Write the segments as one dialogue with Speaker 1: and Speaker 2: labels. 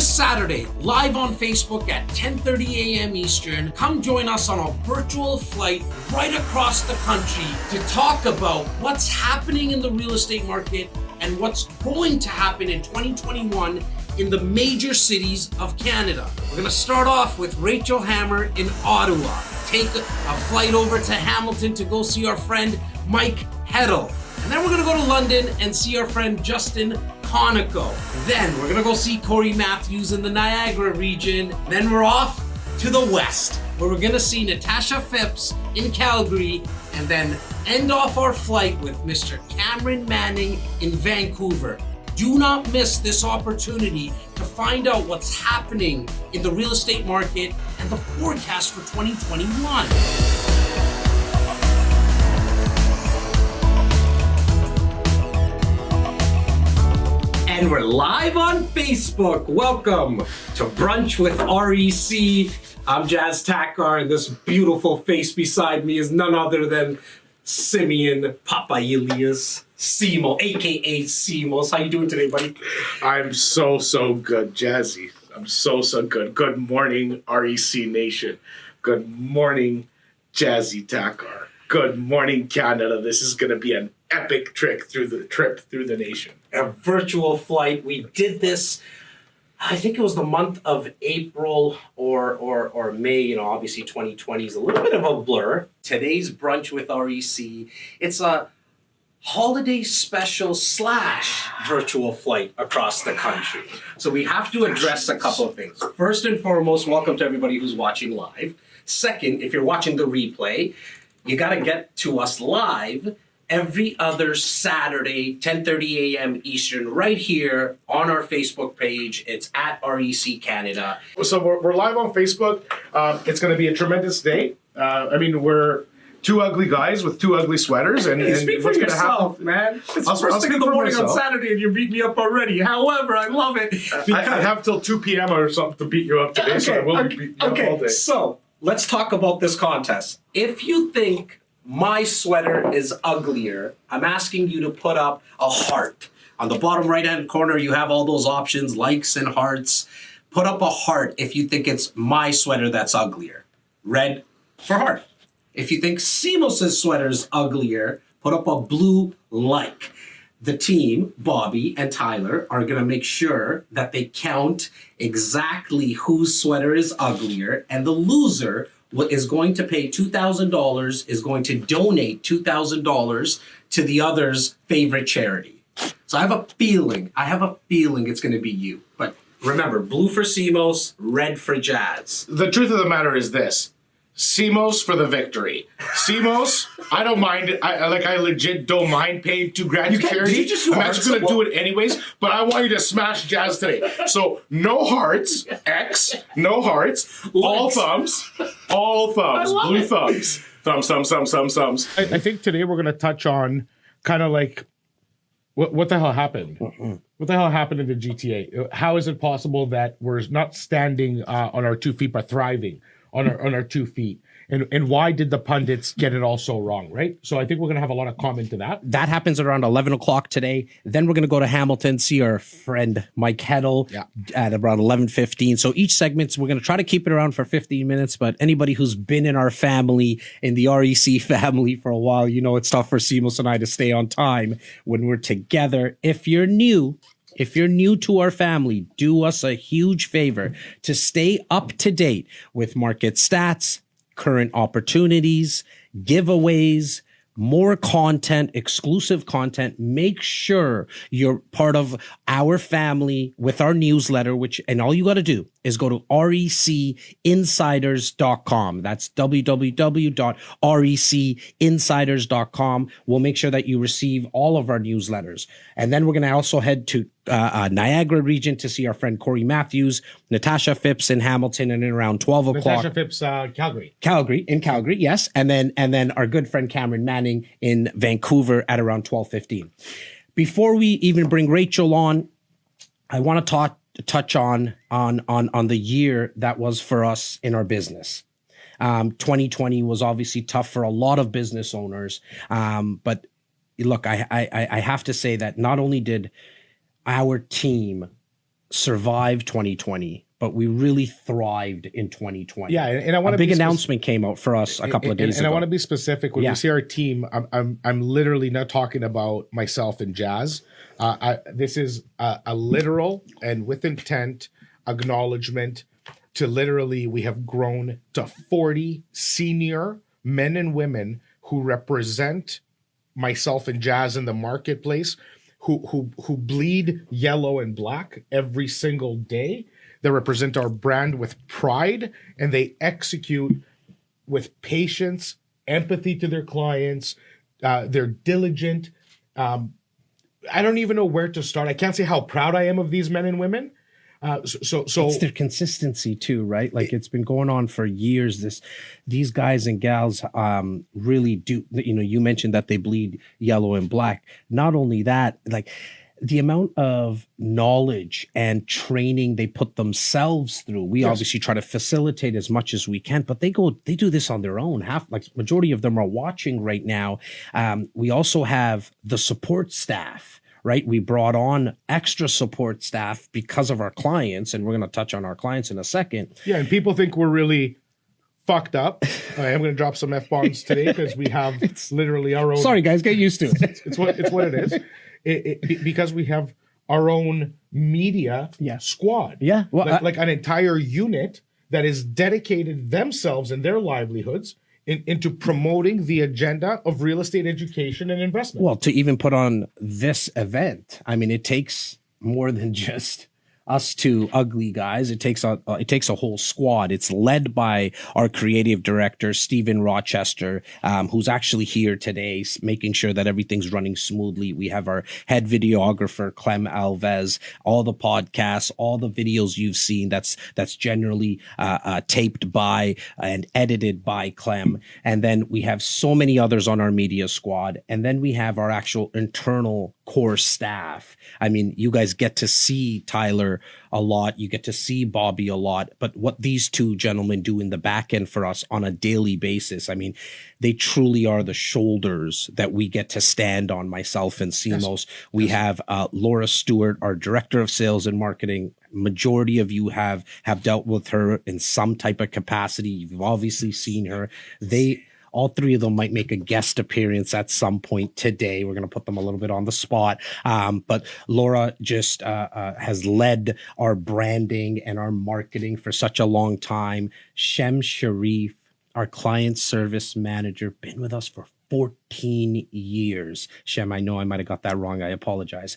Speaker 1: This Saturday, live on Facebook at 10:30 a.m. Eastern, come join us on a virtual flight right across the country to talk about what's happening in the real estate market and what's going to happen in 2021 in the major cities of Canada. We're gonna start off with Rachel Hammer in Ottawa. Take a flight over to Hamilton to go see our friend Mike Heddle. And then we're gonna go to London and see our friend Justin Konikow. Then we're gonna go see Cory Matthews in the Niagara region. Then we're off to the west, where we're gonna see Natasha Phipps in Calgary, and then end off our flight with Mr. Cameron Manning in Vancouver. Do not miss this opportunity to find out what's happening in the real estate market and the forecast for 2021. And we're live on Facebook. Welcome to Brunch with REC. I'm Jas Takhar, and this beautiful face beside me is none other than Simeon Papailias Simos, aka Simos. How you doing today, buddy?
Speaker 2: I'm so good, Jazzy. I'm so good. Good morning, REC Nation. Good morning, Jazzy Takhar. Good morning, Canada. This is going to be an epic trip through the nation.
Speaker 1: A virtual flight. We did this, I think it was the month of April or May. You know, obviously 2020 is a little bit of a blur. Today's Brunch with REC. It's a holiday special / virtual flight across the country. So we have to address a couple of things. First and foremost, welcome to everybody who's watching live. Second, if you're watching the replay, you got to get to us live every other Saturday, 10:30 a.m. Eastern, right here on our Facebook page. It's at REC Canada.
Speaker 2: So we're live on Facebook. It's going to be a tremendous day. We're two ugly guys with two ugly sweaters. And
Speaker 1: speak for yourself, man. It's the first thing in the morning on Saturday and you beat me up already. However, I love it.
Speaker 2: I have till 2 p.m. or something to beat you up today, so I will beat you up all day.
Speaker 1: So let's talk about this contest. If you think my sweater is uglier, I'm asking you to put up a heart. On the bottom right-hand corner, you have all those options, likes and hearts. Put up a heart if you think it's my sweater that's uglier. Red for heart. If you think Simos' sweater's uglier, put up a blue like. The team, Bobby and Tyler, are going to make sure that they count exactly whose sweater is uglier, and the loser is going to pay $2,000, is going to donate $2,000 to the other's favorite charity. So I have a feeling it's going to be you. But remember, blue for Simos, red for Jas.
Speaker 2: The truth of the matter is this. Simos for the victory. Simos, I don't mind. I legit don't mind paying $2,000 to charity. I'm actually going to do it anyways, but I want you to smash Jas today. So no hearts, X, no hearts, all thumbs, blue thumbs. Thumbs. I think today we're going to touch on kind of like what the hell happened? What the hell happened in the GTA? How is it possible that we're not standing on our 2 feet but thriving on our 2 feet? And why did the pundits get it all so wrong, right? So I think we're going to have a lot of comment to that.
Speaker 3: That happens around 11 o'clock today. Then we're going to go to Hamilton, see our friend Mike Heddle at around 11:15. So each segment, we're going to try to keep it around for 15 minutes. But anybody who's been in our family, in the REC family for a while, you know it's tough for Simos and I to stay on time when we're together. If you're new to our family, do us a huge favor to stay up to date with market stats, current opportunities, giveaways, more content, exclusive content. Make sure you're part of our family with our newsletter, and all you got to do is go to recinsiders.com. That's www.recinsiders.com. We'll make sure that you receive all of our newsletters. And then we're going to also head to Niagara region to see our friend Cory Matthews, Natasha Phipps in Hamilton, and then around 12 o'clock.
Speaker 2: Natasha Phipps, Calgary.
Speaker 3: In Calgary, yes. And then our good friend Cameron Manning in Vancouver at around 12:15. Before we even bring Rachel on, I want to touch on the year that was for us in our business. 2020 was obviously tough for a lot of business owners. But look, I have to say that not only did our team survive 2020, but we really thrived in 2020.
Speaker 2: Yeah, and I want
Speaker 3: a big announcement came out for us a couple of days ago.
Speaker 2: And I want to be specific when we see our team. I'm literally not talking about myself and Jas. This is a literal and with intent acknowledgement to literally we have grown to 40 senior men and women who represent myself and Jas in the marketplace, who bleed yellow and black every single day. They represent our brand with pride, and they execute with patience, empathy to their clients. They're diligent. I don't even know where to start. I can't say how proud I am of these men and women. So
Speaker 3: it's their consistency too, right? Like it's been going on for years. These guys and gals really do. You know, you mentioned that they bleed yellow and black. Not only that, like the amount of knowledge and training they put themselves through. We obviously try to facilitate as much as we can, but they do this on their own. Majority of them are watching right now. We also have the support staff. Right. We brought on extra support staff because of our clients, and we're going to touch on our clients in a second.
Speaker 2: Yeah. And people think we're really fucked up. I am going to drop some F-bombs today because we have literally our own.
Speaker 3: Sorry, guys, get used to it.
Speaker 2: It's what it is. Because we have our own media squad.
Speaker 3: Yeah. Well,
Speaker 2: like an entire unit that is dedicated themselves and their livelihoods into promoting the agenda of real estate education and investment.
Speaker 3: Well, to even put on this event, I mean, it takes more than just us two ugly guys. It takes a whole squad. It's led by our creative director, Stephen Rochester, who's actually here today, making sure that everything's running smoothly. We have our head videographer, Clem Alves, all the podcasts, all the videos you've seen. That's generally taped by and edited by Clem. And then we have so many others on our media squad. And then we have our actual internal core staff. I mean, you guys get to see Tyler a lot. You get to see Bobby a lot. But what these two gentlemen do in the back end for us on a daily basis, I mean, they truly are the shoulders that we get to stand on, myself and Simos. We have Laura Stewart, our director of sales and marketing. Majority of you have dealt with her in some type of capacity. You've obviously seen her. All three of them might make a guest appearance at some point today. We're going to put them a little bit on the spot. But Laura just has led our branding and our marketing for such a long time. Shem Sharif, our client service manager, been with us for 14 years. Shem, I know I might have got that wrong. I apologize.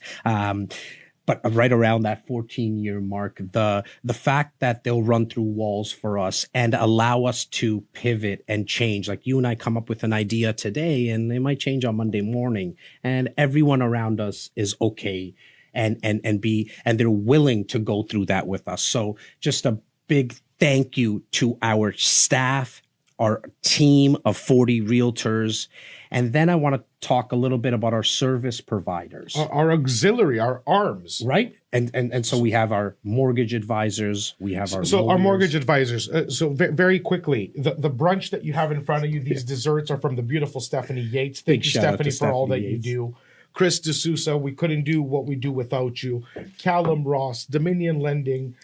Speaker 3: But right around that 14-year mark, the fact that they'll run through walls for us and allow us to pivot and change. Like you and I come up with an idea today and they might change on Monday morning, and everyone around us is okay and they're willing to go through that with us. So just a big thank you to our staff, our team of 40 realtors. And then I want to talk a little bit about our service providers.
Speaker 2: Our auxiliary, our arms.
Speaker 3: Right. And so we have our mortgage advisors. We have our
Speaker 2: our mortgage advisors. Very quickly, the brunch that you have in front of you, these desserts are from the beautiful Stephanie Yates. Thank you, Stephanie, for all that you do. Chris D'Souza, we couldn't do what we do without you. Callum Ross, Dominion Lending,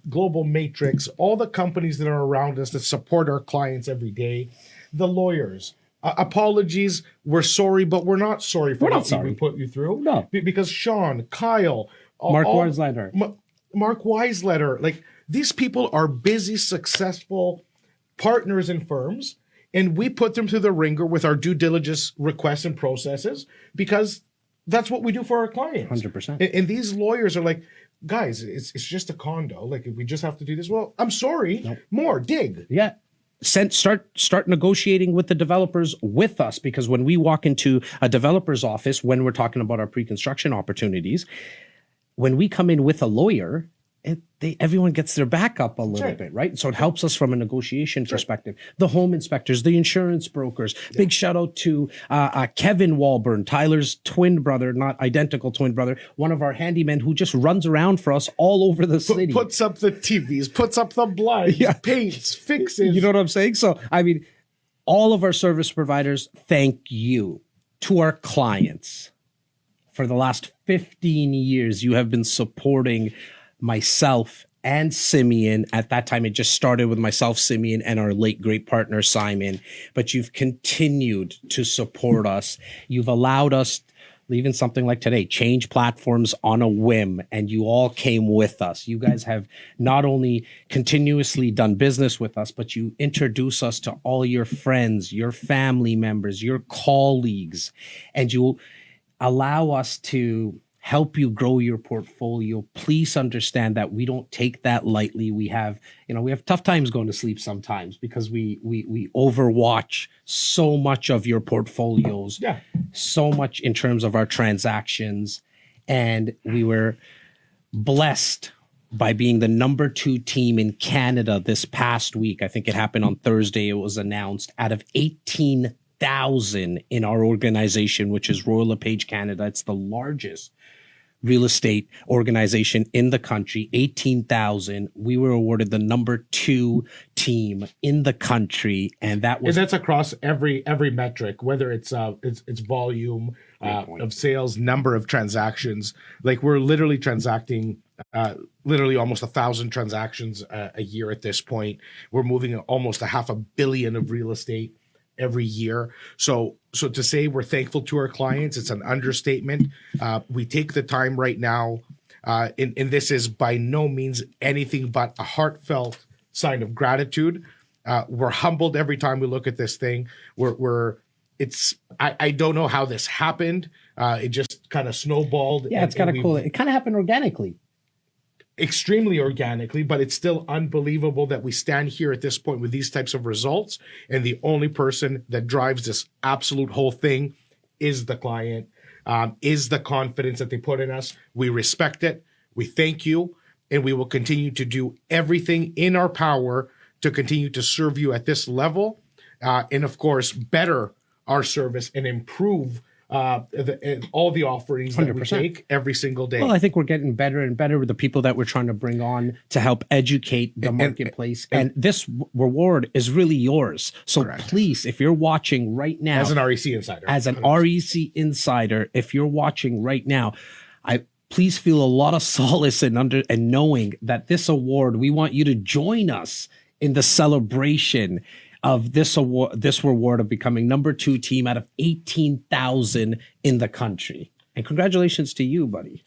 Speaker 2: Global Matrix, all the companies that are around us that support our clients every day. The lawyers. Apologies, we're sorry, but we're not sorry for what we put you through.
Speaker 3: No.
Speaker 2: Because Sean, Kyle,
Speaker 3: Mark
Speaker 2: Weisletter, like these people are busy, successful partners in firms, and we put them through the ringer with our due diligence requests and processes because that's what we do for our clients.
Speaker 3: 100%.
Speaker 2: And these lawyers are like, guys, it's just a condo. Like, if we just have to do this, well, I'm sorry. Nope. More, dig.
Speaker 3: Yeah. Start negotiating with the developers with us, because when we walk into a developer's office, when we're talking about our pre-construction opportunities, when we come in with a lawyer, everyone gets their back up a little bit, right? So it helps us from a negotiation perspective. The home inspectors, the insurance brokers. Big shout out to Kevin Walbourne, Tyler's twin brother, not identical twin brother, one of our handymen who just runs around for us all over the city.
Speaker 2: Puts up the TVs, puts up the blinds, paints, fixes.
Speaker 3: You know what I'm saying? So, I mean, all of our service providers, thank you. To our clients, for the last 15 years, you have been supporting myself and Simeon. At that time, it just started with myself, Simeon, and our late great partner, Simon. But you've continued to support us. You've allowed us, even something like today, change platforms on a whim, and you all came with us. You guys have not only continuously done business with us, but you introduce us to all your friends, your family members, your colleagues, and you allow us to help you grow your portfolio. Please understand that we don't take that lightly. We have tough times going to sleep sometimes because we overwatch so much of your portfolios, so much in terms of our transactions. And we were blessed by being the number 2 team in Canada this past week. I think it happened on Thursday. It was announced out of 18,000 in our organization, which is Royal LePage Canada. It's the largest real estate organization in the country. 18,000. We were awarded the number 2 team in the country, and that's
Speaker 2: across every metric, whether it's volume of sales, number of transactions. Like, we're literally transacting literally almost 1,000 transactions a year at this point. We're moving almost $500 million of real estate every year. So to say we're thankful to our clients, it's an understatement. We take the time right now, and this is by no means anything but a heartfelt sign of gratitude. We're humbled every time we look at this thing. I don't know how this happened. It just kind of snowballed.
Speaker 3: Yeah, it's kind of cool. It kind of happened organically.
Speaker 2: Extremely organically, but it's still unbelievable that we stand here at this point with these types of results, and the only person that drives this absolute whole thing is the client, is the confidence that they put in us. We respect it. We thank you, and we will continue to do everything in our power to continue to serve you at this level, and of course, better our service and improve all the offerings that 100%. We take every single day.
Speaker 3: Well, I think we're getting better and better with the people that we're trying to bring on to help educate the marketplace. And this reward is really yours. So correct. Please, if you're watching right now,
Speaker 2: as an REC
Speaker 3: insider, if you're watching right now, please feel a lot of solace and knowing that this award, we want you to join us in the celebration of this reward of becoming number 2 team out of 18,000 in the country. And congratulations to you, buddy.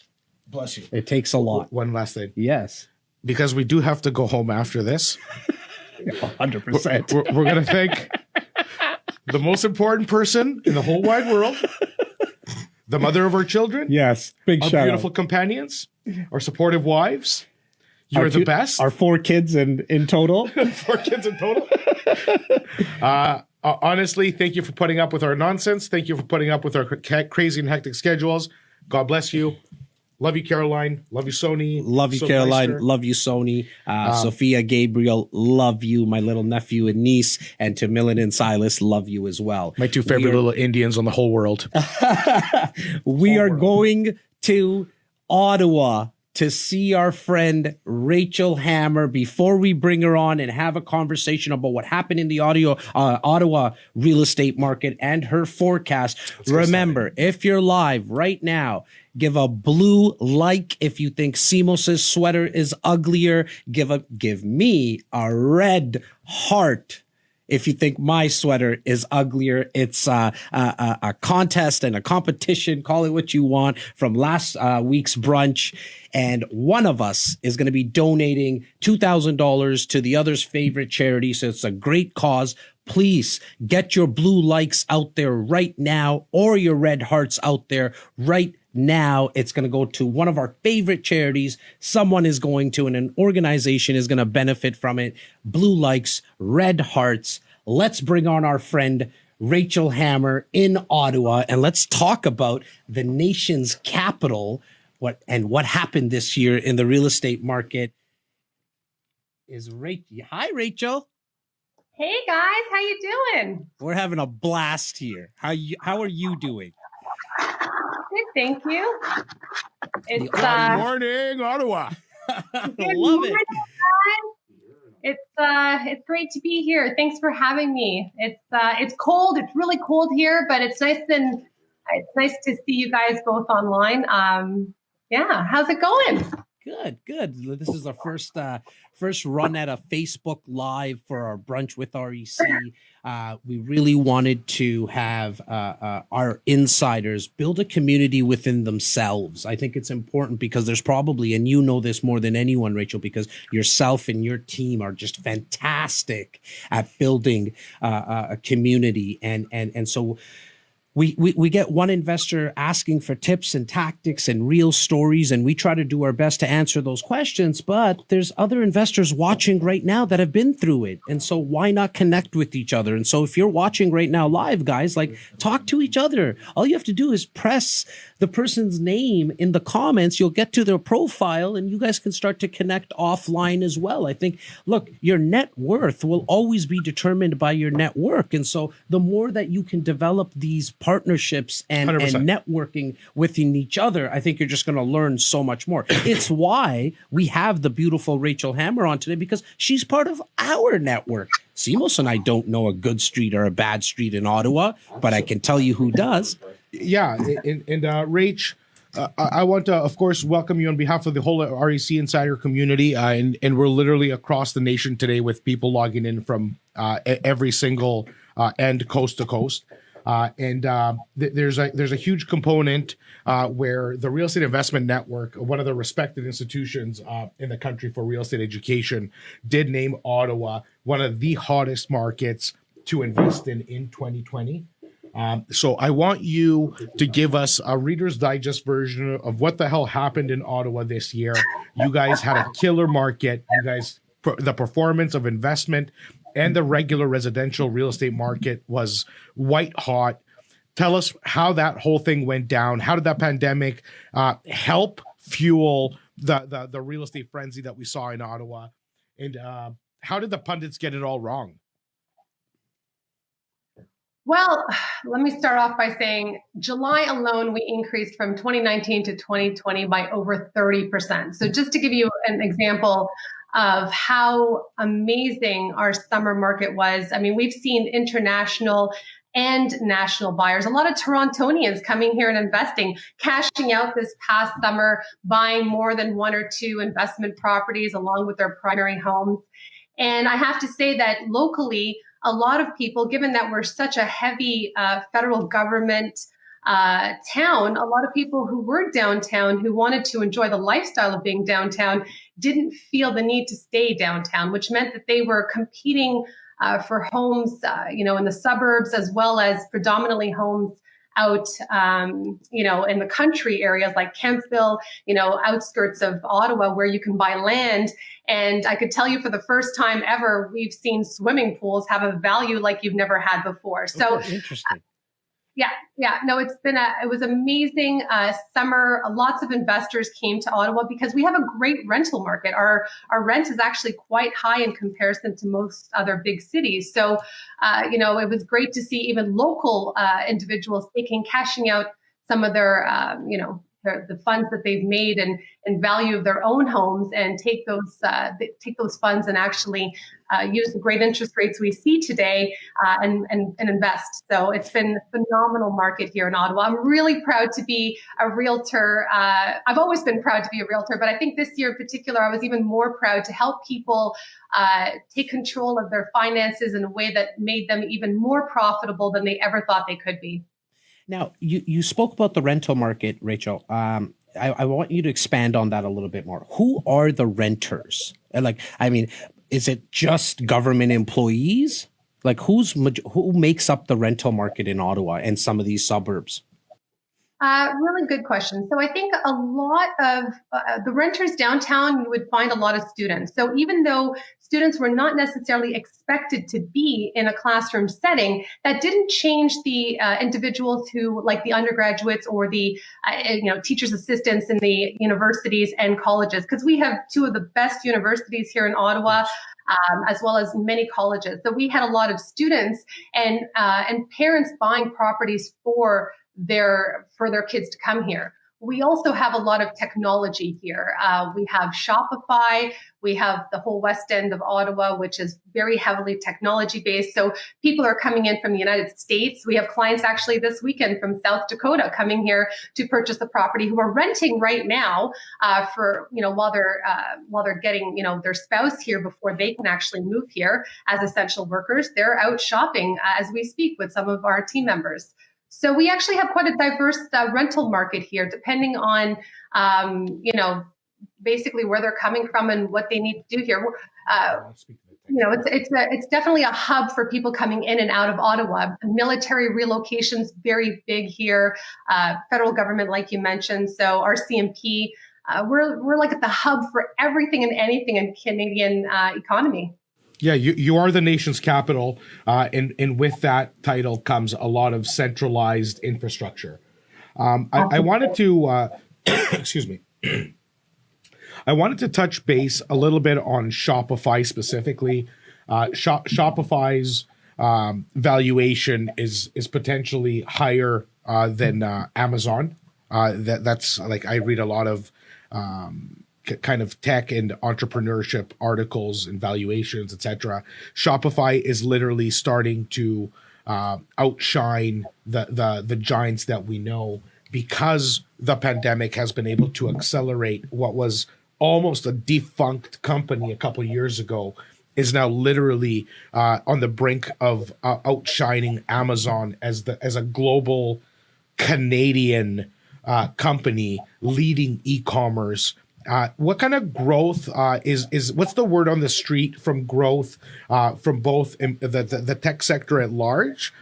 Speaker 2: Bless you.
Speaker 3: It takes a lot.
Speaker 2: One last thing.
Speaker 3: Yes.
Speaker 2: Because we do have to go home after this.
Speaker 3: 100%.
Speaker 2: We're going to thank the most important person in the whole wide world, the mother of our children.
Speaker 3: Yes. Big
Speaker 2: our
Speaker 3: shout
Speaker 2: beautiful
Speaker 3: out.
Speaker 2: Companions, our supportive wives. You're the best.
Speaker 3: Our 4 kids in total.
Speaker 2: 4 kids in total. Honestly, thank you for putting up with our nonsense. Thank you for putting up with our crazy and hectic schedules. God bless you. Love you, Caroline. Love you, Sony.
Speaker 3: Love you, Caroline.
Speaker 2: Meister.
Speaker 3: Love you, Sony. Sophia, Gabriel, love you. My little nephew and niece. And to Millen and Silas, love you as well.
Speaker 2: My 2 favorite little Indians on the whole world.
Speaker 3: We are going to Ottawa to see our friend Rachel Hammer before we bring her on and have a conversation about what happened in the Ottawa real estate market and her forecast. Remember, if you're live right now, give a blue like if you think Simos' sweater is uglier. Give me a red heart if you think my sweater is uglier. It's a contest and a competition, call it what you want, from last week's brunch. And one of us is going to be donating $2,000 to the other's favorite charity. So it's a great cause. Please get your blue likes out there right now, or your red hearts out there right now. It's going to go to one of our favorite charities. Someone is going to, and an organization is going to benefit from it. Blue likes, red hearts. Let's bring on our friend Rachel Hammer in Ottawa, and let's talk about the nation's capital, what happened this year in the real estate market. Hi, Rachel.
Speaker 4: Hey guys, how you doing?
Speaker 3: We're having a blast here. How are you doing?
Speaker 4: Good, thank you. It's
Speaker 2: Good morning, Ottawa.
Speaker 3: Love it.
Speaker 4: It's great to be here. Thanks for having me. It's cold. It's really cold here, but it's nice to see you guys both online. Yeah, how's it going?
Speaker 3: Good. This is our first run at a Facebook Live for our Brunch with REC. We really wanted to have our insiders build a community within themselves. I think it's important because there's probably, and you know this more than anyone, Rachel, because yourself and your team are just fantastic at building a community, and so. We get one investor asking for tips and tactics and real stories, and we try to do our best to answer those questions. But there's other investors watching right now that have been through it. And so why not connect with each other? And so if you're watching right now live, guys, like talk to each other. All you have to do is press the person's name in the comments. You'll get to their profile and you guys can start to connect offline as well. I think, look, your net worth will always be determined by your network. And so the more that you can develop these partnerships and networking within each other, I think you're just going to learn so much more. It's why we have the beautiful Rachel Hammer on today, because she's part of our network. Simos and I don't know a good street or a bad street in Ottawa, but I can tell you who does.
Speaker 2: Yeah, and Rach, I want to, of course, welcome you on behalf of the whole REC Insider community, and we're literally across the nation today with people logging in from every single end, coast to coast. There's a huge component where the Real Estate Investment Network, one of the respected institutions in the country for real estate education, did name Ottawa one of the hottest markets to invest in 2020. So I want you to give us a Reader's Digest version of what the hell happened in Ottawa this year. You guys had a killer market. You guys, the performance of investment and the regular residential real estate market was white hot. Tell us how that whole thing went down. How did that pandemic help fuel the real estate frenzy that we saw in Ottawa? And how did the pundits get it all wrong?
Speaker 4: Well, let me start off by saying July alone, we increased from 2019 to 2020 by over 30%. So just to give you an example of how amazing our summer market was. I mean, we've seen international and national buyers, a lot of Torontonians coming here and investing, cashing out this past summer, buying more than one or two investment properties along with their primary homes. And I have to say that locally, a lot of people, given that we're such a heavy federal government town, a lot of people who were downtown, who wanted to enjoy the lifestyle of being downtown, didn't feel the need to stay downtown, which meant that they were competing for homes, in the suburbs, as well as predominantly homes out, in the country areas like Kemptville, outskirts of Ottawa, where you can buy land. And I could tell you, for the first time ever, we've seen swimming pools have a value like you've never had before. So
Speaker 3: interesting.
Speaker 4: No, it was amazing summer. Lots of investors came to Ottawa because we have a great rental market. Our rent is actually quite high in comparison to most other big cities. So, it was great to see even local individuals cashing out some of their, the funds that they've made and value of their own homes, and take those funds and actually use the great interest rates we see today and invest. So it's been a phenomenal market here in Ottawa. I'm really proud to be a realtor. I've always been proud to be a realtor, but I think this year in particular, I was even more proud to help people take control of their finances in a way that made them even more profitable than they ever thought they could be.
Speaker 3: Now, you spoke about the rental market, Rachel. I want you to expand on that a little bit more. Who are the renters? Is it just government employees? Like, who makes up the rental market in Ottawa and some of these suburbs?
Speaker 4: Really good question. So I think a lot of the renters downtown, you would find a lot of students. So even though students were not necessarily expected to be in a classroom setting, that didn't change the individuals who, like the undergraduates or the teachers' assistants in the universities and colleges, because we have two of the best universities here in Ottawa. As well as many colleges. So we had a lot of students and parents buying properties for their kids to come here. We also have a lot of technology here. We have Shopify. We have the whole west end of Ottawa, which is very heavily technology based. So people are coming in from the United States. We have clients actually this weekend from South Dakota coming here to purchase the property, who are renting right now for, while they're getting, their spouse here before they can actually move here as essential workers. They're out shopping as we speak with some of our team members. So we actually have quite a diverse rental market here, depending on, basically where they're coming from and what they need to do here. It's definitely a hub for people coming in and out of Ottawa. Military relocations very big here. Federal government, like you mentioned. So our CMP, we're like at the hub for everything and anything in Canadian economy.
Speaker 5: Yeah, you are the nation's capital, and with that title comes a lot of centralized infrastructure. I wanted to, excuse me, I wanted to touch base a little bit on Shopify specifically. Shopify's valuation is potentially higher than Amazon. That's like, I read a lot of kind of tech and entrepreneurship articles and valuations, etc. Shopify is literally starting to outshine the giants that we know, because the pandemic has been able to accelerate what was almost a defunct company a couple of years ago, is now literally on the brink of outshining Amazon as a global Canadian company leading e-commerce. What kind of growth is what's the word on the street from growth from both the tech sector at large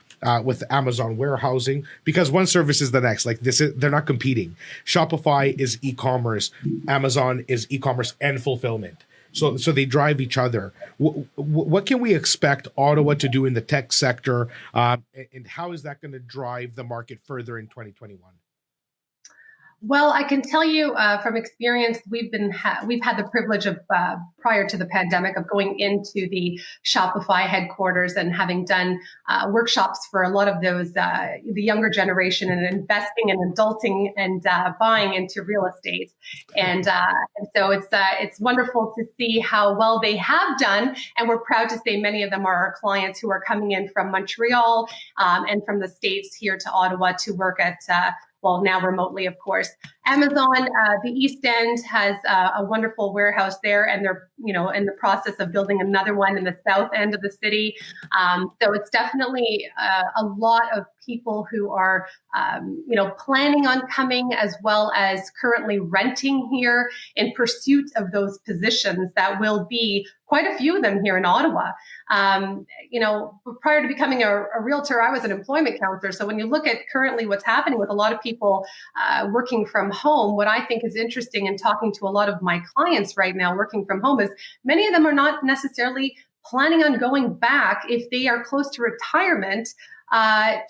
Speaker 5: with Amazon warehousing, because one service is the next. Like they're not competing. Shopify is e-commerce, Amazon is e-commerce and fulfillment. So they drive each other. What can we expect Ottawa to do in the tech sector, and how is that going to drive the market further in 2021?
Speaker 4: Well, I can tell you from experience, we've had the privilege of prior to the pandemic of going into the Shopify headquarters and having done workshops for a lot of those the younger generation and investing and adulting and buying into real estate, and so it's wonderful to see how well they have done, and we're proud to say many of them are our clients who are coming in from Montreal and from the States here to Ottawa to work at. Well, now remotely, of course. Amazon, the East End has a wonderful warehouse there, and they're in the process of building another one in the south end of the city. So it's definitely a lot of people who are planning on coming, as well as currently renting here in pursuit of those positions that will be quite a few of them here in Ottawa. Prior to becoming a realtor, I was an employment counselor. So when you look at currently what's happening with a lot of people working from home, what I think is interesting in talking to a lot of my clients right now working from home is many of them are not necessarily planning on going back if they are close to retirement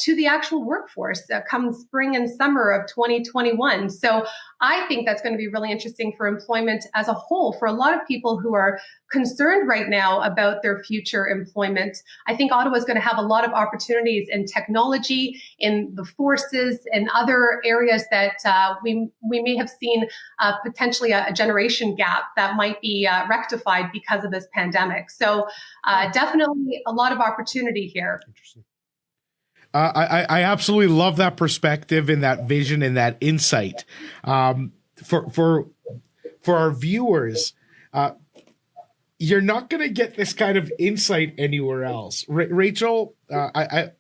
Speaker 4: to the actual workforce come spring and summer of 2021. So I think that's going to be really interesting for employment as a whole. For a lot of people who are concerned right now about their future employment, I think Ottawa is going to have a lot of opportunities in technology, in the forces, and other areas that we may have seen potentially a generation gap that might be rectified because of this pandemic. So definitely a lot of opportunity here.
Speaker 5: Interesting. I absolutely love that perspective and that vision and that insight. For our viewers, you're not going to get this kind of insight anywhere else. Rachel,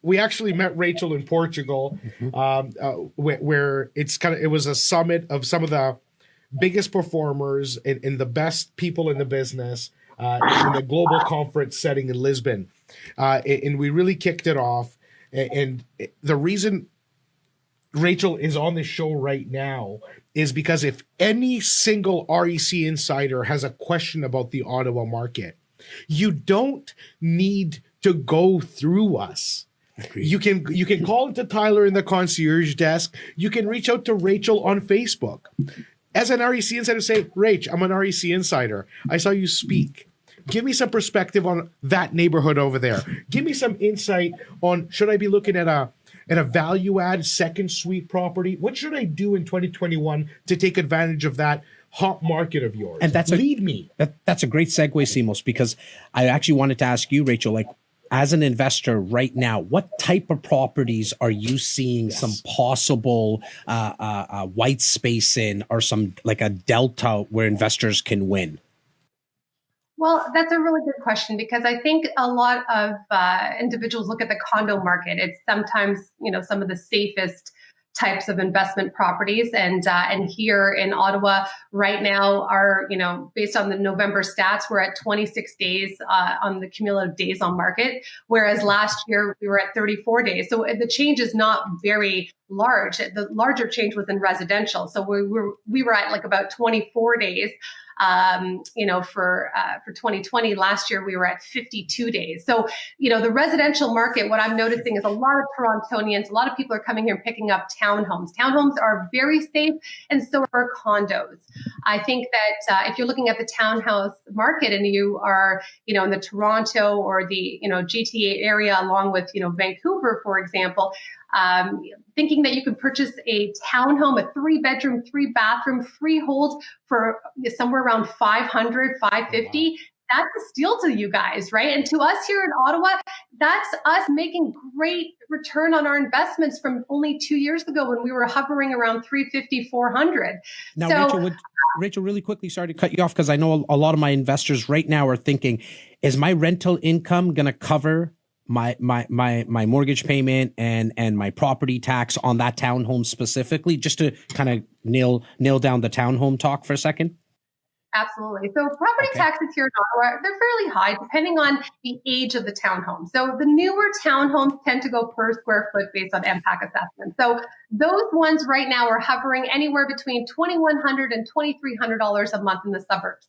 Speaker 5: we actually met Rachel in Portugal, where it was a summit of some of the biggest performers and the best people in the business in the global conference setting in Lisbon, and we really kicked it off. And the reason Rachel is on this show right now is because if any single REC insider has a question about the Ottawa market, you don't need to go through us. You can call into Tyler in the concierge desk. You can reach out to Rachel on Facebook. As an REC insider, say, Rach, I'm an REC insider. I saw you speak. Give me some perspective on that neighborhood over there. Give me some insight on, should I be looking at and a value add second suite property? What should I do in 2021 to take advantage of that hot market of yours?
Speaker 3: And
Speaker 5: lead me.
Speaker 3: That's a great segue, Simos, because I actually wanted to ask you, Rachel, like, as an investor right now, what type of properties are you seeing some possible white space in, or some like a delta where investors can win?
Speaker 4: Well, that's a really good question, because I think a lot of individuals look at the condo market. It's sometimes, some of the safest types of investment properties. And here in Ottawa right now are, based on the November stats, we're at 26 days on the cumulative days on market, whereas last year we were at 34 days. So the change is not very large. The larger change was in residential. So we were at like about 24 days. For 2020, last year we were at 52 days. So, the residential market, what I'm noticing is a lot of Torontonians, a lot of people are coming here and picking up townhomes. Townhomes are very safe, and so are condos. I think that if you're looking at the townhouse market and you are, in the Toronto or the, GTA area, along with, Vancouver, for example, thinking that you could purchase a townhome, a 3-bedroom, 3-bathroom freehold for somewhere around $500, $550. That's a steal to you guys, right? And to us here in Ottawa, that's us making great return on our investments from only 2 years ago when we were hovering around $350, $400.
Speaker 3: Now, Rachel, really quickly, sorry to cut you off, because I know a lot of my investors right now are thinking, is my rental income going to cover my mortgage payment and my property tax on that townhome specifically? Just to kind of nail down the townhome talk for a second.
Speaker 4: Absolutely. So property taxes here in Ottawa, they're fairly high depending on the age of the townhome. So the newer townhomes tend to go per square foot based on MPAC assessment. So those ones right now are hovering anywhere between $2,100 and $2,300 a month in the suburbs.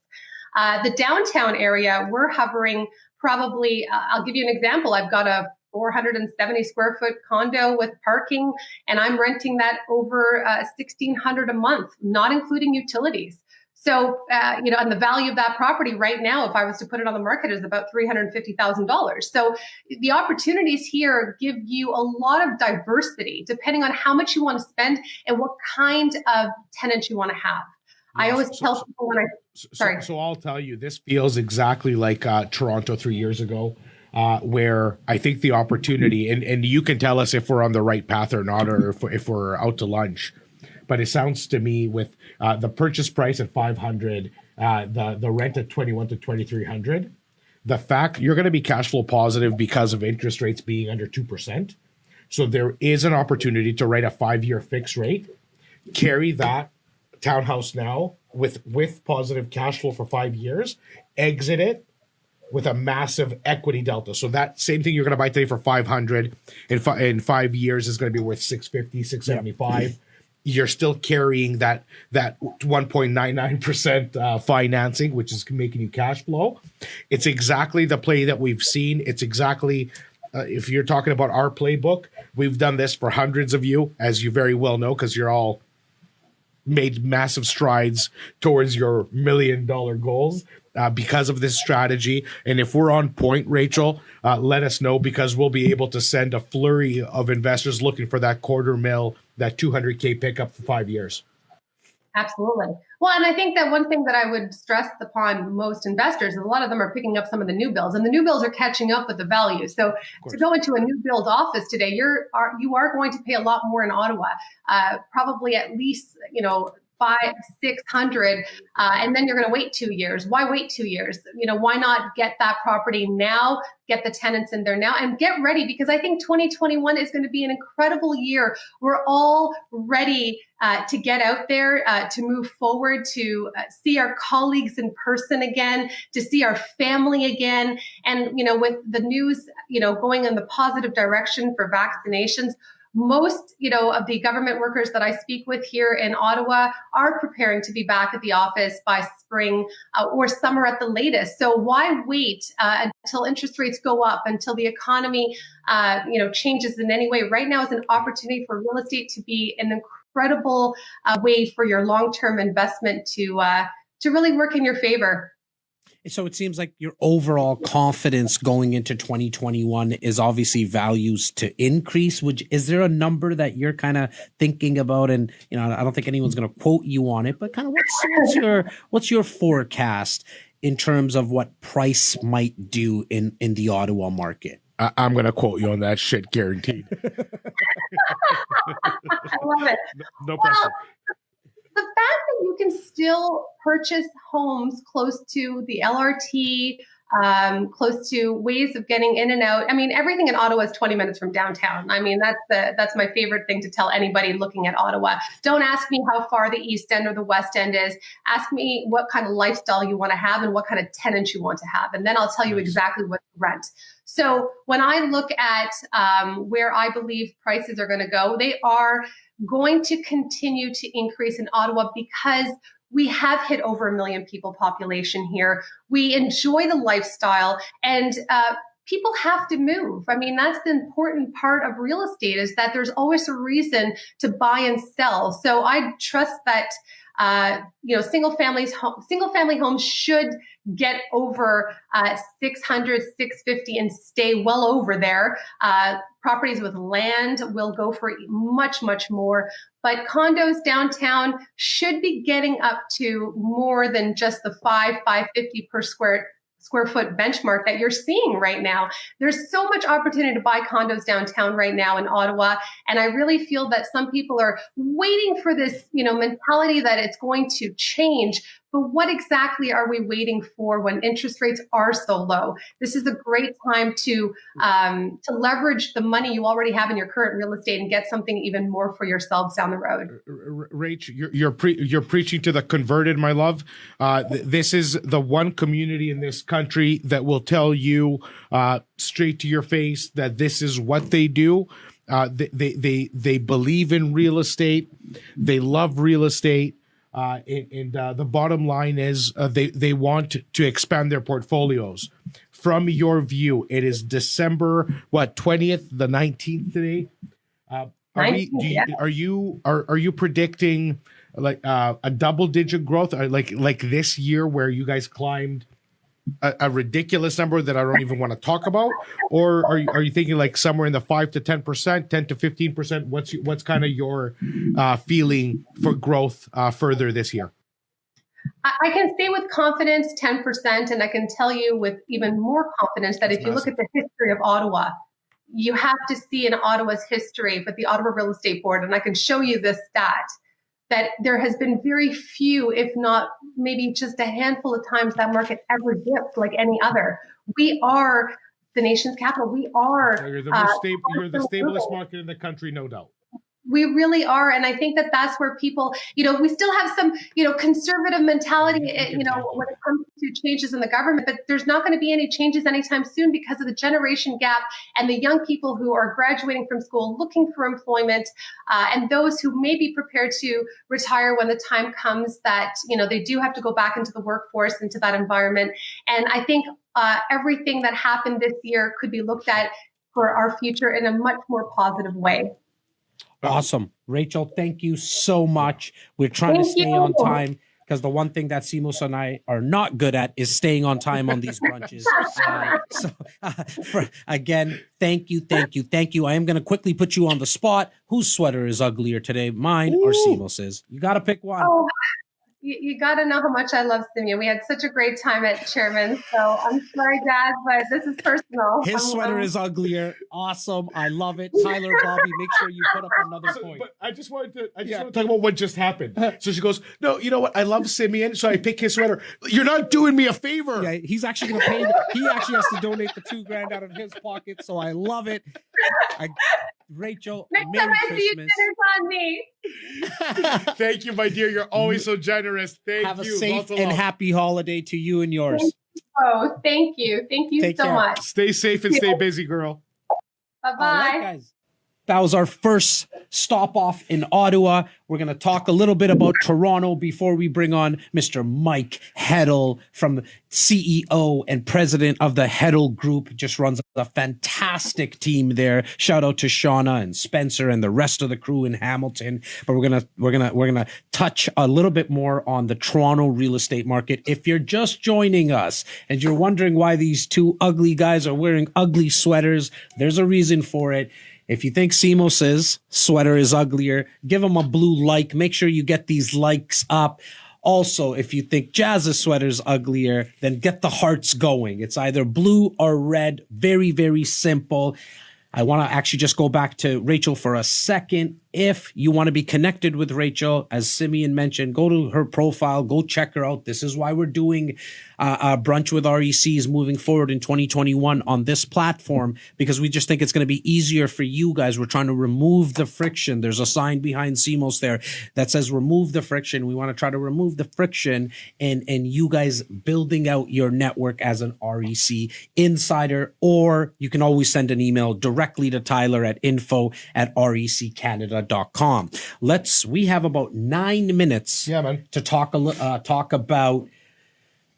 Speaker 4: The downtown area, we're hovering probably, I'll give you an example. I've got a 470 square foot condo with parking, and I'm renting that over $1,600 a month, not including utilities. So, and the value of that property right now, if I was to put it on the market, is about $350,000. So the opportunities here give you a lot of diversity depending on how much you want to spend and what kind of tenant you want to have. I always tell people when
Speaker 5: So I'll tell you, this feels exactly like Toronto 3 years ago, where I think the opportunity, and you can tell us if we're on the right path or not, or if we're out to lunch. But it sounds to me with the purchase price at $500, the rent at $2,100 to $2,300, the fact you're going to be cash flow positive because of interest rates being under 2%. So there is an opportunity to write a 5-year fixed rate, carry that townhouse now with positive cash flow for 5 years, exit it with a massive equity delta. So that same thing you're going to buy today for $500 in 5 years is going to be worth $650, $675. Yeah. You're still carrying that 1.99% financing, which is making you cash flow. It's exactly the play that we've seen. It's exactly, if you're talking about our playbook, we've done this for hundreds of you, as you very well know, because you're all made massive strides towards your $1 million goals because of this strategy. And if we're on point, Rachel, let us know, because we'll be able to send a flurry of investors looking for that $250,000, that $200K pickup for 5 years.
Speaker 4: Absolutely. Well, and I think that one thing that I would stress upon most investors is a lot of them are picking up some of the new builds, and the new builds are catching up with the value. So to go into a new build office today, you are going to pay a lot more in Ottawa, probably at least, $500-600, and then you're going to wait 2 years. Why wait 2 years? Why not get that property now, get the tenants in there now, and get ready? Because I think 2021 is going to be an incredible year. We're all ready to get out there, to move forward, to see our colleagues in person again, to see our family again. And, with the news, going in the positive direction for vaccinations, most, of the government workers that I speak with here in Ottawa are preparing to be back at the office by spring or summer at the latest. So why wait until interest rates go up, until the economy, changes in any way? Right now is an opportunity for real estate to be an incredible way for your long-term investment to really work in your favor.
Speaker 3: So it seems like your overall confidence going into 2021 is obviously values to increase. Is there a number that you're kind of thinking about? And I don't think anyone's going to quote you on it, but kind of what's your forecast in terms of what price might do in the Ottawa market?
Speaker 5: I'm going to quote you on that shit, guaranteed.
Speaker 4: I love it.
Speaker 5: No pressure.
Speaker 4: The fact that you can still purchase homes close to the LRT, close to ways of getting in and out. I mean, everything in Ottawa is 20 minutes from downtown. I mean, that's my favorite thing to tell anybody looking at Ottawa. Don't ask me how far the East End or the West End is. Ask me what kind of lifestyle you want to have and what kind of tenants you want to have. And then I'll tell you exactly what to rent. So when I look at where I believe prices are going to go, they are going to continue to increase in Ottawa because we have hit over 1 million people population here. We enjoy the lifestyle, and people have to move. I mean, that's the important part of real estate, is that there's always a reason to buy and sell. So I trust that single family homes should get over 600, 650 and stay well over there. Properties with land will go for much, much more. But condos downtown should be getting up to more than just the $550 per square foot benchmark that you're seeing right now. There's so much opportunity to buy condos downtown right now in Ottawa. And I really feel that some people are waiting for this, mentality that it's going to change. But what exactly are we waiting for when interest rates are so low? This is a great time to leverage the money you already have in your current real estate and get something even more for yourselves down the road.
Speaker 5: Rach, you're preaching to the converted, my love. This is the one community in this country that will tell you straight to your face that this is what they do. They believe in real estate. They love real estate. The bottom line is they want to expand their portfolios. From your view, it is December 20th, the 19th today. Are you predicting like a double-digit growth, like this year where you guys climbed a ridiculous number that I don't even want to talk about, or are you thinking like somewhere in the 5 to 10%, 10 to 15%? What's kind of your feeling for growth further this year?
Speaker 4: I can say with confidence 10%, and I can tell you with even more confidence that if you look at the history of Ottawa, you have to see in Ottawa's history with the Ottawa Real Estate Board, and I can show you this stat, that there has been very few, if not maybe just a handful of times that market ever dipped like any other. We are the nation's capital. We are.
Speaker 5: You're the stablest market in the country, no doubt.
Speaker 4: We really are. And I think that that's where people, we still have some, conservative mentality, when it comes to changes in the government, but there's not going to be any changes anytime soon because of the generation gap and the young people who are graduating from school looking for employment, and those who may be prepared to retire when the time comes that, they do have to go back into the workforce, into that environment. And I think everything that happened this year could be looked at for our future in a much more positive way.
Speaker 3: Awesome. Rachel, thank you so much. We're trying to stay on time because the one thing that Simos and I are not good at is staying on time on these brunches. Again, thank you. I am going to quickly put you on the spot. Whose sweater is uglier today, mine or Simos's? You got to pick one.
Speaker 4: Oh. You got to know how much I love Simeon. We had such a great time at Chairman. So I'm sorry, Dad, but this is personal.
Speaker 3: His sweater is uglier. Awesome. I love it. Tyler, Bobby, make sure you put up another point.
Speaker 5: But I just wanted to talk about what just happened. So she goes, no, you know what? I love Simeon, so I pick his sweater. You're not doing me a favor.
Speaker 3: Yeah, he's actually going to pay. He actually has to donate the $2,000 out of his pocket. So I love it. Rachel,
Speaker 4: next
Speaker 3: Merry
Speaker 4: time I
Speaker 3: Christmas.
Speaker 4: see you, dinner's on me.
Speaker 5: Thank you, my dear. You're always so generous. Thank you.
Speaker 3: Have a safe and happy holiday to you and yours.
Speaker 4: Thank you. Thank you
Speaker 3: Take
Speaker 4: so
Speaker 3: care.
Speaker 4: much.
Speaker 5: Stay safe and stay busy, girl.
Speaker 4: Bye-bye.
Speaker 3: All right, guys. That was our first stop off in Ottawa. We're going to talk a little bit about Toronto before we bring on Mr. Mike Heddle, from CEO and president of the Heddle Group. Just runs a fantastic team there. Shout out to Shauna and Spencer and the rest of the crew in Hamilton. But we're gonna touch a little bit more on the Toronto real estate market. If you're just joining us and you're wondering why these two ugly guys are wearing ugly sweaters, there's a reason for it. If you think Simos's sweater is uglier, give him a blue like. Make sure you get these likes up. Also, if you think Jas's sweater is uglier, then get the hearts going. It's either blue or red. Very, very simple. I want to actually just go back to Rachel for a second. If you want to be connected with Rachel, as Simeon mentioned, go to her profile, go check her out. This is why we're doing a brunch with RECs moving forward in 2021 on this platform, because we just think it's going to be easier for you guys. We're trying to remove the friction. There's a sign behind Simos there that says remove the friction. We want to try to remove the friction and you guys building out your network as an REC insider, or you can always send an email directly to Tyler at info@reccanada.com. We have about 9 minutes to talk about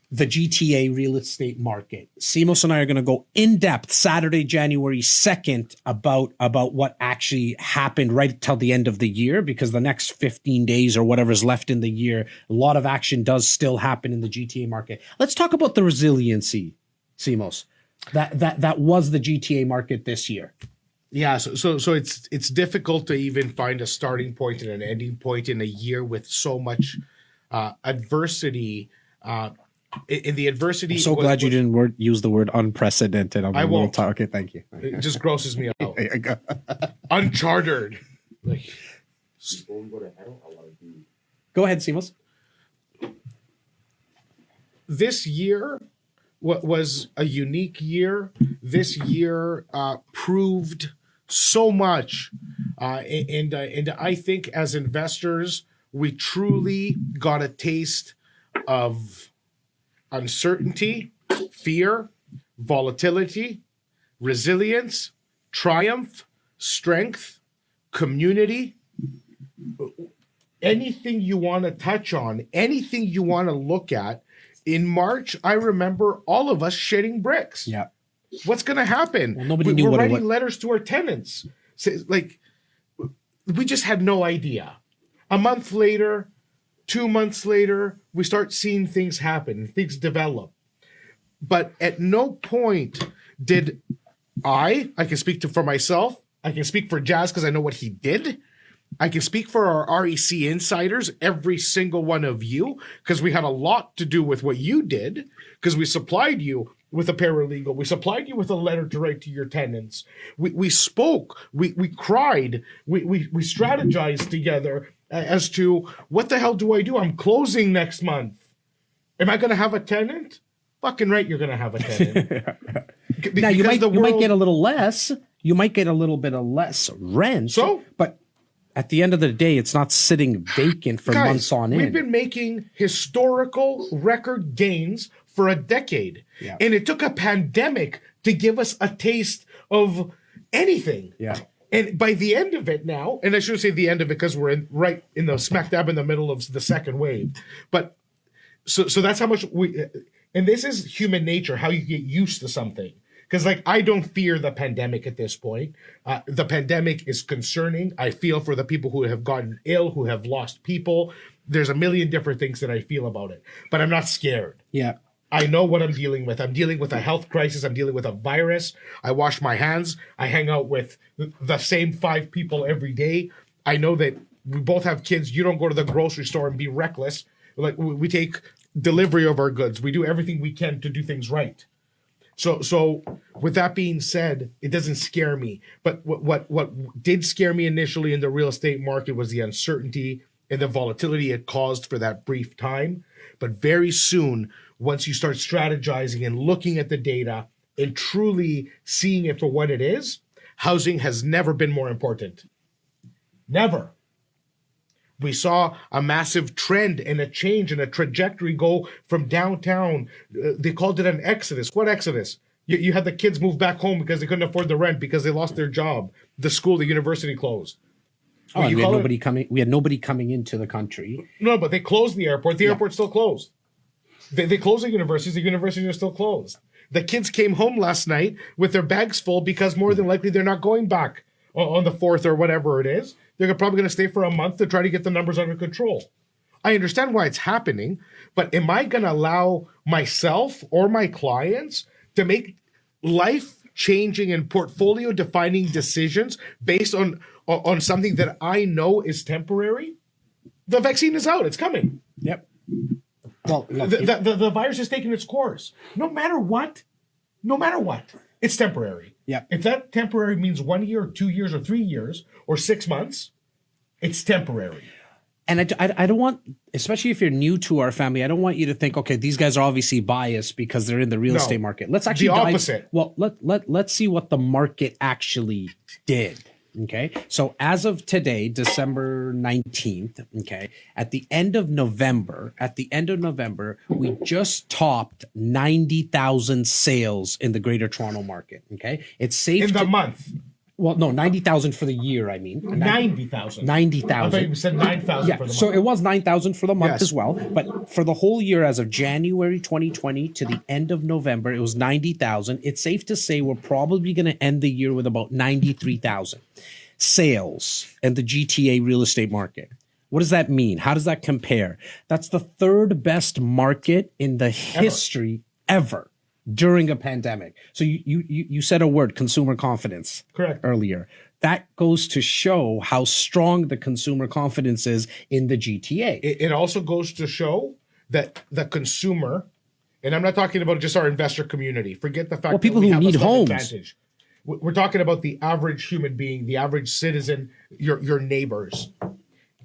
Speaker 3: the GTA real estate market. Simos and I are going to go in depth Saturday, January 2nd about what actually happened right till the end of the year, because the next 15 days or whatever's left in the year, a lot of action does still happen in the GTA market. Let's talk about the resiliency, Simos. That was the GTA market this year.
Speaker 5: Yeah, so it's difficult to even find a starting point and an ending point in a year with so much adversity. In the adversity,
Speaker 3: I'm so glad you didn't use the word unprecedented.
Speaker 5: I won't.
Speaker 3: Okay, thank you.
Speaker 5: It just grosses me out. Unchartered. Like,
Speaker 3: go ahead, Simos.
Speaker 5: This year was a unique year. This year proved so much, and I think as investors, we truly got a taste of uncertainty, fear, volatility, resilience, triumph, strength, community. Anything you want to touch on, anything you want to look at. In March, I remember all of us shedding bricks.
Speaker 3: Yeah.
Speaker 5: What's going to happen?
Speaker 3: Well, nobody knew
Speaker 5: We're writing letters to our tenants. Like, we just had no idea. A month later, 2 months later, we start seeing things happen, things develop. But at no point did I can speak for myself, I can speak for Jas because I know what he did. I can speak for our REC insiders, every single one of you, because we had a lot to do with what you did, because we supplied you with a paralegal. We supplied you with a letter to write to your tenants. We spoke. We cried. We strategized together as to what the hell do I do? I'm closing next month. Am I going to have a tenant? Fucking right, you're going to have a tenant.
Speaker 3: Now, you might get a little less. You might get a little bit of less rent. But at the end of the day, it's not sitting vacant for months on end.
Speaker 5: We've been making historical record gains for a decade.
Speaker 3: Yeah.
Speaker 5: And it took a pandemic to give us a taste of anything.
Speaker 3: Yeah.
Speaker 5: And by the end of it now, and I shouldn't say the end of it because we're right in the smack dab in the middle of the second wave. But so that's how much and this is human nature, how you get used to something. Because, like, I don't fear the pandemic at this point. The pandemic is concerning. I feel for the people who have gotten ill, who have lost people. There's a million different things that I feel about it. But I'm not scared.
Speaker 3: Yeah.
Speaker 5: I know what I'm dealing with. I'm dealing with a health crisis. I'm dealing with a virus. I wash my hands. I hang out with the same 5 people every day. I know that we both have kids. You don't go to the grocery store and be reckless. Like, we take delivery of our goods. We do everything we can to do things right. So with that being said, it doesn't scare me. But what did scare me initially in the real estate market was the uncertainty and the volatility it caused for that brief time. But very soon, once you start strategizing and looking at the data and truly seeing it for what it is, housing has never been more important. Never. We saw a massive trend and a change and a trajectory go from downtown. They called it an exodus. What exodus? You had the kids move back home because they couldn't afford the rent because they lost their job. The school, the university closed.
Speaker 3: Oh, we had nobody coming. We had nobody coming into the country.
Speaker 5: No, but they closed the airport. The airport's still closed. They closed the universities. The universities are still closed. The kids came home last night with their bags full because more than likely they're not going back on the 4th or whatever it is. They're probably going to stay for a month to try to get the numbers under control. I understand why it's happening, but am I going to allow myself or my clients to make life-changing and portfolio-defining decisions based on something that I know is temporary? The vaccine is out. It's coming.
Speaker 3: Yep. Well, look,
Speaker 5: the virus is taking its course. No matter what, it's temporary.
Speaker 3: Yeah.
Speaker 5: If that temporary means 1 year or 2 years or 3 years or 6 months, it's temporary.
Speaker 3: And I don't want, especially if you're new to our family, I don't want you to think, okay, these guys are obviously biased because they're in the real estate market. Let's actually
Speaker 5: the opposite.
Speaker 3: Well, let's see what the market actually did. Okay. So as of today, December 19th, okay, at the end of November, we just topped 90,000 sales in the Greater Toronto market. Okay. It's safe
Speaker 5: in the month.
Speaker 3: Well, no, 90,000 for the year, I mean.
Speaker 5: 90,000.
Speaker 3: 90,000.
Speaker 5: I thought you said 9,000 for the month.
Speaker 3: So it was 9,000 for the month as well. But for the whole year, as of January 2020 to the end of November, it was 90,000. It's safe to say we're probably going to end the year with about 93,000 sales in the GTA real estate market. What does that mean? How does that compare? That's the third best market in the history ever. During a pandemic. So you said a word, consumer confidence.
Speaker 5: Correct.
Speaker 3: Earlier. That goes to show how strong the consumer confidence is in the GTA.
Speaker 5: It also goes to show that the consumer, and I'm not talking about just our investor community. Forget the fact
Speaker 3: people
Speaker 5: that we
Speaker 3: who
Speaker 5: have
Speaker 3: need
Speaker 5: a
Speaker 3: homes.
Speaker 5: advantage. We're talking about the average human being, the average citizen, your neighbors.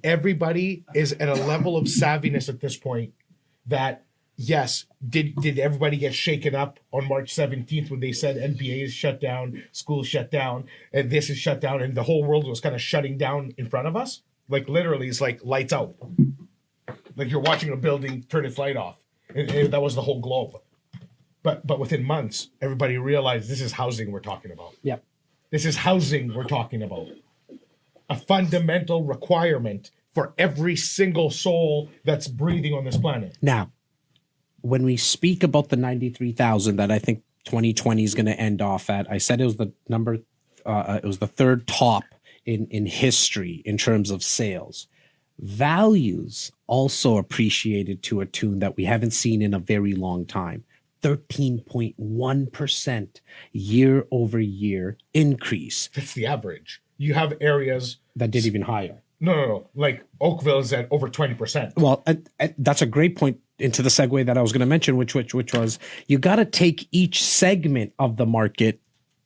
Speaker 5: Everybody is at a level of savviness at this point that, yes, did everybody get shaken up on March 17th when they said NBA is shut down, school shut down, and this is shut down, and the whole world was kind of shutting down in front of us? Like literally, it's like lights out. Like you're watching a building turn its light off. And that was the whole globe. But within months, everybody realized this is housing we're talking about.
Speaker 3: Yep.
Speaker 5: This is housing we're talking about. A fundamental requirement for every single soul that's breathing on this planet.
Speaker 3: Now, when we speak about the 93,000 that I think 2020 is going to end off at, I said it was the number, it was the third top in history in terms of sales. Values also appreciated to a tune that we haven't seen in a very long time. 13.1% year over year increase.
Speaker 5: That's the average. You have areas
Speaker 3: that did even higher.
Speaker 5: No. Like Oakville is at over 20%.
Speaker 3: Well, that's a great point into the segue that I was going to mention, which was you got to take each segment of the market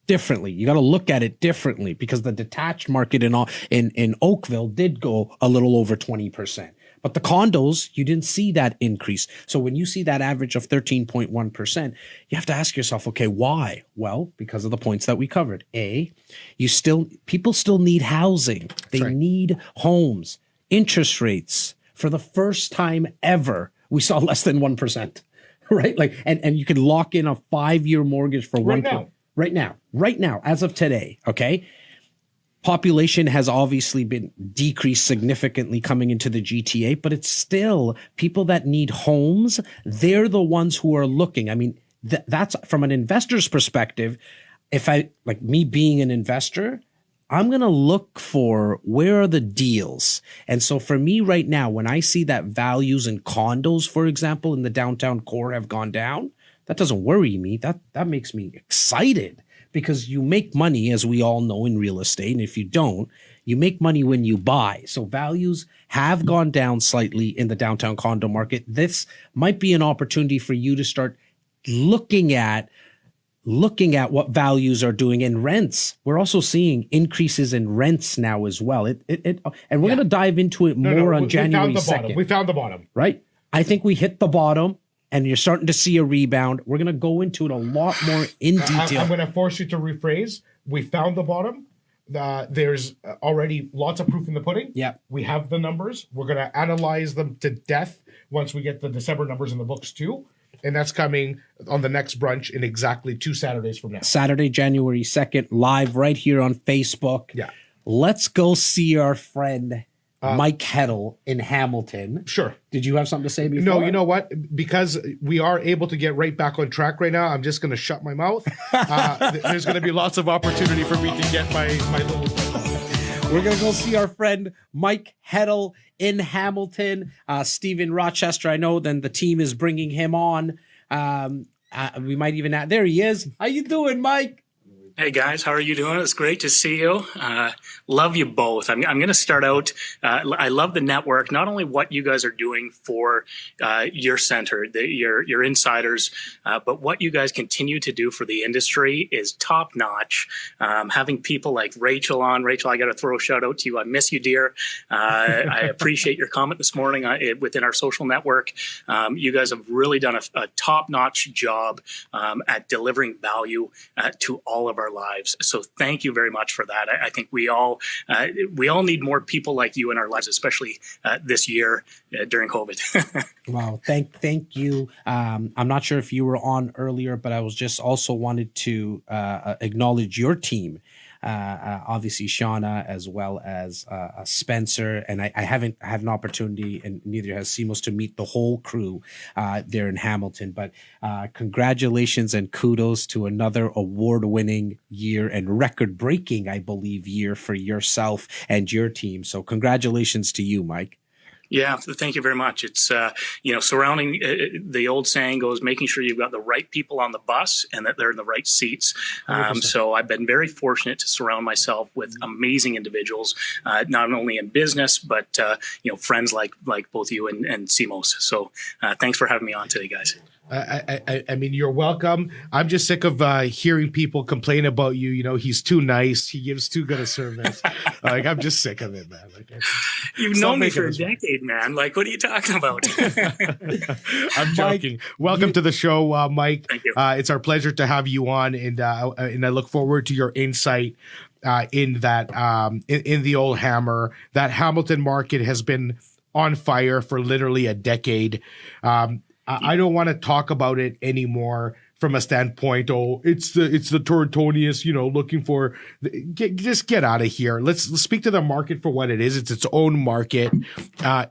Speaker 3: differently. You got to look at it differently because the detached market in Oakville did go a little over 20%. But the condos, you didn't see that increase. So when you see that average of 13.1%, you have to ask yourself, okay, why? Well, because of the points that we covered. People still need housing. They need homes. Interest rates, for the first time ever, we saw less than 1%, right? Like, and you can lock in a 5-year mortgage for
Speaker 5: right
Speaker 3: now, as of today, okay? Population has obviously been decreased significantly coming into the GTA, but it's still people that need homes. They're the ones who are looking. I mean, that's from an investor's perspective. If I, like me being an investor, I'm going to look for where are the deals. And so for me right now, when I see that values in condos, for example, in the downtown core have gone down, that doesn't worry me. That makes me excited. Because you make money, as we all know, in real estate. And if you don't, you make money when you buy. So values have gone down slightly in the downtown condo market. This might be an opportunity for you to start looking at what values are doing in rents. We're also seeing increases in rents now as well. And we're going to dive into it more on January 2nd.
Speaker 5: We found the bottom.
Speaker 3: Right? I think we hit the bottom. And you're starting to see a rebound. We're going to go into it a lot more in detail.
Speaker 5: I'm going to force you to rephrase. We found the bottom. There's already lots of proof in the pudding.
Speaker 3: Yeah.
Speaker 5: We have the numbers. We're going to analyze them to death once we get the December numbers in the books too. And that's coming on the next brunch in exactly 2 Saturdays from now.
Speaker 3: Saturday, January 2nd, live right here on Facebook.
Speaker 5: Yeah.
Speaker 3: Let's go see our friend Mike Heddle in Hamilton.
Speaker 5: Sure.
Speaker 3: Did you have something to say before?
Speaker 5: No, you know what? Because we are able to get right back on track right now, I'm just going to shut my mouth. There's going to be lots of opportunity for me to get my little...
Speaker 3: We're going to go see our friend Mike Heddle in Hamilton. Steve Rochester, I know, then the team is bringing him on. We might even add, there he is. How you doing, Mike?
Speaker 6: Hey guys, how are you doing? It's great to see you. Love you both. I'm going to start out. I love the network, not only what you guys are doing for your center, your insiders, but what you guys continue to do for the industry is top notch. Having people like Rachel on. Rachel, I got to throw a shout out to you. I miss you, dear. I appreciate your comment this morning within our social network. You guys have really done a top notch job at delivering value to all of our lives. So thank you very much for that. I think we all need more people like you in our lives, especially this year during COVID.
Speaker 3: Wow. Thank you. I'm not sure if you were on earlier, but I was just also wanted to acknowledge your team. Obviously Shauna as well as Spencer, and I haven't had an opportunity, and neither has Simos, to meet the whole crew there in Hamilton, but congratulations and kudos to another award-winning year and record-breaking, I believe, year for yourself and your team. So congratulations to you, Mike.
Speaker 6: Yeah, thank you very much. It's, surrounding, the old saying goes, making sure you've got the right people on the bus and that they're in the right seats. So I've been very fortunate to surround myself with amazing individuals, not only in business, but, friends like both you and Simos. So thanks for having me on today, guys.
Speaker 5: I mean, you're welcome. I'm just sick of hearing people complain about you. You know, he's too nice. He gives too good a service. I'm just sick of it, man.
Speaker 6: You've known me for a decade, man. What are you talking about?
Speaker 5: I'm joking. Welcome to the show, Mike.
Speaker 6: Thank you.
Speaker 5: It's our pleasure to have you on, and I look forward to your insight in that in the old hammer. That Hamilton market has been on fire for literally a decade. I don't want to talk about it anymore from a standpoint, it's the Tortonius, looking for, just get out of here. Let's speak to the market for what it is. It's its own market.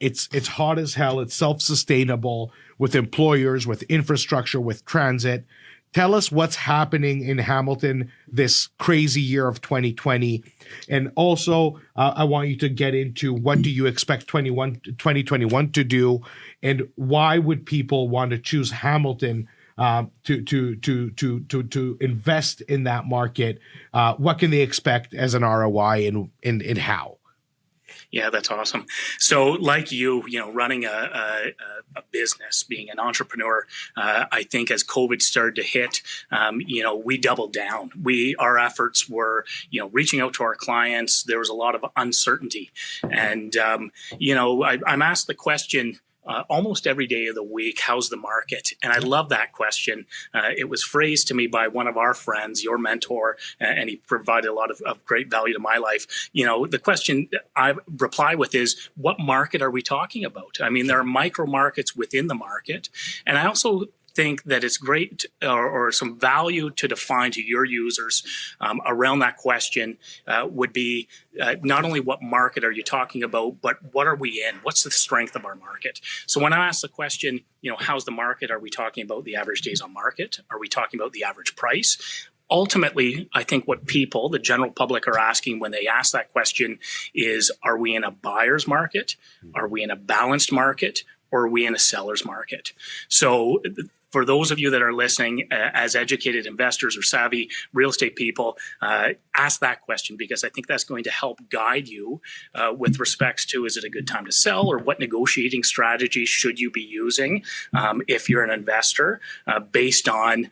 Speaker 5: It's hot as hell. It's self-sustainable with employers, with infrastructure, with transit. Tell us what's happening in Hamilton this crazy year of 2020. And also, I want you to get into what do you expect 2021 to do, and why would people want to choose Hamilton to invest in that market? What can they expect as an ROI, and how?
Speaker 6: Yeah, that's awesome. So like running a business, being an entrepreneur, I think as COVID started to hit, we doubled down. Our efforts were, reaching out to our clients. There was a lot of uncertainty. And, I'm asked the question, almost every day of the week, how's the market? And I love that question. It was phrased to me by one of our friends, your mentor, and he provided a lot of great value to my life. The question I reply with is, what market are we talking about? I mean, there are micro markets within the market. And I also think that it's great or some value to define to your users around that question would be not only what market are you talking about, but what are we in? What's the strength of our market? So when I ask the question, how's the market? Are we talking about the average days on market? Are we talking about the average price? Ultimately, I think what people, the general public, are asking when they ask that question is, are we in a buyer's market? Are we in a balanced market? Or are we in a seller's market? So for those of you that are listening as educated investors or savvy real estate people, ask that question, because I think that's going to help guide you with respects to, is it a good time to sell, or what negotiating strategy should you be using if you're an investor based on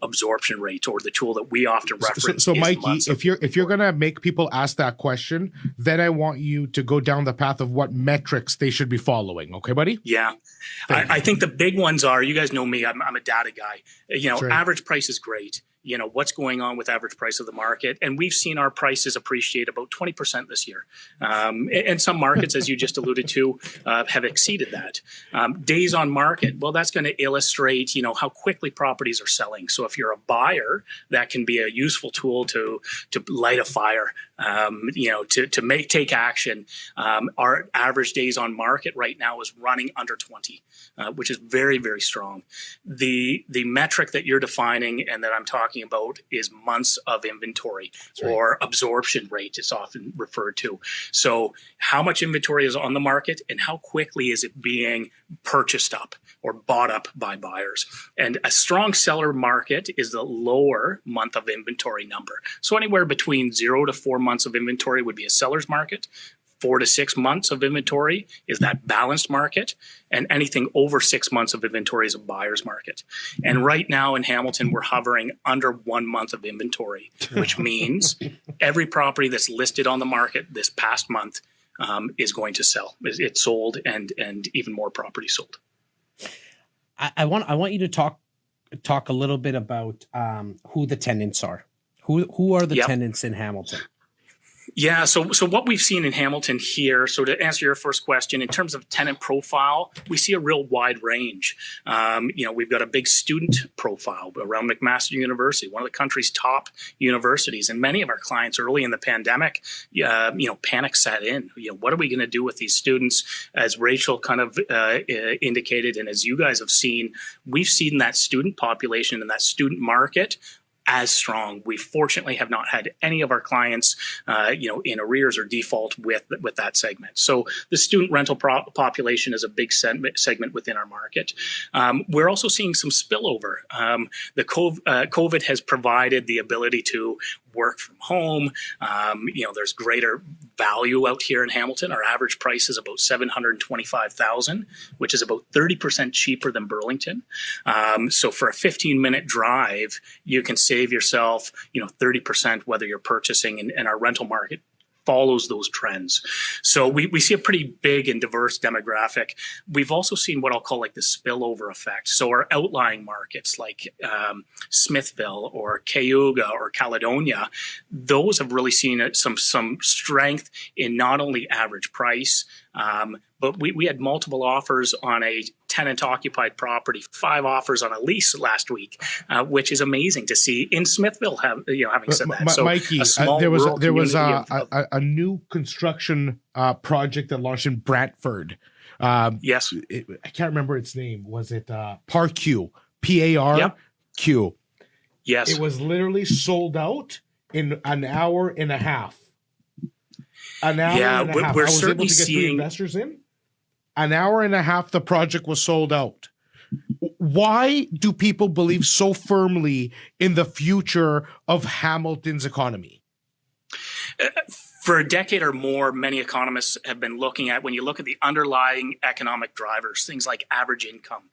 Speaker 6: absorption rate, or the tool that we often reference.
Speaker 5: So Mikey, if you're going to make people ask that question, then I want you to go down the path of what metrics they should be following. Okay, buddy?
Speaker 6: Yeah. I think the big ones are, you guys know me, I'm a data guy. Sure. Average price is great. what's going on with average price of the market. And we've seen our prices appreciate about 20% this year. And some markets, as you just alluded to, have exceeded that. Days on market, well, that's going to illustrate, how quickly properties are selling. So if you're a buyer, that can be a useful tool to light a fire, to take action. Our average days on market right now is running under 20, which is very, very strong. The metric that you're defining and that I'm talking about is months of inventory, or absorption rate is often referred to. So how much inventory is on the market and how quickly is it being purchased up or bought up by buyers? And a strong seller market is the lower month of inventory number. So anywhere between 0 to 4 months of inventory would be a seller's market. 4 to 6 months of inventory is that balanced market, and anything over 6 months of inventory is a buyer's market. And right now in Hamilton, we're hovering under 1 month of inventory, which means every property that's listed on the market this past month is going to sell. It's sold, and even more property sold.
Speaker 3: I want you to talk a little bit about who the tenants are. Who are the tenants in Hamilton?
Speaker 6: Yeah, so what we've seen in Hamilton here, so to answer your first question, in terms of tenant profile, we see a real wide range. We've got a big student profile around McMaster University, one of the country's top universities. And many of our clients early in the pandemic, panic set in. What are we going to do with these students? As Rachel kind of indicated, and as you guys have seen, we've seen that student population and that student market as strong. We fortunately have not had any of our clients, in arrears or default with that segment. So the student rental population is a big segment within our market. We're also seeing some spillover. The COVID has provided the ability to work from home. There's greater value out here in Hamilton. Our average price is about $725,000, which is about 30% cheaper than Burlington. So for a 15-minute drive, you can save yourself, 30%, whether you're purchasing, and our rental market follows those trends. So we see a pretty big and diverse demographic. We've also seen what I'll call like the spillover effect. So our outlying markets like Smithville or Cayuga or Caledonia, those have really seen some strength in not only average price, but we had multiple offers on a tenant-occupied property, 5 offers on a lease last week, which is amazing to see in Smithville. Having said that, so
Speaker 5: Mikey, there was a new construction project that launched in Brantford.
Speaker 6: Yes,
Speaker 5: I can't remember its name. Was it Parq? Parq.
Speaker 6: Yep. Yes,
Speaker 5: it was literally sold out in an hour and a half. An hour and a half.
Speaker 6: We're
Speaker 5: I was
Speaker 6: certainly
Speaker 5: able to get
Speaker 6: seeing
Speaker 5: 3 investors in. An hour and a half, the project was sold out. Why do people believe so firmly in the future of Hamilton's economy?
Speaker 6: For a decade or more, many economists have been looking at, when you look at the underlying economic drivers, things like average income,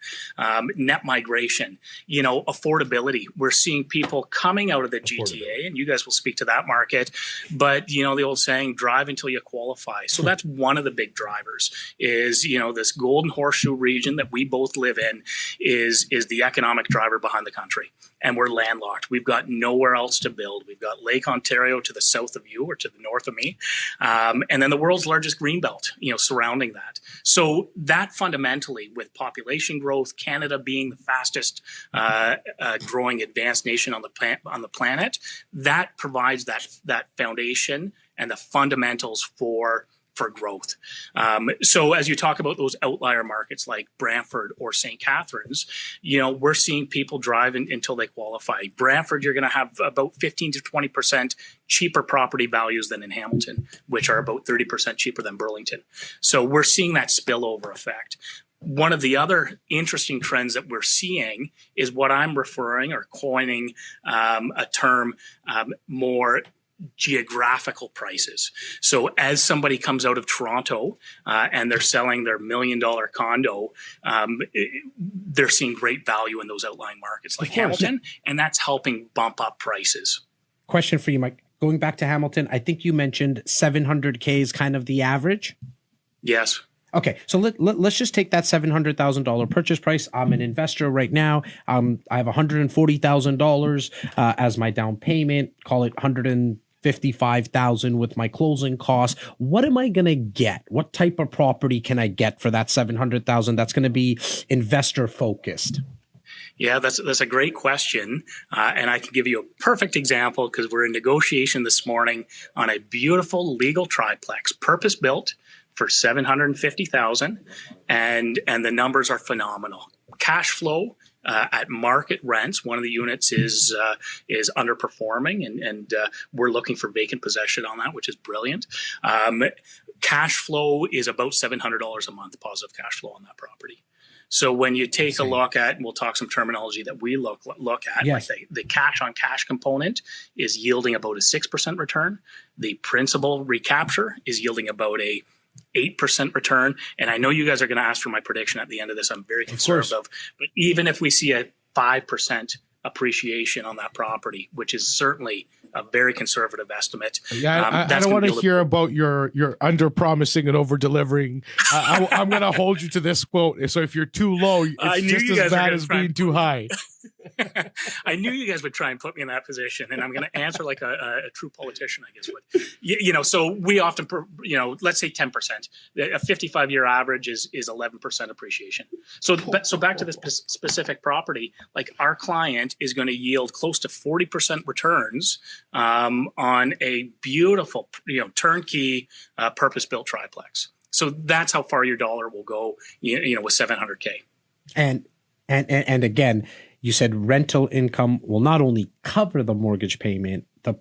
Speaker 6: net migration, affordability. We're seeing people coming out of the GTA, and you guys will speak to that market. But, the old saying, drive until you qualify. So that's one of the big drivers is, this golden horseshoe region that we both live in is the economic driver behind the country. And we're landlocked. We've got nowhere else to build. We've got Lake Ontario to the south of you or to the north of me. And then the world's largest greenbelt, surrounding that. So that fundamentally, with population growth, Canada being the fastest growing advanced nation on the planet, that provides that foundation and the fundamentals for growth. So as you talk about those outlier markets like Brantford or St. Catharines, we're seeing people drive until they qualify. Brantford, you're going to have about 15 to 20% cheaper property values than in Hamilton, which are about 30% cheaper than Burlington. So we're seeing that spillover effect. One of the other interesting trends that we're seeing is what I'm referring or coining a term more geographical prices. So as somebody comes out of Toronto and they're selling their $1 million condo, they're seeing great value in those outlying markets like Hamilton, and that's helping bump up prices.
Speaker 3: Question for you, Mike. Going back to Hamilton, I think you mentioned 700K is kind of the average.
Speaker 6: Yes.
Speaker 3: Okay, so let's just take that $700,000 purchase price. I'm an investor right now. I have $140,000 as my down payment. Call it $155,000 with my closing costs. What am I gonna get? What type of property can I get for that $700,000? That's gonna be investor focused.
Speaker 6: Yeah, that's a great question, and I can give you a perfect example because we're in negotiation this morning on a beautiful legal triplex, purpose built for $750,000, and the numbers are phenomenal. Cash flow at market rents. One of the units is underperforming, and we're looking for vacant possession on that, which is brilliant. Cash flow is about $700 a month, positive cash flow on that property. So when you take a look at, and we'll talk some terminology that we look at,
Speaker 3: yes.
Speaker 6: like the cash on cash component is yielding about a 6% return. The principal recapture is yielding about a 8% return. And I know you guys are going to ask for my prediction at the end of this. I'm very conservative, but even if we see a 5% appreciation on that property, which is certainly a very conservative estimate.
Speaker 5: Yeah, I don't want to hear about your under promising and over delivering. I'm going to hold you to this quote. So if you're too low, it's just as bad as being too high.
Speaker 6: I knew you guys would try and put me in that position, and I'm going to answer like a true politician, I guess would. So we often, let's say 10%. A 55-year average is 11% appreciation. So back to this specific property, like our client is going to yield close to 40% returns on a beautiful, turnkey, purpose-built triplex. So that's how far your dollar will go, with $700K.
Speaker 3: And again, you said rental income will not only cover the mortgage payment, the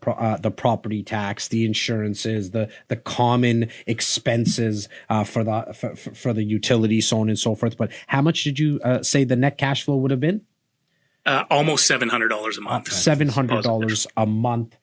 Speaker 3: property tax, the insurances, the common expenses for the utilities, so on and so forth. But how much did you say the net cash flow would have been?
Speaker 6: Almost $700 a month.
Speaker 3: $700 a month.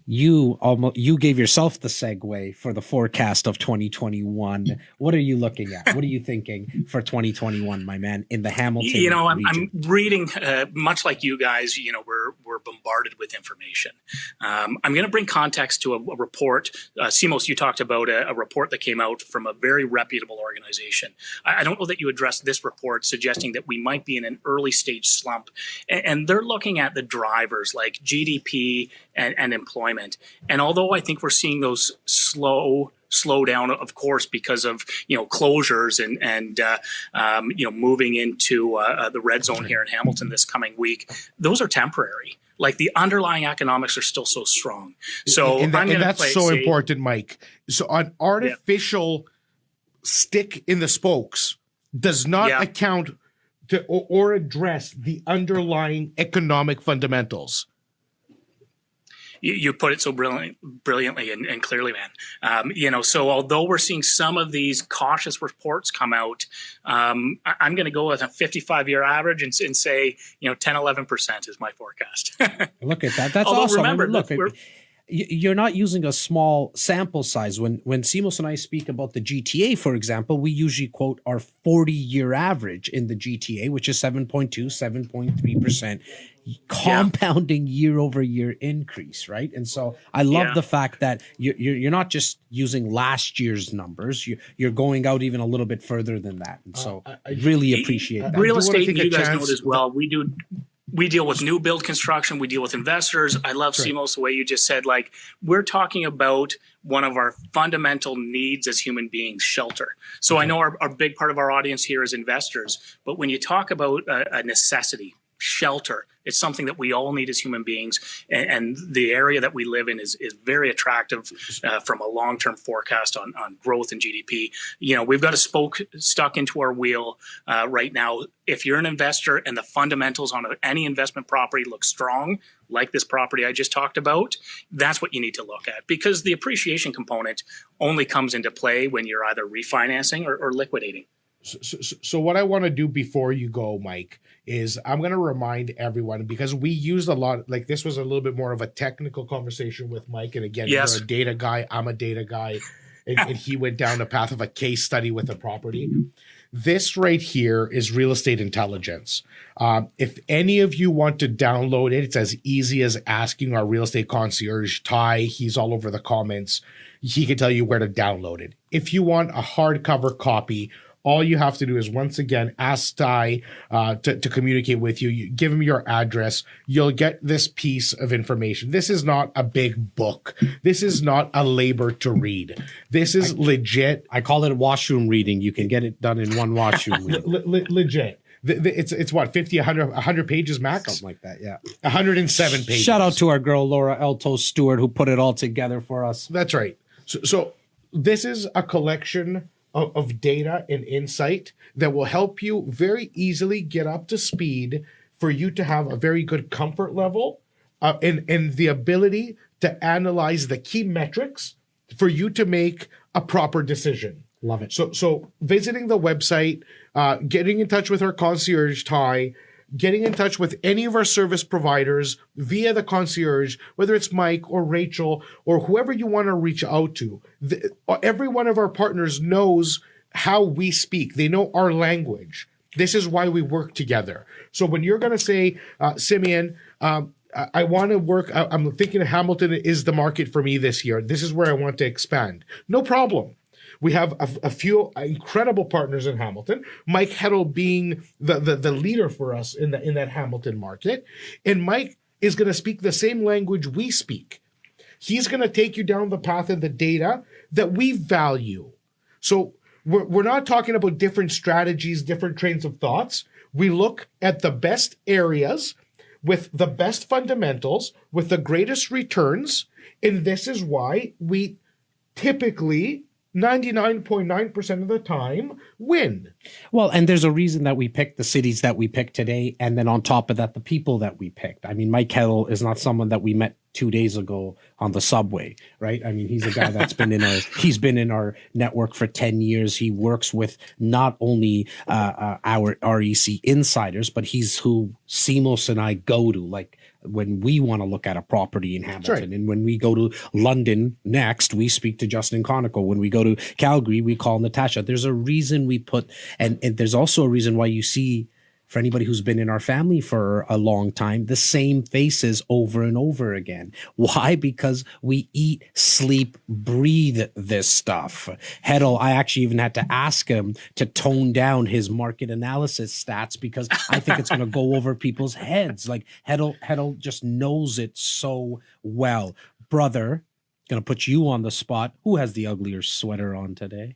Speaker 3: You gave yourself the segue for the forecast of 2021. What are you looking at? What are you thinking for 2021, my man, in the Hamilton region?
Speaker 6: I'm reading, much like you guys, we're bombarded with information. I'm going to bring context to a report. Simos, you talked about a report that came out from a very reputable organization. I don't know that you addressed this report suggesting that we might be in an early stage slump. And they're looking at the drivers like GDP and employment. And although I think we're seeing those slow down, of course, because of closures and moving into the red zone here in Hamilton this coming week, those are temporary. Like the underlying economics are still so strong. So
Speaker 5: that's so important, Mike. So an artificial stick in the spokes does not account to or address the underlying economic fundamentals.
Speaker 6: You put it so brilliantly and clearly, man. So although we're seeing some of these cautious reports come out, I'm going to go with a 55-year average and say, 10, 11% is my forecast.
Speaker 3: Look at that. That's
Speaker 6: although
Speaker 3: awesome.
Speaker 6: Remember,
Speaker 3: you're not using a small sample size. When Simos and I speak about the GTA, for example, we usually quote our 40-year average in the GTA, which is 7.2, 7.3%, compounding year over year increase, right? And so I love the fact that you're not just using last year's numbers. You're going out even a little bit further than that. And so I really appreciate that.
Speaker 6: Real estate, you guys know it as well. We deal with new build construction. We deal with investors. I love Simos, the way you just said, like, we're talking about one of our fundamental needs as human beings, shelter. So I know our big part of our audience here is investors, but when you talk about a necessity, shelter, it's something that we all need as human beings. And the area that we live in is very attractive from a long-term forecast on growth and GDP. We've got a spoke stuck into our wheel right now. If you're an investor and the fundamentals on any investment property look strong, like this property I just talked about, that's what you need to look at, because the appreciation component only comes into play when you're either refinancing or liquidating.
Speaker 5: So what I want to do before you go, Mike, is I'm going to remind everyone, because we used a lot, like this was a little bit more of a technical conversation with Mike. And again, you're a data guy, I'm a data guy, and he went down the path of a case study with a property. This right here is real estate intelligence. If any of you want to download it, it's as easy as asking our real estate concierge, Ty. He's all over the comments. He can tell you where to download it. If you want a hardcover copy, all you have to do is, once again, ask Ty to communicate with you. You give him your address. You'll get this piece of information. This is not a big book. This is not a labor to read. This is legit.
Speaker 3: I call it washroom reading. You can get it done in one washroom reading.
Speaker 5: Legit. It's what, 50, 100 pages max?
Speaker 3: Something like that, yeah.
Speaker 5: 107 pages.
Speaker 3: Shout out to our girl, Laura Elto Stewart, who put it all together for us.
Speaker 5: That's right. So this is a collection of data and insight that will help you very easily get up to speed for you to have a very good comfort level and the ability to analyze the key metrics for you to make a proper decision.
Speaker 3: Love it.
Speaker 5: So visiting the website, getting in touch with our concierge, Ty, getting in touch with any of our service providers via the concierge, whether it's Mike or Rachel or whoever you want to reach out to. Every one of our partners knows how we speak. They know our language. This is why we work together. So when you're going to say, Simeon, I want to work, I'm thinking Hamilton is the market for me this year. This is where I want to expand. No problem. We have a few incredible partners in Hamilton. Mike Heddle being the leader for us in that Hamilton market. And Mike is going to speak the same language we speak. He's going to take you down the path of the data that we value. So we're not talking about different strategies, different trains of thoughts. We look at the best areas with the best fundamentals, with the greatest returns. And this is why we typically 99.9% of the time win.
Speaker 3: Well, and there's a reason that we picked the cities that we picked today. And then on top of that, the people that we picked. I mean, Mike Heddle is not someone that we met 2 days ago on the subway, right? I mean, he's a guy that's he's been in our network for 10 years. He works with not only our REC insiders, but he's who Simos and I go to, like, when we want to look at a property in Hamilton.
Speaker 5: Right.
Speaker 3: And when we go to London next, we speak to Justin Konikow. When we go to Calgary, we call Natasha. There's a reason we put, and there's also a reason why you see, for anybody who's been in our family for a long time, the same faces over and over again. Why? Because we eat, sleep, breathe this stuff. Heddle, I actually even had to ask him to tone down his market analysis stats because I think it's going to go over people's heads. Like Heddle just knows it so well. Brother, going to put you on the spot. Who has the uglier sweater on today?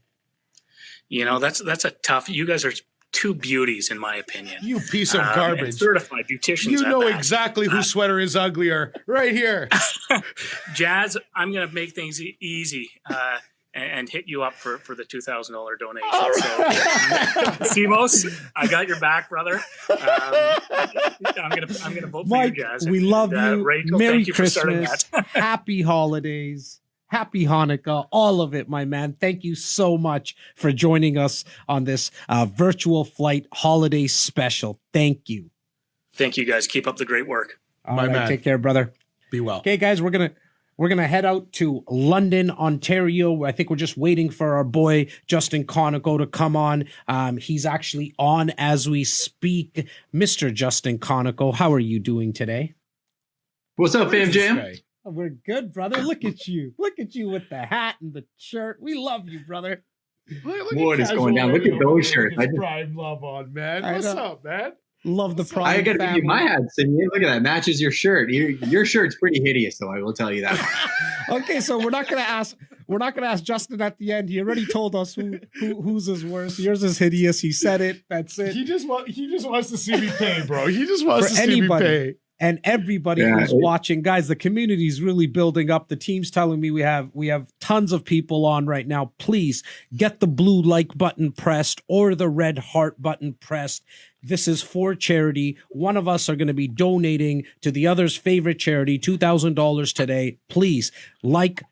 Speaker 6: You know, that's a tough. You guys are two beauties, in my opinion.
Speaker 5: You piece of garbage.
Speaker 6: Certified beauticians.
Speaker 5: You know exactly whose sweater is uglier. Right here.
Speaker 6: Jas, I'm going to make things easy and hit you up for the $2,000 donation.
Speaker 5: Right.
Speaker 6: So, Simos, I got your back, brother. I'm gonna vote for you, Jas.
Speaker 3: We love you.
Speaker 6: Rachel,
Speaker 3: Merry
Speaker 6: thank you for starting
Speaker 3: Christmas.
Speaker 6: that.
Speaker 3: Happy holidays. Happy Hanukkah, all of it, my man. Thank you so much for joining us on this virtual flight holiday special. Thank you.
Speaker 6: Thank you, guys. Keep up the great work.
Speaker 3: All right, man. Take care, brother.
Speaker 5: Be well.
Speaker 3: Okay, guys, we're gonna head out to London, Ontario. I think we're just waiting for our boy Justin Konikow to come on. He's actually on as we speak. Mr. Justin Konikow, how are you doing today?
Speaker 7: What's up, Fam Jam?
Speaker 3: Oh, we're good, brother. Look at you. Look at you with the hat and the shirt. We love you, brother.
Speaker 7: What is going down? Look at those shirts. I just
Speaker 5: Prime love on, man. What's up, man?
Speaker 3: Love the Prime
Speaker 7: I gotta
Speaker 3: family.
Speaker 7: give you my hat, Simeon. Look at that. Matches your shirt. Your shirt's pretty hideous, though, I will tell you that.
Speaker 3: Okay, so we're not gonna ask Justin at the end. He already told us whose is worse. Yours is hideous. He said it. That's it.
Speaker 5: He just wants to see me pay, bro. He just wants to see me pay.
Speaker 3: And everybody who's watching, guys, the community is really building up. The team's telling me we have tons of people on right now. Please get the blue like button pressed or the red heart button pressed. This is for charity. One of us are going to be donating to the other's favorite charity, $2,000 today. Please like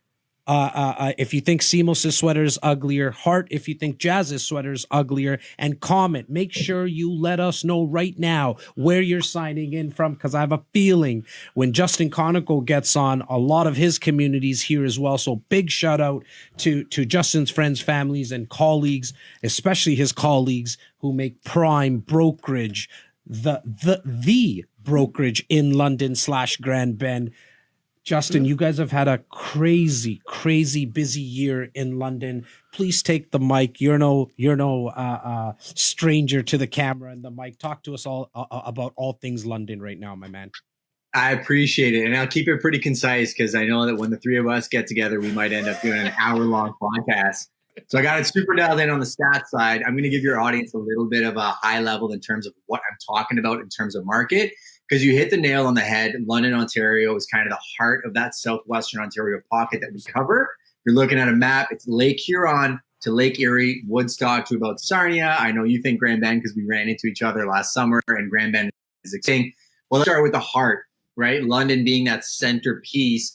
Speaker 3: If you think Simos' sweater is uglier, heart if you think Jas's sweater is uglier, and comment. Make sure you let us know right now where you're signing in from, because I have a feeling when Justin Konikow gets on, a lot of his communities here as well. So big shout out to Justin's friends, families, and colleagues, especially his colleagues who make Prime Brokerage the brokerage in London / Grand Bend. Justin, you guys have had a crazy busy year in London. Please take the mic. You're no stranger to the camera and the mic. Talk to us all about all things London right now, my man.
Speaker 7: I appreciate it. And I'll keep it pretty concise because I know that when the three of us get together, we might end up doing an hour-long podcast. So I got it super dialed in on the stats side. I'm going to give your audience a little bit of a high level in terms of what I'm talking about in terms of market, because you hit the nail on the head. London, Ontario is kind of the heart of that southwestern Ontario pocket that we cover. You're looking at a map. It's Lake Huron to Lake Erie, Woodstock to about Sarnia. I know you think Grand Bend because we ran into each other last summer, and Grand Bend is a king. Well, let's start with the heart, right? London being that centerpiece.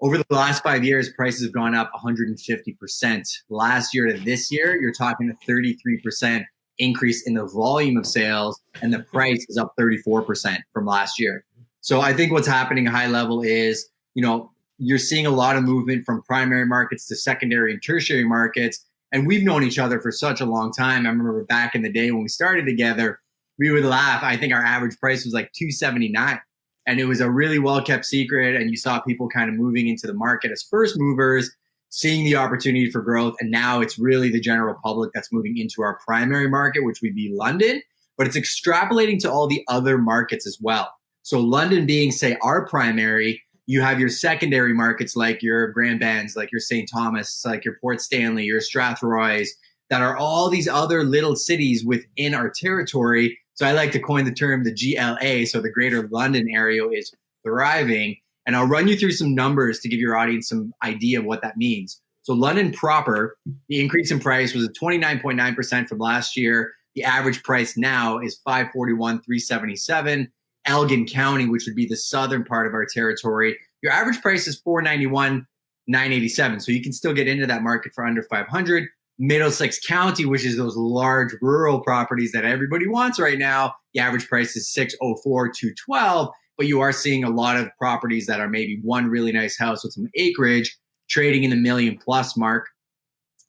Speaker 7: Over the last 5 years, prices have gone up 150%. Last year to this year, you're talking a 33% increase in the volume of sales, and the price is up 34% from last year. So I think what's happening high level is, you're seeing a lot of movement from primary markets to secondary and tertiary markets. And we've known each other for such a long time. I remember back in the day when we started together, we would laugh. I think our average price was like $279. And it was a really well-kept secret. And you saw people kind of moving into the market as first movers, seeing the opportunity for growth. And now it's really the general public that's moving into our primary market, which would be London. But it's extrapolating to all the other markets as well. So London being, say, our primary, you have your secondary markets like your Grand Bends, like your St. Thomas, like your Port Stanley, your Strathroy's, that are all these other little cities within our territory. So I like to coin the term the GLA, so the Greater London area is thriving. And I'll run you through some numbers to give your audience some idea of what that means. So London proper, the increase in price was at 29.9% from last year. The average price now is $541,377. Elgin County, which would be the southern part of our territory, your average price is $491,987. So you can still get into that market for under $500. Middlesex County, which is those large rural properties that everybody wants right now, the average price is $604,212. But you are seeing a lot of properties that are maybe one really nice house with some acreage trading in the $1 million+ mark.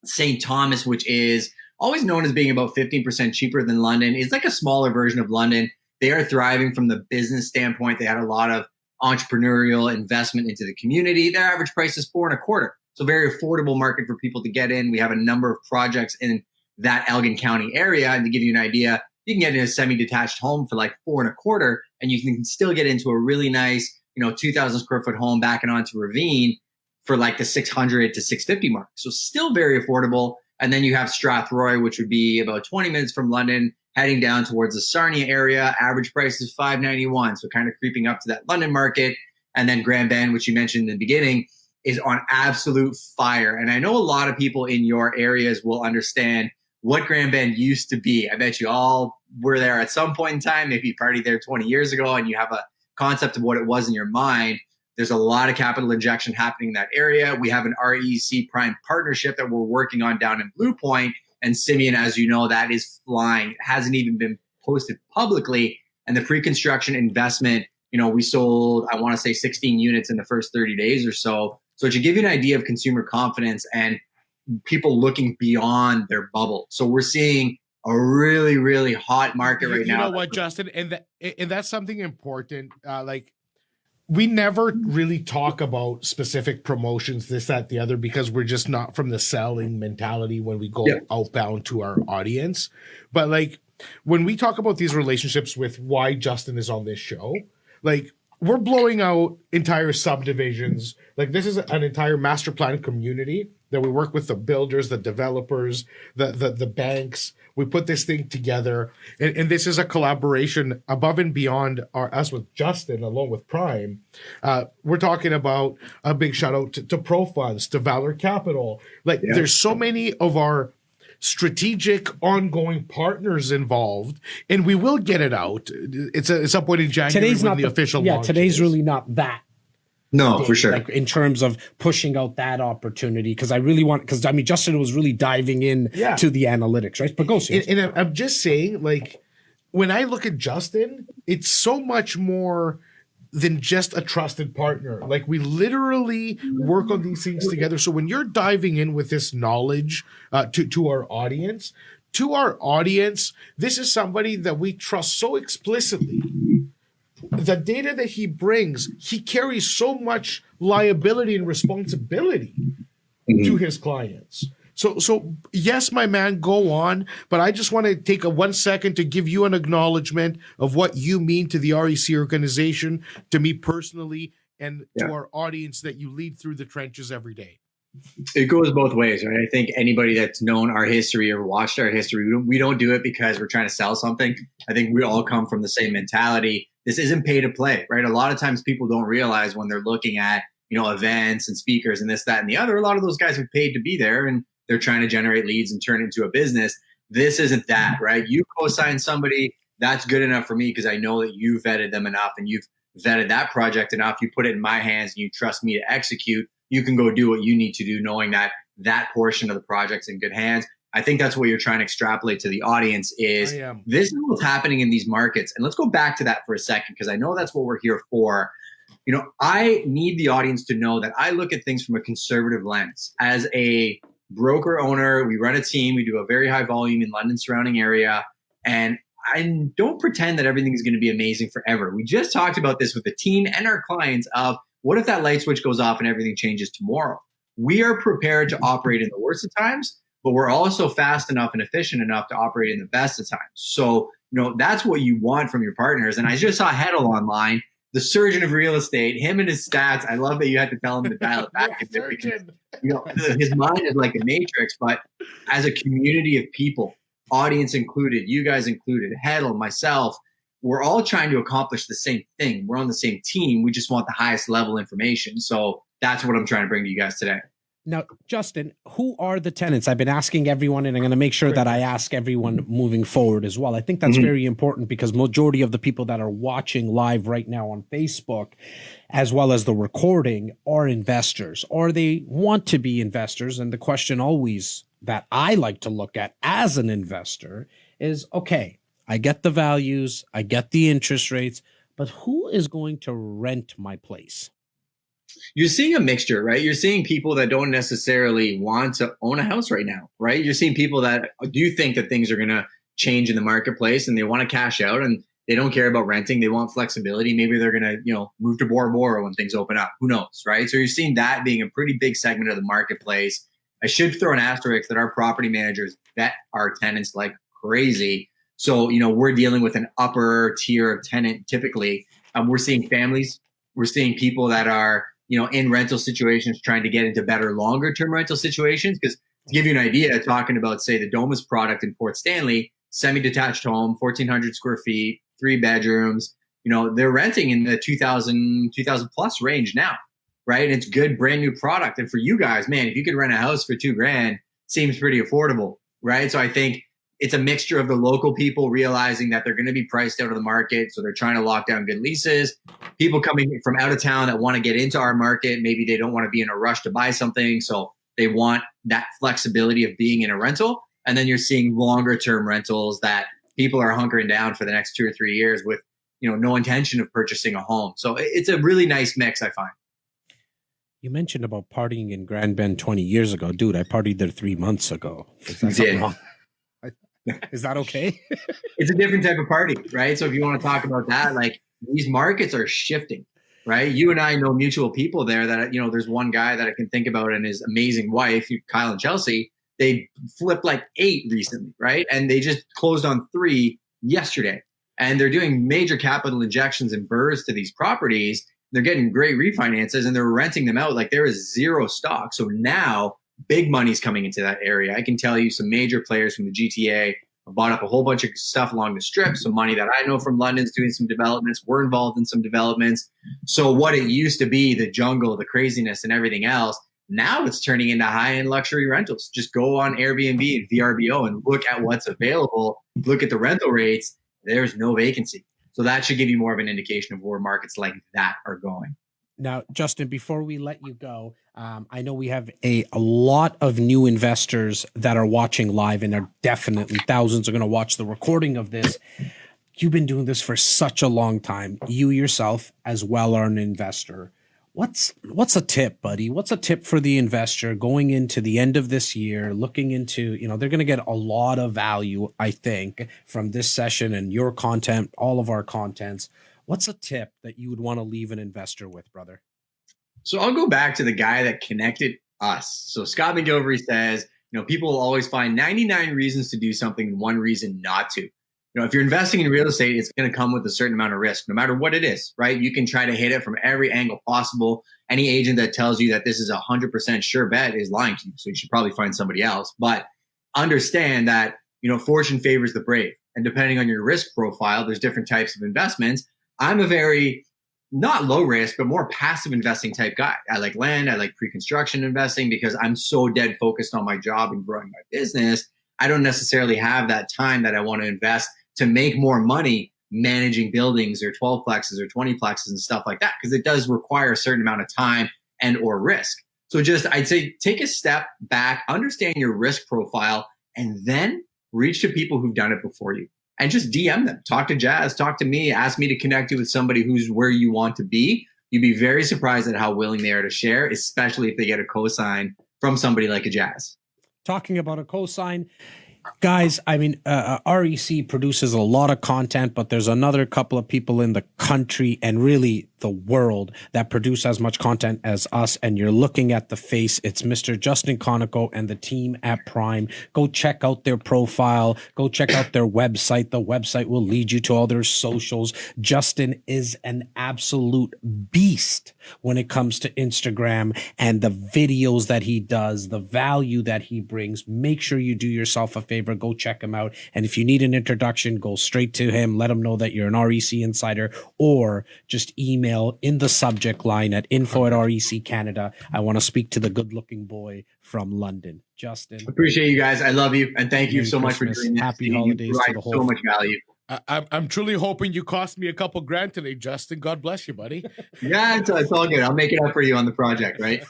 Speaker 7: St. Thomas, which is always known as being about 15% cheaper than London, is like a smaller version of London. They are thriving from the business standpoint. They had a lot of entrepreneurial investment into the community. Their average price is $4.25. So very affordable market for people to get in. We have a number of projects in that Elgin County area. And to give you an idea, you can get in a semi-detached home for like $4.25, and you can still get into a really nice, 2,000 square foot home backing onto Ravine for like the 600 to 650 mark. So still very affordable. And then you have Strathroy, which would be about 20 minutes from London, heading down towards the Sarnia area. Average price is $591. So kind of creeping up to that London market. And then Grand Bend, which you mentioned in the beginning, is on absolute fire. And I know a lot of people in your areas will understand what Grand Bend used to be. I bet you all were there at some point in time. Maybe you partied there 20 years ago and you have a concept of what it was in your mind. There's a lot of capital injection happening in that area. We have an REC Prime partnership that we're working on down in Blue Point. And Simeon, as you know, that is flying. It hasn't even been posted publicly. And the pre-construction investment, we sold, I want to say 16 units in the first 30 days or so. So to give you an idea of consumer confidence and people looking beyond their bubble. So we're seeing a really, really hot market right now.
Speaker 5: You know what, Justin? And that's something important. We never really talk about specific promotions, this, that, the other, because we're just not from the selling mentality when we go outbound to our audience. But when we talk about these relationships with why Justin is on this show, we're blowing out entire subdivisions. This is an entire master plan community that we work with the builders, the developers, the banks. We put this thing together. And this is a collaboration above and beyond us with Justin, along with Prime. We're talking about a big shout out to Pro Funds, to Valor Capital. There's so many of our strategic ongoing partners involved, and we will get it out. It's some point in January.
Speaker 3: Today's not
Speaker 5: the official
Speaker 3: yeah,
Speaker 5: launch
Speaker 3: today's
Speaker 5: is.
Speaker 3: really not that.
Speaker 7: No, for sure.
Speaker 3: Like in terms of pushing out that opportunity, because I really want, because I mean, Justin was really diving in to the analytics, right? But go see.
Speaker 5: And I'm just saying, like, when I look at Justin, it's so much more than just a trusted partner. Like, we literally work on these things together. So when you're diving in with this knowledge to our audience, this is somebody that we trust so explicitly. The data that he brings, he carries so much liability and responsibility to his clients. So yes, my man, go on. But I just want to take 1 second to give you an acknowledgement of what you mean to the REC organization, to me personally, and to our audience that you lead through the trenches every day.
Speaker 7: It goes both ways, right? I think anybody that's known our history or watched our history, we don't do it because we're trying to sell something. I think we all come from the same mentality. This isn't pay to play, right? A lot of times people don't realize when they're looking at, events and speakers and this, that, and the other, a lot of those guys have paid to be there and they're trying to generate leads and turn it into a business. This isn't that, right? You co-sign somebody, that's good enough for me because I know that you vetted them enough and you've vetted that project enough. You put it in my hands and you trust me to execute. You can go do what you need to do, knowing that that portion of the project's in good hands. I think that's what you're trying to extrapolate to the audience is this is what's happening in these markets. And let's go back to that for a second, because I know that's what we're here for. I need the audience to know that I look at things from a conservative lens. As a broker owner, we run a team, we do a very high volume in London surrounding area. And I don't pretend that everything is going to be amazing forever. We just talked about this with the team and our clients of what if that light switch goes off and everything changes tomorrow? We are prepared to operate in the worst of times, but we're also fast enough and efficient enough to operate in the best of times. So, that's what you want from your partners. And I just saw Heddle online, the surgeon of real estate, him and his stats. I love that you had to tell him to dial it back. Because, his mind is like a matrix, but as a community of people, audience included, you guys included, Heddle, myself, we're all trying to accomplish the same thing. We're on the same team. We just want the highest level information. So that's what I'm trying to bring to you guys today.
Speaker 3: Now, Justin, who are the tenants? I've been asking everyone, and I'm going to make sure that I ask everyone moving forward as well. I think that's very important because majority of the people that are watching live right now on Facebook, as well as the recording, are investors, or they want to be investors. And the question always that I like to look at as an investor is, okay, I get the values, I get the interest rates, but who is going to rent my place?
Speaker 7: You're seeing a mixture, right? You're seeing people that don't necessarily want to own a house right now, right? You're seeing people that do think that things are going to change in the marketplace and they want to cash out and they don't care about renting. They want flexibility. Maybe they're going to, move to Bora Bora when things open up. Who knows, right? So you're seeing that being a pretty big segment of the marketplace. I should throw an asterisk that our property managers vet our tenants like crazy. So, we're dealing with an upper tier of tenant typically. We're seeing families. We're seeing people that are, in rental situations trying to get into better longer term rental situations. Because to give you an idea, talking about, say, the Domus product in Port Stanley, semi-detached home, 1,400 square feet, 3 bedrooms, they're renting in the 2,000 plus range now, right? And it's good, brand new product. And for you guys, man, if you could rent a house for $2,000, seems pretty affordable, right? So I think it's a mixture of the local people realizing that they're going to be priced out of the market. So they're trying to lock down good leases. People coming from out of town that want to get into our market. Maybe they don't want to be in a rush to buy something. So they want that flexibility of being in a rental. And then you're seeing longer term rentals that people are hunkering down for the next 2 or 3 years with, no intention of purchasing a home. So it's a really nice mix, I find.
Speaker 3: You mentioned about partying in Grand Bend 20 years ago. Dude, I partied there 3 months ago. Is that something wrong? Is that okay?
Speaker 7: It's a different type of party, right? So if you want to talk about that, like these markets are shifting, right? You and I know mutual people there that, there's one guy that I can think about and his amazing wife, Kyle and Chelsea, they flipped like 8 recently, right? And they just closed on 3 yesterday. And they're doing major capital injections and burrs to these properties. They're getting great refinances and they're renting them out like there is zero stock. So now big money's coming into that area. I can tell you some major players from the GTA have bought up a whole bunch of stuff along the strip. Some money that I know from London's doing some developments. We're involved in some developments. So what it used to be, the jungle, the craziness and everything else, now it's turning into high-end luxury rentals. Just go on Airbnb and VRBO and look at what's available. Look at the rental rates. There's no vacancy. So that should give you more of an indication of where markets like that are going.
Speaker 3: Now, Justin, before we let you go, I know we have a lot of new investors that are watching live, and are definitely thousands are going to watch the recording of this. You've been doing this for such a long time. You yourself as well are an investor. What's a tip, buddy? What's a tip for the investor going into the end of this year, looking into, they're going to get a lot of value, I think, from this session and your content, all of our contents. What's a tip that you would want to leave an investor with, brother?
Speaker 7: So I'll go back to the guy that connected us. So Scott McGilvery says, people will always find 99 reasons to do something and one reason not to. If you're investing in real estate, it's going to come with a certain amount of risk, no matter what it is, right? You can try to hit it from every angle possible. Any agent that tells you that this is 100% sure bet is lying to you. So you should probably find somebody else. But understand that, fortune favors the brave. And depending on your risk profile, there's different types of investments. I'm a very not low risk, but more passive investing type guy. I like land. I like pre-construction investing because I'm so dead focused on my job and growing my business. I don't necessarily have that time that I want to invest to make more money managing buildings or 12 plexes or 20 plexes and stuff like that, because it does require a certain amount of time and or risk. So I'd say take a step back, understand your risk profile, and then reach to people who've done it before you and just DM them. Talk to Jas, talk to me, ask me to connect you with somebody who's where you want to be. You'd be very surprised at how willing they are to share, especially if they get a cosign from somebody like a Jas.
Speaker 3: Talking about a cosign, guys, REC produces a lot of content, but there's another couple of people in the country and really the world that produce as much content as us. And you're looking at the face. It's Mr. Justin Konikow and the team at Puim. Go check out their profile. Go check out their website. The website will lead you to all their socials. Justin is an absolute beast when it comes to Instagram and the videos that he does, the value that he brings. Make sure you do yourself a favor. Go check him out. And if you need an introduction, go straight to him. Let him know that you're an REC insider, or just email in the subject line at info@REC Canada. I want to speak to the good looking boy from London. Justin.
Speaker 7: Appreciate you guys. I love you. And thank you so much for doing this.
Speaker 3: Happy holidays to the whole.
Speaker 7: So much value.
Speaker 2: I'm truly hoping you cost me a couple grand today, Justin. God bless you, buddy.
Speaker 7: Yeah, it's all good. I'll make it up for you on the project, right?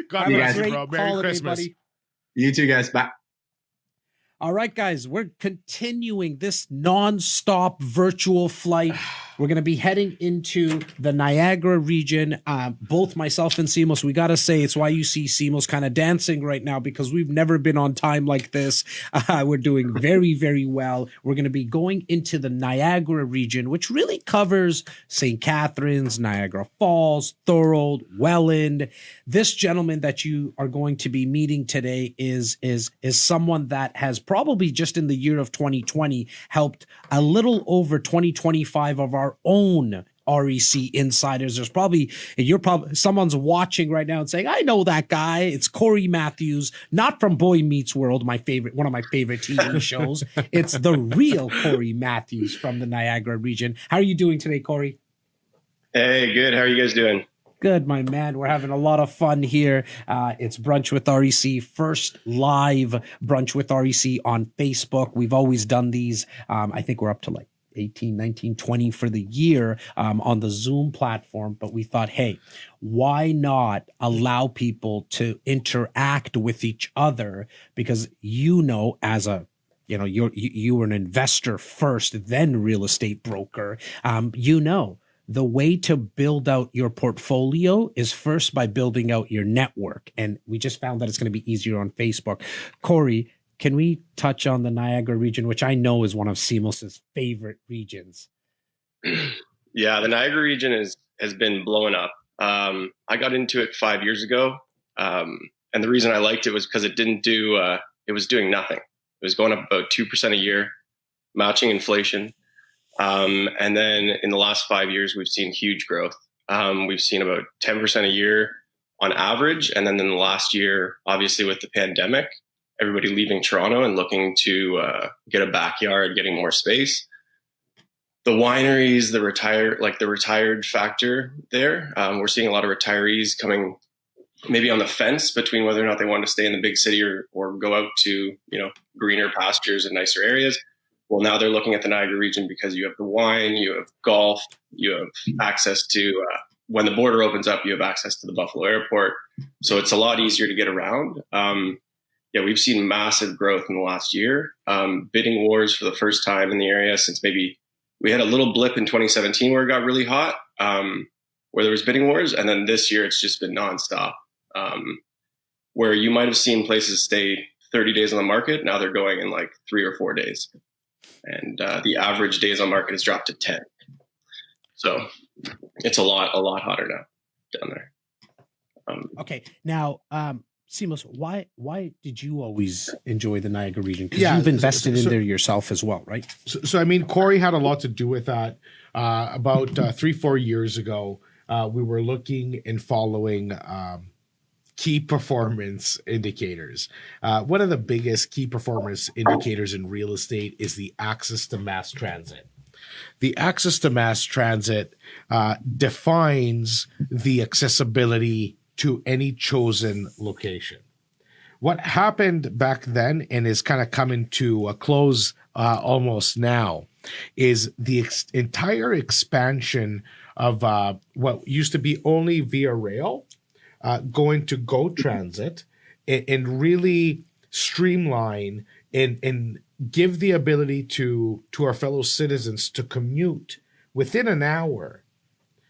Speaker 2: God bless you, bro. Merry Christmas.
Speaker 3: Buddy.
Speaker 7: You too, guys. Bye.
Speaker 3: All right, guys, we're continuing this non-stop virtual flight. We're going to be heading into the Niagara region. Both myself and Simos, we got to say, it's why you see Simos kind of dancing right now, because we've never been on time like this. We're doing very, very well. We're going to be going into the Niagara region, which really covers St. Catharines, Niagara Falls, Thorold, Welland. This gentleman that you are going to be meeting today is someone that has probably just in the year of 2020 helped a little over 2025 of our own REC insiders. Someone's watching right now and saying, I know that guy. It's Cory Matthews, not from Boy Meets World, one of my favorite TV shows. It's the real Cory Matthews from the Niagara region. How are you doing today, Cory?
Speaker 8: Hey, good. How are you guys doing?
Speaker 3: Good, my man. We're having a lot of fun here. It's Brunch with REC, first live Brunch with REC on Facebook. We've always done these. I think we're up to like 18, 19, 20 for the year on the Zoom platform. But we thought, hey, why not allow people to interact with each other? Because as a you were an investor first, then real estate broker. The way to build out your portfolio is first by building out your network. And we just found that it's going to be easier on Facebook. Cory, can we touch on the Niagara region, which I know is one of Simos's favorite regions?
Speaker 8: Yeah, the Niagara region has been blowing up. I got into it 5 years ago. And the reason I liked it was because it was doing nothing. It was going up about 2% a year, matching inflation. And then in the last 5 years, we've seen huge growth. We've seen about 10% a year on average. And then in the last year, obviously with the pandemic, everybody leaving Toronto and looking to get a backyard, getting more space. The wineries, the retired factor there. We're seeing a lot of retirees coming maybe on the fence between whether or not they want to stay in the big city or go out to, greener pastures and nicer areas. Well, now they're looking at the Niagara region because you have the wine, you have golf, you have access to, when the border opens up, you have access to the Buffalo airport. So it's a lot easier to get around. Yeah, we've seen massive growth in the last year. Bidding wars for the first time in the area since maybe we had a little blip in 2017 where it got really hot, where there was bidding wars. And then this year it's just been nonstop, where you might have seen places stay 30 days on the market. Now they're going in like 3 or 4 days. And the average days on market has dropped to 10. So it's a lot hotter now down there.
Speaker 3: Okay. Now, Simos, why did you always enjoy the Niagara region? Because
Speaker 5: Yeah,
Speaker 3: you've invested in
Speaker 5: so-
Speaker 3: there yourself as well, right?
Speaker 5: So I mean, Cory had a lot to do with that. About 3-4 years ago, we were looking and following key performance indicators. One of the biggest key performance indicators in real estate is the access to mass transit. The access to mass transit defines the accessibility to any chosen location. What happened back then and is kind of coming to a close almost now is the entire expansion of what used to be only via rail going to GO Transit and really streamline and give the ability to our fellow citizens to commute within an hour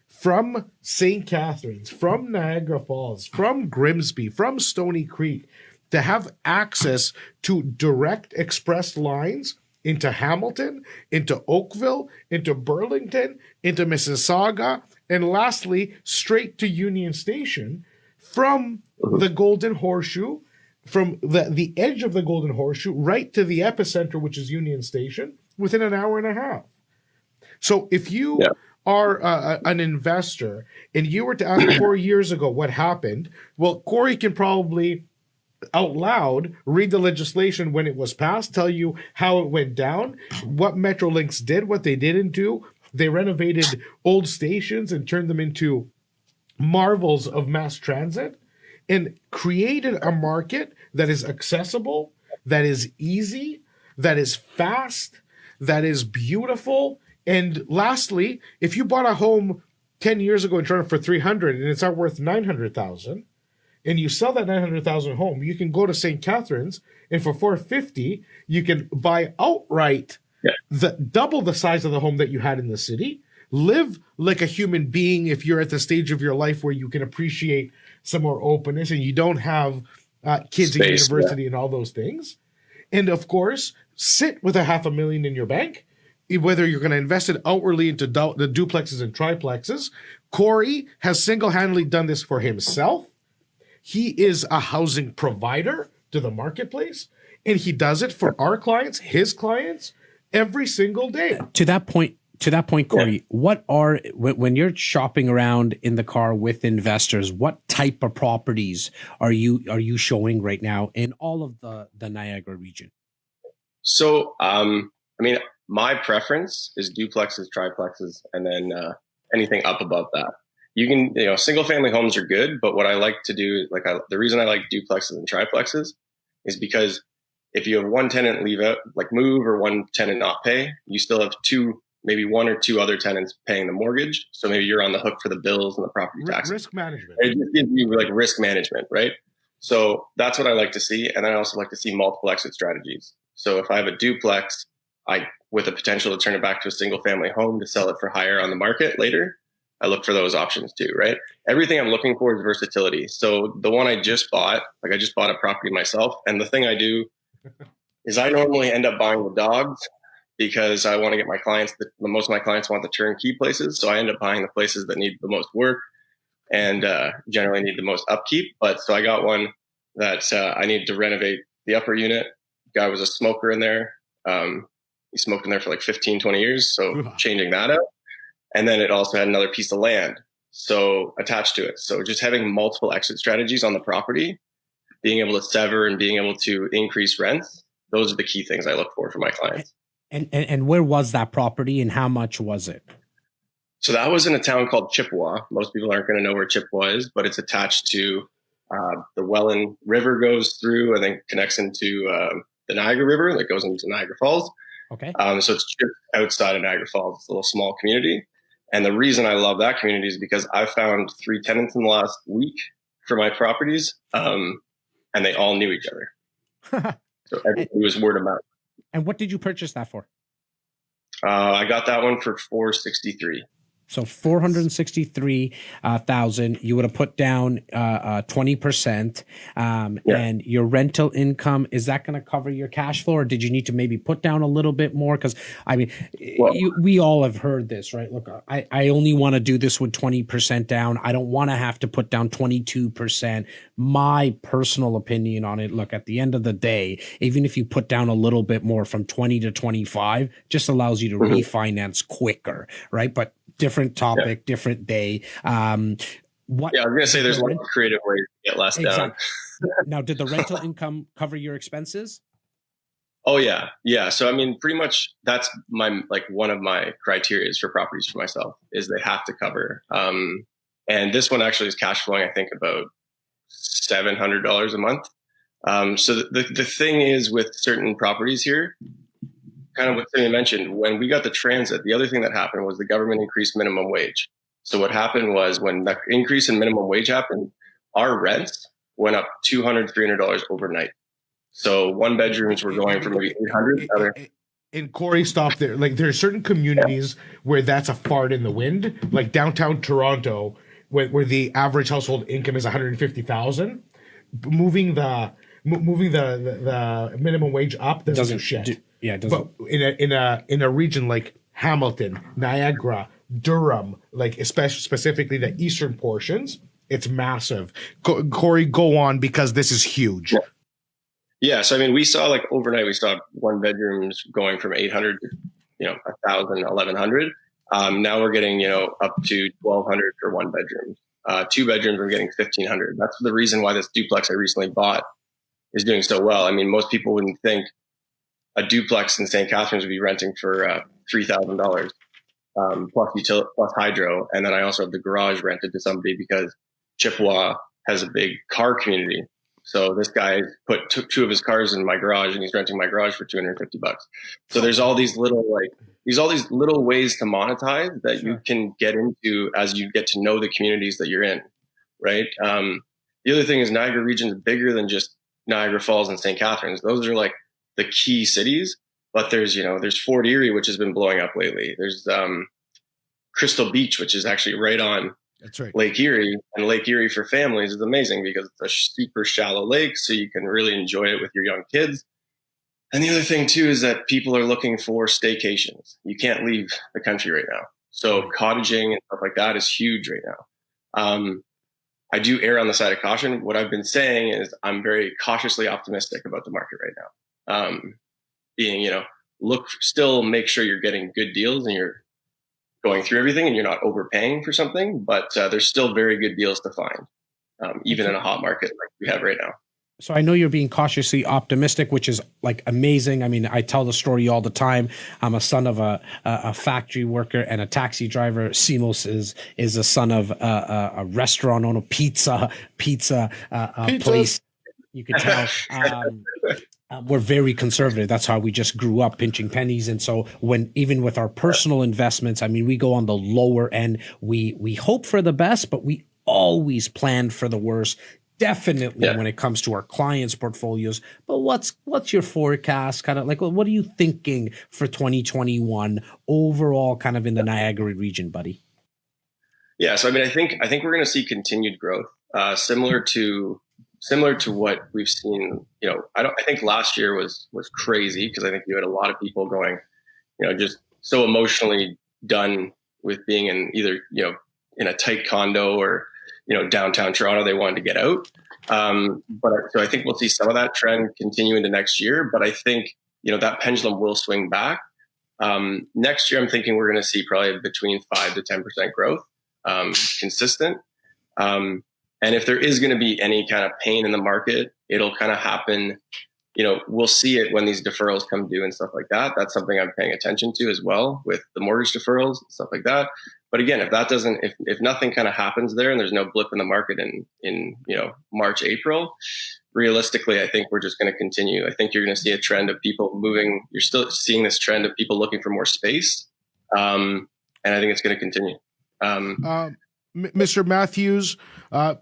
Speaker 5: from St. Catharines, from Niagara Falls, from Grimsby, from Stony Creek, to have access to direct express lines into Hamilton, into Oakville, into Burlington, into Mississauga, and lastly, straight to Union Station from the Golden Horseshoe, from the edge of the Golden Horseshoe, right to the epicenter, which is Union Station, within an hour and a half. So if you are an investor and you were to ask 4 years ago what happened, well, Cory can probably out loud read the legislation when it was passed, tell you how it went down, what Metrolinx did, what they didn't do. They renovated old stations and turned them into marvels of mass transit and created a market that is accessible, that is easy, that is fast, that is beautiful. And lastly, if you bought a home 10 years ago and turned it for 300 and it's not worth 900,000, and you sell that 900,000 home, you can go to St. Catharines and for 450, you can buy outright the double the size of the home that you had in the city, live like a human being if you're at the stage of your life where you can appreciate some more openness and you don't have kids in university and all those things. And of course, sit with $500,000 in your bank, whether you're going to invest it outwardly into the duplexes and triplexes. Cory has single-handedly done this for himself. He is a housing provider to the marketplace, and he does it for our clients, his clients, every single day.
Speaker 3: To that point, Cory, what are, when you're shopping around in the car with investors, what type of properties are you showing right now in all of the Niagara region?
Speaker 8: So, I mean, my preference is duplexes, triplexes, and then anything up above that. You can, single family homes are good, but what I like to do, the reason I like duplexes and triplexes is because if you have one tenant leave out, move, or one tenant not pay, you still have maybe one or two other tenants paying the mortgage. So maybe you're on the hook for the bills and the property taxes.
Speaker 5: Risk management.
Speaker 8: It just gives you risk management, right? So that's what I like to see. And I also like to see multiple exit strategies. So if I have a duplex, with the potential to turn it back to a single family home to sell it for higher on the market later, I look for those options too, right? Everything I'm looking for is versatility. So the one I just bought, I just bought a property myself. And the thing I do is I normally end up buying the dogs because I want to get my clients, most of my clients want the turnkey places. So I end up buying the places that need the most work and generally need the most upkeep. But so I got one that I needed to renovate the upper unit. Guy was a smoker in there. He smoked in there for 15, 20 years. So changing that out. And then it also had another piece of land attached to it. So just having multiple exit strategies on the property, being able to sever and being able to increase rents, those are the key things I look for my clients.
Speaker 3: And where was that property and how much was it?
Speaker 8: So that was in a town called Chippewa. Most people aren't going to know where Chippewa is, but it's attached to the Welland River goes through and then connects into the Niagara River that goes into Niagara Falls.
Speaker 3: Okay.
Speaker 8: So it's just outside of Niagara Falls. It's a little small community. And the reason I love that community is because I found 3 tenants in the last week for my properties, and they all knew each other. So everybody was word of mouth.
Speaker 3: And what did you purchase that for?
Speaker 8: I got that one for $463,000.
Speaker 3: So 463,000. You would have put down 20%, and your rental income, is that going to cover your cash flow, or did you need to maybe put down a little bit more? Because I mean, we all have heard this, right? Look, I only want to do this with 20% down. I don't want to have to put down 22%. My personal opinion on it, look, at the end of the day, even if you put down a little bit more from 20 to 25, just allows you to refinance quicker, right? But different topic, different day. I was
Speaker 8: going to say there's a lot of creative ways to get less down.
Speaker 3: Now, did the rental income cover your expenses?
Speaker 8: Oh yeah. Yeah. So, I mean, pretty much that's one of my criteria for properties for myself is they have to cover. And this one actually is cash flowing, I think about $700 a month. So the thing is with certain properties here, kind of what Timmy mentioned, when we got the transit, the other thing that happened was the government increased minimum wage. So what happened was when the increase in minimum wage happened, our rents went up $200, $300 overnight. So 1 bedrooms were going from maybe 800.
Speaker 5: And Cory, stop there. Like there are certain communities where that's a fart in the wind, like downtown Toronto, where the average household income is 150,000. Moving the minimum wage up doesn't do shit.
Speaker 3: It doesn't.
Speaker 5: But in a region like Hamilton, Niagara, Durham, like especially specifically the eastern portions, it's massive. Cory, go on because this is huge.
Speaker 8: Yeah. So I mean, we saw like overnight, we saw 1 bedrooms going from 800 to 1,000, 1,100. Now we're getting up to 1,200 for 1 bedroom. 2 bedrooms we're getting 1,500. That's the reason why this duplex I recently bought is doing so well. I mean, most people wouldn't think a duplex in St. Catharines would be renting for $3,000 plus hydro, and then I also have the garage rented to somebody because Chippewa has a big car community. So this guy put 2 of his cars in my garage, and he's renting my garage for $250. So there's all these little ways to monetize that you can get into as you get to know the communities that you're in, right? The other thing is Niagara region is bigger than just Niagara Falls and St. Catharines. Those are like the key cities, but there's Fort Erie, which has been blowing up lately. There's Crystal Beach, which is actually right on Lake Erie, and Lake Erie for families is amazing because it's a super shallow lake, so you can really enjoy it with your young kids. And the other thing too is that people are looking for staycations. You can't leave the country right now, so cottaging and stuff like that is huge right now. I do err on the side of caution. What I've been saying is I'm very cautiously optimistic about the market right now. Still make sure you're getting good deals and you're going through everything and you're not overpaying for something, but there's still very good deals to find, even in a hot market like we have right now.
Speaker 3: So I know you're being cautiously optimistic, which is like amazing. I mean, I tell the story all the time. I'm a son of a factory worker and a taxi driver. Simos is a son of a restaurant owner, pizza place. You can tell. We're very conservative. That's how we just grew up pinching pennies. And so even with our personal investments, I mean, we go on the lower end. We hope for the best, but we always plan for the worst. Definitely when it comes to our clients' portfolios. But what's your forecast? Kind of like, what are you thinking for 2021 overall, kind of in the Niagara region, buddy?
Speaker 8: Yeah, so I mean, I think we're going to see continued growth, similar to what we've seen. I think last year was crazy because I think you had a lot of people going, just so emotionally done with being in either in a tight condo or downtown Toronto. They wanted to get out. So I think we'll see some of that trend continue into next year. But I think, that pendulum will swing back. Next year, I'm thinking we're going to see probably between 5 to 10% growth, consistent. And if there is going to be any kind of pain in the market, it'll kind of happen. We'll see it when these deferrals come due and stuff like that. That's something I'm paying attention to as well with the mortgage deferrals and stuff like that. But again, if nothing kind of happens there and there's no blip in the market in March, April, realistically, I think we're just going to continue. I think you're going to see a trend of people moving. You're still seeing this trend of people looking for more space. And I think it's going to continue.
Speaker 5: Mr. Matthews,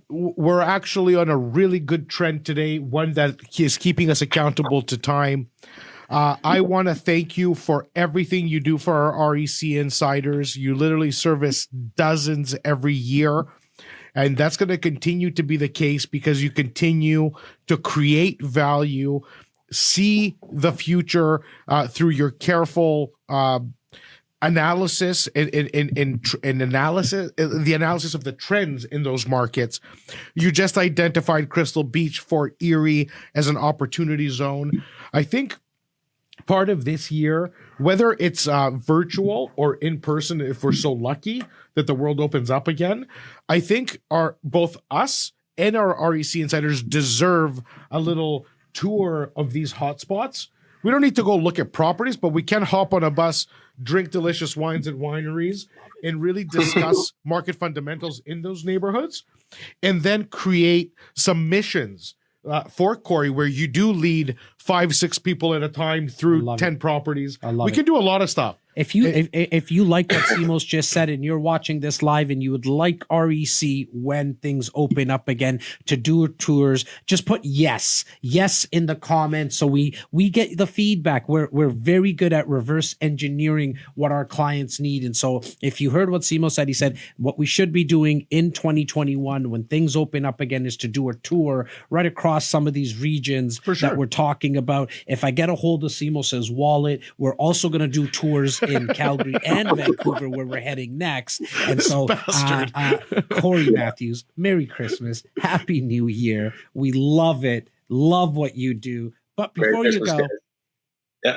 Speaker 5: we're actually on a really good trend today, one that is keeping us accountable to time. I want to thank you for everything you do for our REC insiders. You literally service dozens every year. And that's going to continue to be the case because you continue to create value, see the future through your careful analysis and analysis, the analysis of the trends in those markets. You just identified Crystal Beach, Fort Erie as an opportunity zone. I think part of this year, whether it's virtual or in person, if we're so lucky that the world opens up again, I think both us and our REC insiders deserve a little tour of these hotspots. We don't need to go look at properties, but we can hop on a bus, drink delicious wines at wineries, and really discuss market fundamentals in those neighborhoods, and then create some missions for Cory, where you do lead 5-6 people at a time through 10 properties. We can do a lot of stuff.
Speaker 3: If you like what Simos just said and you're watching this live and you would like REC when things open up again to do tours, just put yes in the comments so we get the feedback. We're very good at reverse engineering what our clients need. And so if you heard what Simos said, he said what we should be doing in 2021 when things open up again is to do a tour right across some of these regions that we're talking about. If I get a hold of Simos's wallet, we're also going to do tours in Calgary and Vancouver where we're heading next. And so Cory Matthews, Merry Christmas, Happy New Year. We love it. Love what you do. But before you go,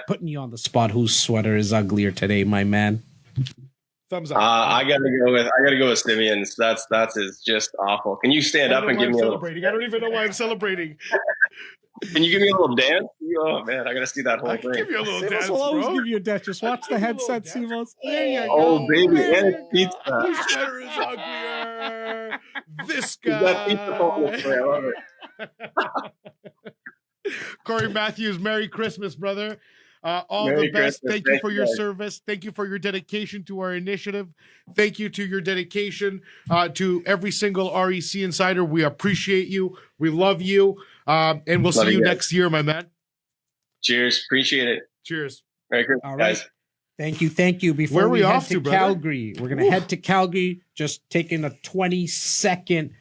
Speaker 3: putting you on the spot, whose sweater is uglier today, my man?
Speaker 5: Thumbs up.
Speaker 8: I gotta go with Simeon's. That's is just awful. Can you stand up and give me a little?
Speaker 5: I don't even know why I'm celebrating.
Speaker 8: Can you give me a little dance? Oh man, I gotta see that whole thing.
Speaker 5: Give you a little dance,
Speaker 3: will always
Speaker 5: bro.
Speaker 3: give you a dance. Just watch the headset, Simos. There you go.
Speaker 8: Oh baby, and it's pizza.
Speaker 5: Whose sweater is uglier? This guy.
Speaker 8: That pizza ball is great. I love it.
Speaker 5: Cory Matthews, Merry Christmas, brother. All
Speaker 8: Merry
Speaker 5: the best.
Speaker 8: Christmas.
Speaker 5: Thank you for your service. Thank you for your dedication to our initiative. Thank you to your dedication to every single REC insider. We appreciate you. We love you. And we'll see you next year, my man.
Speaker 8: Cheers. Appreciate it.
Speaker 5: Cheers.
Speaker 8: Merry Christmas,
Speaker 3: All right.
Speaker 8: guys.
Speaker 3: Thank you. Before
Speaker 5: Where are we
Speaker 3: head
Speaker 5: off to, brother?
Speaker 3: Calgary, we're going to head to Calgary, just taking a 20-second,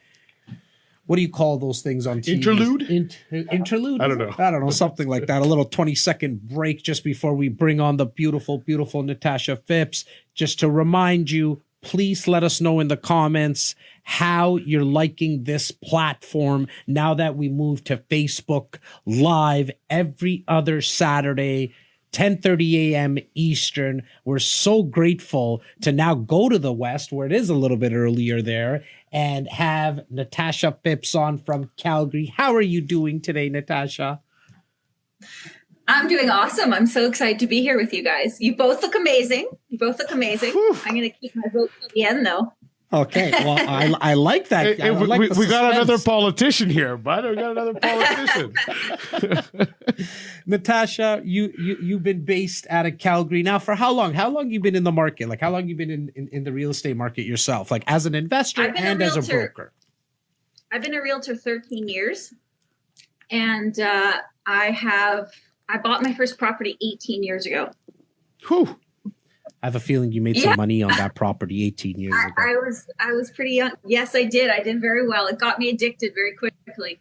Speaker 3: what do you call those things on TV? Interlude?
Speaker 5: I don't know.
Speaker 3: Something like that. A little 20-second break just before we bring on the beautiful, beautiful Natasha Phipps. Just to remind you, please let us know in the comments how you're liking this platform now that we moved to Facebook Live every other Saturday, 10:30 a.m. Eastern. We're so grateful to now go to the West, where it is a little bit earlier there, and have Natasha Phipps on from Calgary. How are you doing today, Natasha?
Speaker 9: I'm doing awesome. I'm so excited to be here with you guys. You both look amazing.
Speaker 5: Whew.
Speaker 9: I'm going to keep my vote till the end, though.
Speaker 3: Okay, well, I like that.
Speaker 5: We got another politician here, bud. We got another politician.
Speaker 3: Natasha, you've been based out of Calgary now for how long? How long you been in the market? Like how long you been in the real estate market yourself? Like as an investor and as a broker?
Speaker 9: I've been a realtor 13 years, and I bought my first property 18 years ago.
Speaker 5: Whew.
Speaker 3: I have a feeling you made some money on that property 18 years ago.
Speaker 9: I was pretty young. Yes, I did. I did very well. It got me addicted very quickly.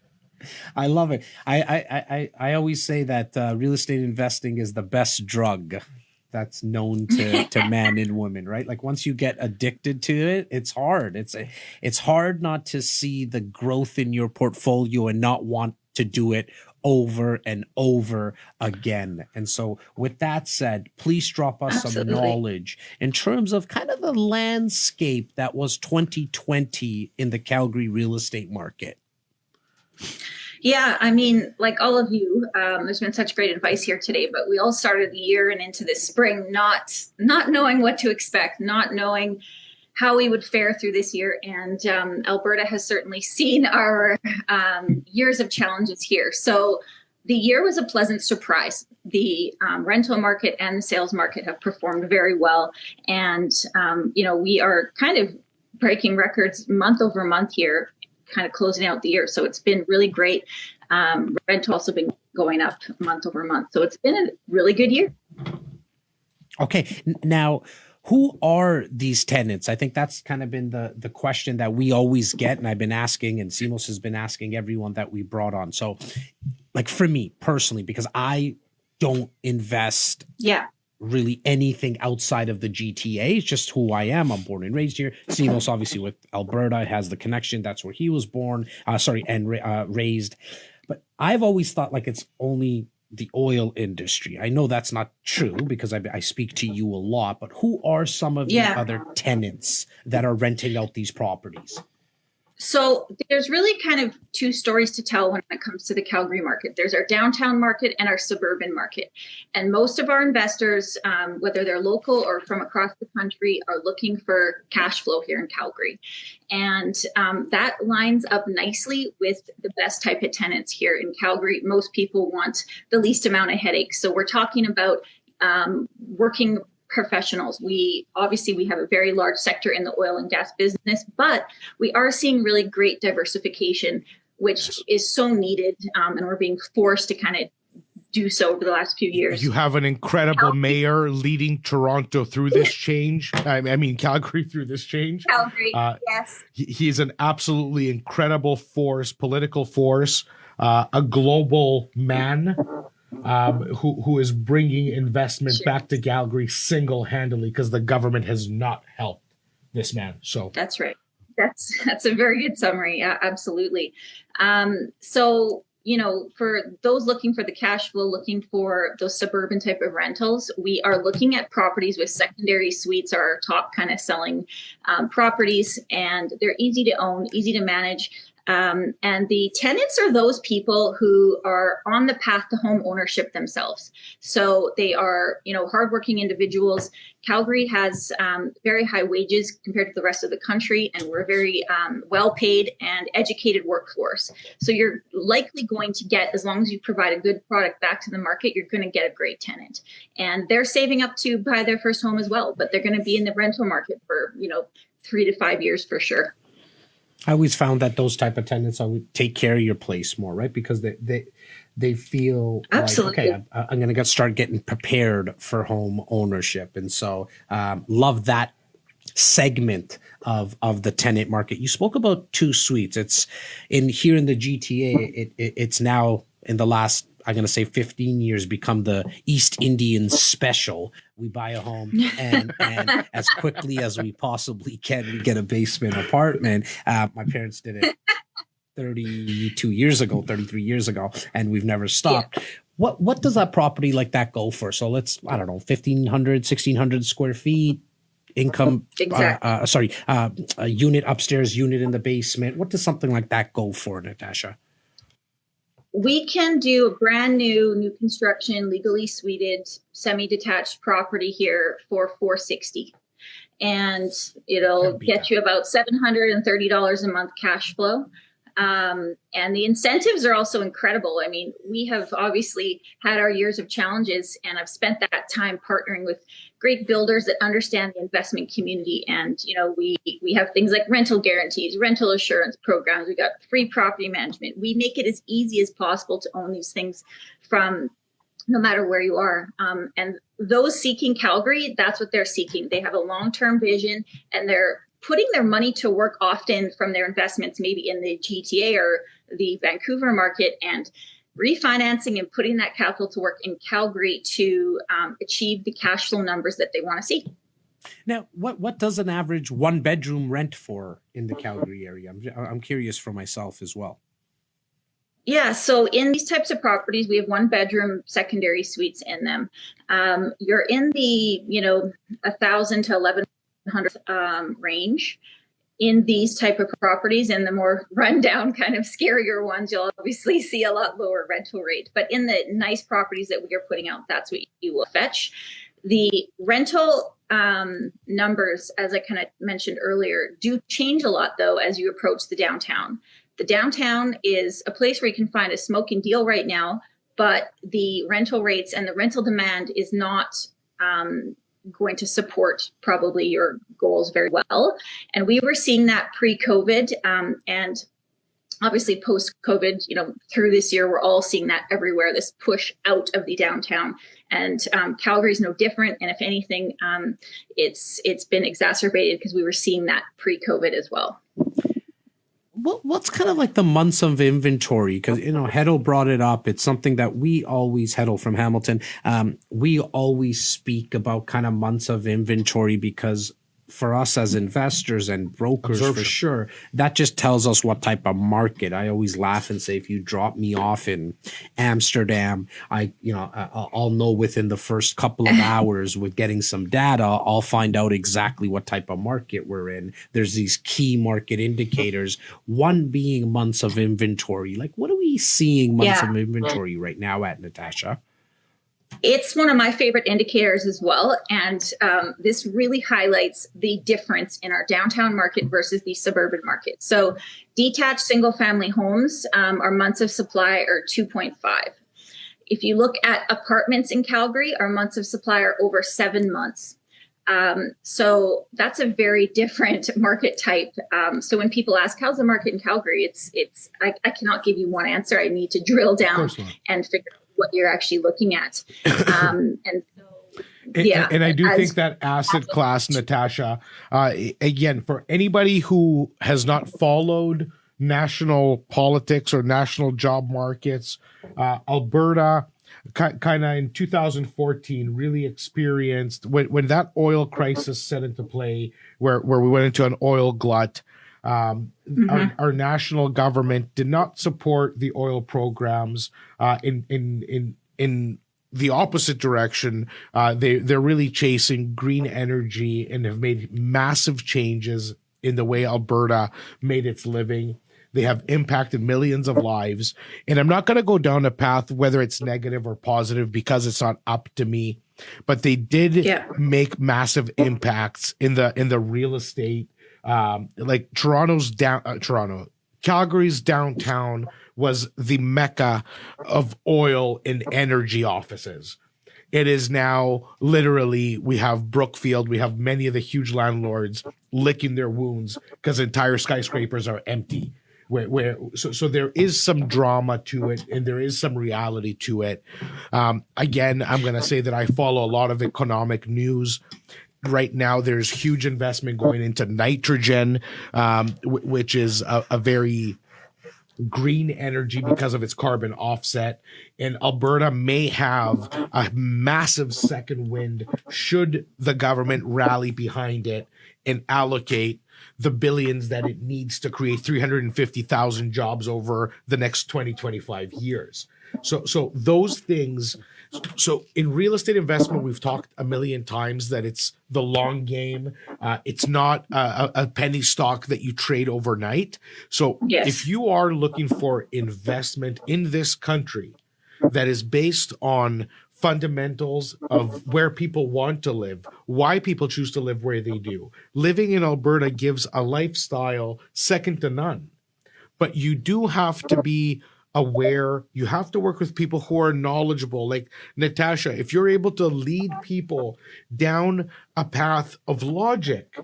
Speaker 3: I love it. I always say that real estate investing is the best drug that's known to men and women, right? Like once you get addicted to it, it's hard. It's hard not to see the growth in your portfolio and not want to do it over and over again. And so with that said, please drop us some knowledge in terms of kind of the landscape that was 2020 in the Calgary real estate market.
Speaker 9: Yeah, I mean, like all of you, there's been such great advice here today, but we all started the year and into this spring not knowing what to expect, not knowing how we would fare through this year. And Alberta has certainly seen our years of challenges here. So the year was a pleasant surprise. The rental market and the sales market have performed very well. And, we are kind of breaking records month over month here, kind of closing out the year. So it's been really great. Rental also been going up month over month. So it's been a really good year.
Speaker 3: Okay. Now, who are these tenants? I think that's kind of been the question that we always get. And I've been asking, and Simos has been asking everyone that we brought on. So like for me personally, because I don't invest really anything outside of the GTA. It's just who I am. I'm born and raised here. Simos, obviously, with Alberta, has the connection. That's where he was born, raised. But I've always thought like it's only the oil industry. I know that's not true because I speak to you a lot, but who are some of the other tenants that are renting out these properties?
Speaker 9: So there's really kind of two stories to tell when it comes to the Calgary market. There's our downtown market and our suburban market. And most of our investors, whether they're local or from across the country, are looking for cash flow here in Calgary. And that lines up nicely with the best type of tenants here in Calgary. Most people want the least amount of headaches. So we're talking about working professionals. We have a very large sector in the oil and gas business, but we are seeing really great diversification, which is so needed, and we're being forced to kind of do so over the last few years.
Speaker 5: You have an incredible mayor leading Toronto through this change. I mean, Calgary through this change.
Speaker 9: Calgary, yes.
Speaker 5: He is an absolutely incredible force, political force, a global man. Who is bringing investment back to Calgary single-handedly because the government has not helped this man. So
Speaker 9: that's right. That's a very good summary. Yeah, absolutely. So, for those looking for the cash flow, looking for those suburban type of rentals, we are looking at properties with secondary suites, are our top kind of selling properties, and they're easy to own, easy to manage. And the tenants are those people who are on the path to home ownership themselves. So they are, hardworking individuals. Calgary has very high wages compared to the rest of the country, and we're a very well-paid and educated workforce. So you're likely going to get, as long as you provide a good product back to the market, you're going to get a great tenant. And they're saving up to buy their first home as well, but they're going to be in the rental market for, 3 to 5 years for sure.
Speaker 3: I always found that those type of tenants would take care of your place more, right? Because they feel
Speaker 9: absolutely
Speaker 3: like, okay, I'm going to start getting prepared for home ownership. And so love that segment of the tenant market. You spoke about 2 suites. It's here in the GTA. It's now in the last, I'm going to say 15 years, become the East Indian special. We buy a home and as quickly as we possibly can, we get a basement apartment. My parents did it 33 years ago, and we've never stopped. Yeah. What does that property like that go for? So let's, I don't know, 1,500, 1,600 square feet, income,
Speaker 9: exactly.
Speaker 3: A unit upstairs, unit in the basement. What does something like that go for, Natasha?
Speaker 9: We can do a brand new construction, legally suited, semi-detached property here for $460, and it'll get you about $730 a month cash flow. And the incentives are also incredible. I mean, we have obviously had our years of challenges, and I've spent that time partnering with great builders that understand the investment community. And, we have things like rental guarantees, rental assurance programs. We got free property management. We make it as easy as possible to own these things from no matter where you are. And those seeking Calgary, that's what they're seeking. They have a long-term vision, and they're putting their money to work often from their investments, maybe in the GTA or the Vancouver market, and refinancing and putting that capital to work in Calgary to achieve the cash flow numbers that they want to see.
Speaker 3: Now, what does an average 1-bedroom rent for in the Calgary area? I'm curious for myself as well.
Speaker 9: Yeah, so in these types of properties, we have 1-bedroom secondary suites in them. You're in the 1,000 to 1,100 range in these type of properties. And the more rundown, kind of scarier ones, you'll obviously see a lot lower rental rate. But in the nice properties that we are putting out, that's what you will fetch. The rental numbers, as I kind of mentioned earlier, do change a lot, though, as you approach the downtown. The downtown is a place where you can find a smoking deal right now, but the rental rates and the rental demand is not going to support probably your goals very well. And we were seeing that pre-COVID, and obviously post-COVID, through this year, we're all seeing that everywhere, this push out of the downtown. And Calgary is no different. And if anything, it's been exacerbated because we were seeing that pre-COVID as well.
Speaker 3: What's kind of like the months of inventory? Because, Heddle brought it up. It's something that we always, Heddle from Hamilton, we always speak about kind of months of inventory, because for us as investors and brokers, for sure, that just tells us what type of market. I always laugh and say, if you drop me off in Amsterdam, I'll know within the first couple of hours with getting some data, I'll find out exactly what type of market we're in. There's these key market indicators, one being months of inventory. Like, what are we seeing months of inventory right now at, Natasha?
Speaker 9: It's one of my favorite indicators as well. And this really highlights the difference in our downtown market versus the suburban market. So detached single family homes, our months of supply are 2.5. If you look at apartments in Calgary, our months of supply are over 7 months. So that's a very different market type. So when people ask, how's the market in Calgary? I cannot give you one answer. I need to drill down and figure out what you're actually looking at. And
Speaker 5: I do think that asset class, Natasha, again, for anybody who has not followed national politics or national job markets, Alberta kind of in 2014 really experienced when that oil crisis set into play, where we went into an oil glut. Our national government did not support the oil programs in the opposite direction. They're really chasing green energy and have made massive changes in the way Alberta made its living. They have impacted millions of lives. And I'm not going to go down a path whether it's negative or positive because it's not up to me. But they did make massive impacts in the real estate. Like Calgary's downtown was the mecca of oil and energy offices. It is now literally, we have Brookfield, we have many of the huge landlords licking their wounds because entire skyscrapers are empty. So there is some drama to it and there is some reality to it. Again, I'm going to say that I follow a lot of economic news. Right now, there's huge investment going into nitrogen, which is a very green energy because of its carbon offset. And Alberta may have a massive second wind should the government rally behind it and allocate the billions that it needs to create 350,000 jobs over the next 25 years. So those things. So in real estate investment, we've talked a million times that it's the long game. It's not a penny stock that you trade overnight. So if you are looking for investment in this country that is based on fundamentals of where people want to live, why people choose to live where they do, living in Alberta gives a lifestyle second to none. But you do have to be aware, you have to work with people who are knowledgeable. Like Natasha, if you're able to lead people down a path of logic,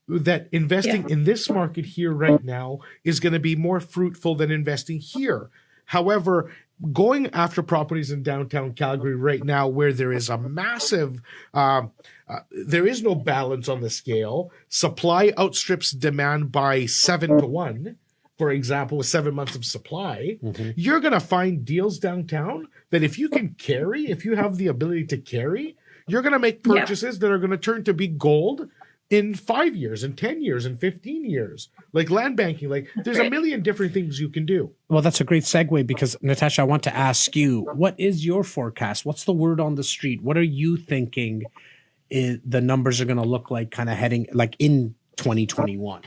Speaker 5: that investing in this market here right now is going to be more fruitful than investing here. However, going after properties in downtown Calgary right now, where there is a massive, there is no balance on the scale, supply outstrips demand by 7-1. For example, with 7 months of supply, you're going to find deals downtown that if you can carry, if you have the ability to carry, you're going to make purchases that are going to turn to be gold in 5 years, in 10 years, in 15 years, like land banking. Like there's a million different things you can do.
Speaker 3: Well, that's a great segue because, Natasha, I want to ask you, what is your forecast? What's the word on the street? What are you thinking the numbers are going to look like kind of heading like in 2021?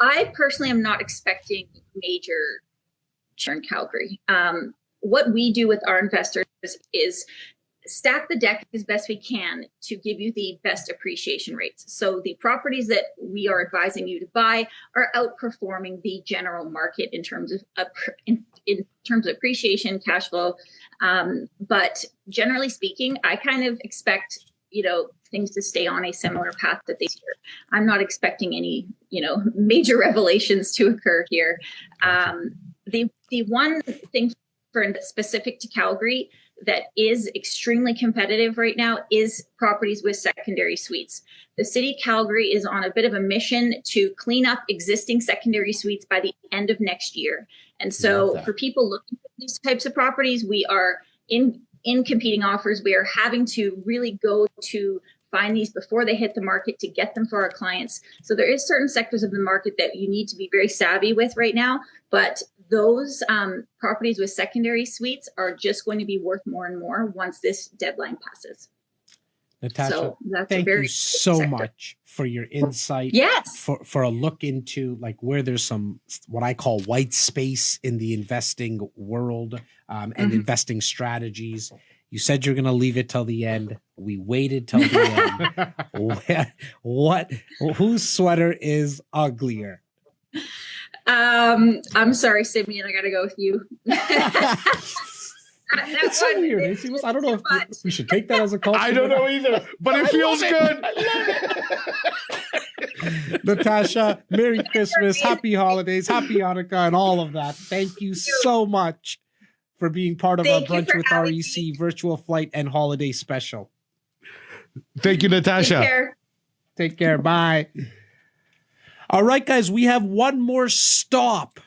Speaker 9: I personally am not expecting major churn in Calgary. What we do with our investors is stack the deck as best we can to give you the best appreciation rates. So the properties that we are advising you to buy are outperforming the general market in terms of in terms of appreciation, cash flow. But generally speaking, I kind of expect, things to stay on a similar path that they do. I'm not expecting any, major revelations to occur here. The one thing specific to Calgary that is extremely competitive right now is properties with secondary suites. The city of Calgary is on a bit of a mission to clean up existing secondary suites by the end of next year. And so for people looking for these types of properties, we are in competing offers. We are having to really go to find these before they hit the market to get them for our clients. So there is certain sectors of the market that you need to be very savvy with right now, but those properties with secondary suites are just going to be worth more and more once this deadline passes.
Speaker 3: Natasha,
Speaker 9: so
Speaker 3: thank you so much for your insight.
Speaker 9: Yes.
Speaker 3: For a look into like where there's some, what I call white space in the investing world and investing strategies. You said you're going to leave it till the end. We waited till the end. Whose sweater is uglier?
Speaker 9: I'm sorry, Simeon. I got to go with you.
Speaker 3: That's so weird. I don't know if we should take that as a compliment.
Speaker 2: I don't know either, but it feels good.
Speaker 3: Natasha, Merry Christmas, Happy Holidays, Happy Hanukkah, and all of that. Thank you so much for being part of our Brunch with REC virtual flight and holiday special.
Speaker 2: Thank you, Natasha.
Speaker 3: Take care. Bye. All right, guys, we have one more stop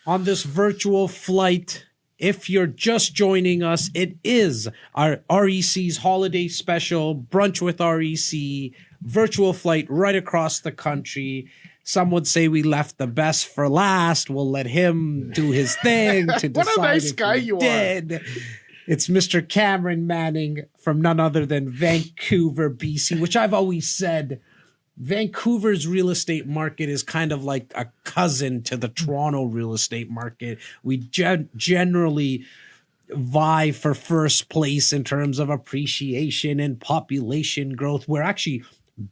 Speaker 3: on this virtual flight. If you're just joining us, it is our REC's holiday special, Brunch with REC, virtual flight right across the country. Some would say we left the best for last. We'll let him do his thing to decide.
Speaker 2: What a nice guy you are.
Speaker 3: It's Mr. Cameron Manning from none other than Vancouver, BC, which I've always said Vancouver's real estate market is kind of like a cousin to the Toronto real estate market. We generally vie for first place in terms of appreciation and population growth. We're actually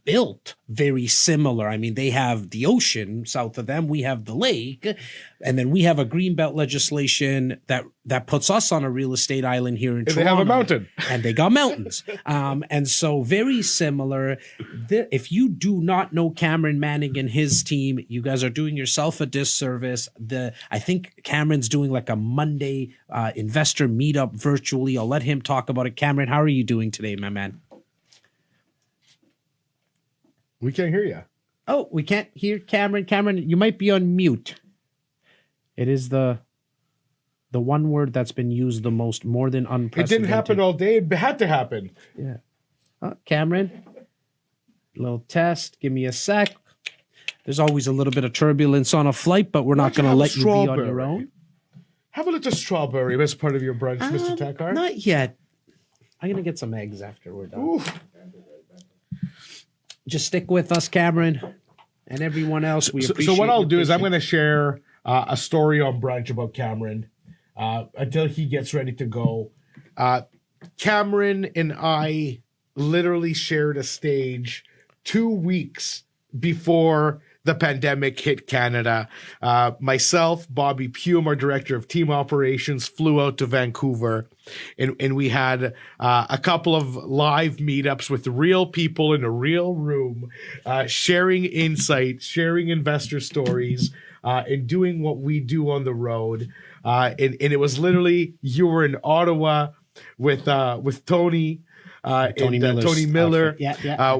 Speaker 3: built very similar. I mean, they have the ocean south of them. We have the lake. And then we have a greenbelt legislation that puts us on a real estate island here in Toronto.
Speaker 2: They have a mountain.
Speaker 3: And they got mountains. And so very similar. If you do not know Cameron Manning and his team, you guys are doing yourself a disservice. I think Cameron's doing like a Monday investor meetup virtually. I'll let him talk about it. Cameron, how are you doing today, my man?
Speaker 2: We can't hear you.
Speaker 3: Oh, we can't hear Cameron. Cameron, you might be on mute. It is the one word that's been used the most, more than unprecedented.
Speaker 2: It didn't happen all day. It had to happen.
Speaker 3: Yeah. Cameron, little test. Give me a sec. There's always a little bit of turbulence on a flight, but we're not going to let you be on your own.
Speaker 2: Have a little strawberry as part of your brunch, Mr. Takhar.
Speaker 3: Not yet. I'm going to get some eggs after we're done.
Speaker 2: Ooh.
Speaker 3: Just stick with us, Cameron, and everyone else. We appreciate.
Speaker 2: So what I'll do is I'm going to share a story on Brunch about Cameron until he gets ready to go. Cameron and I literally shared a stage 2 weeks before the pandemic hit Canada. Myself, Bobby Puim, our director of team operations, flew out to Vancouver, and we had a couple of live meetups with real people in a real room, sharing insights, sharing investor stories, and doing what we do on the road. And it was literally, you were in Ottawa with Tony. Tony Miller.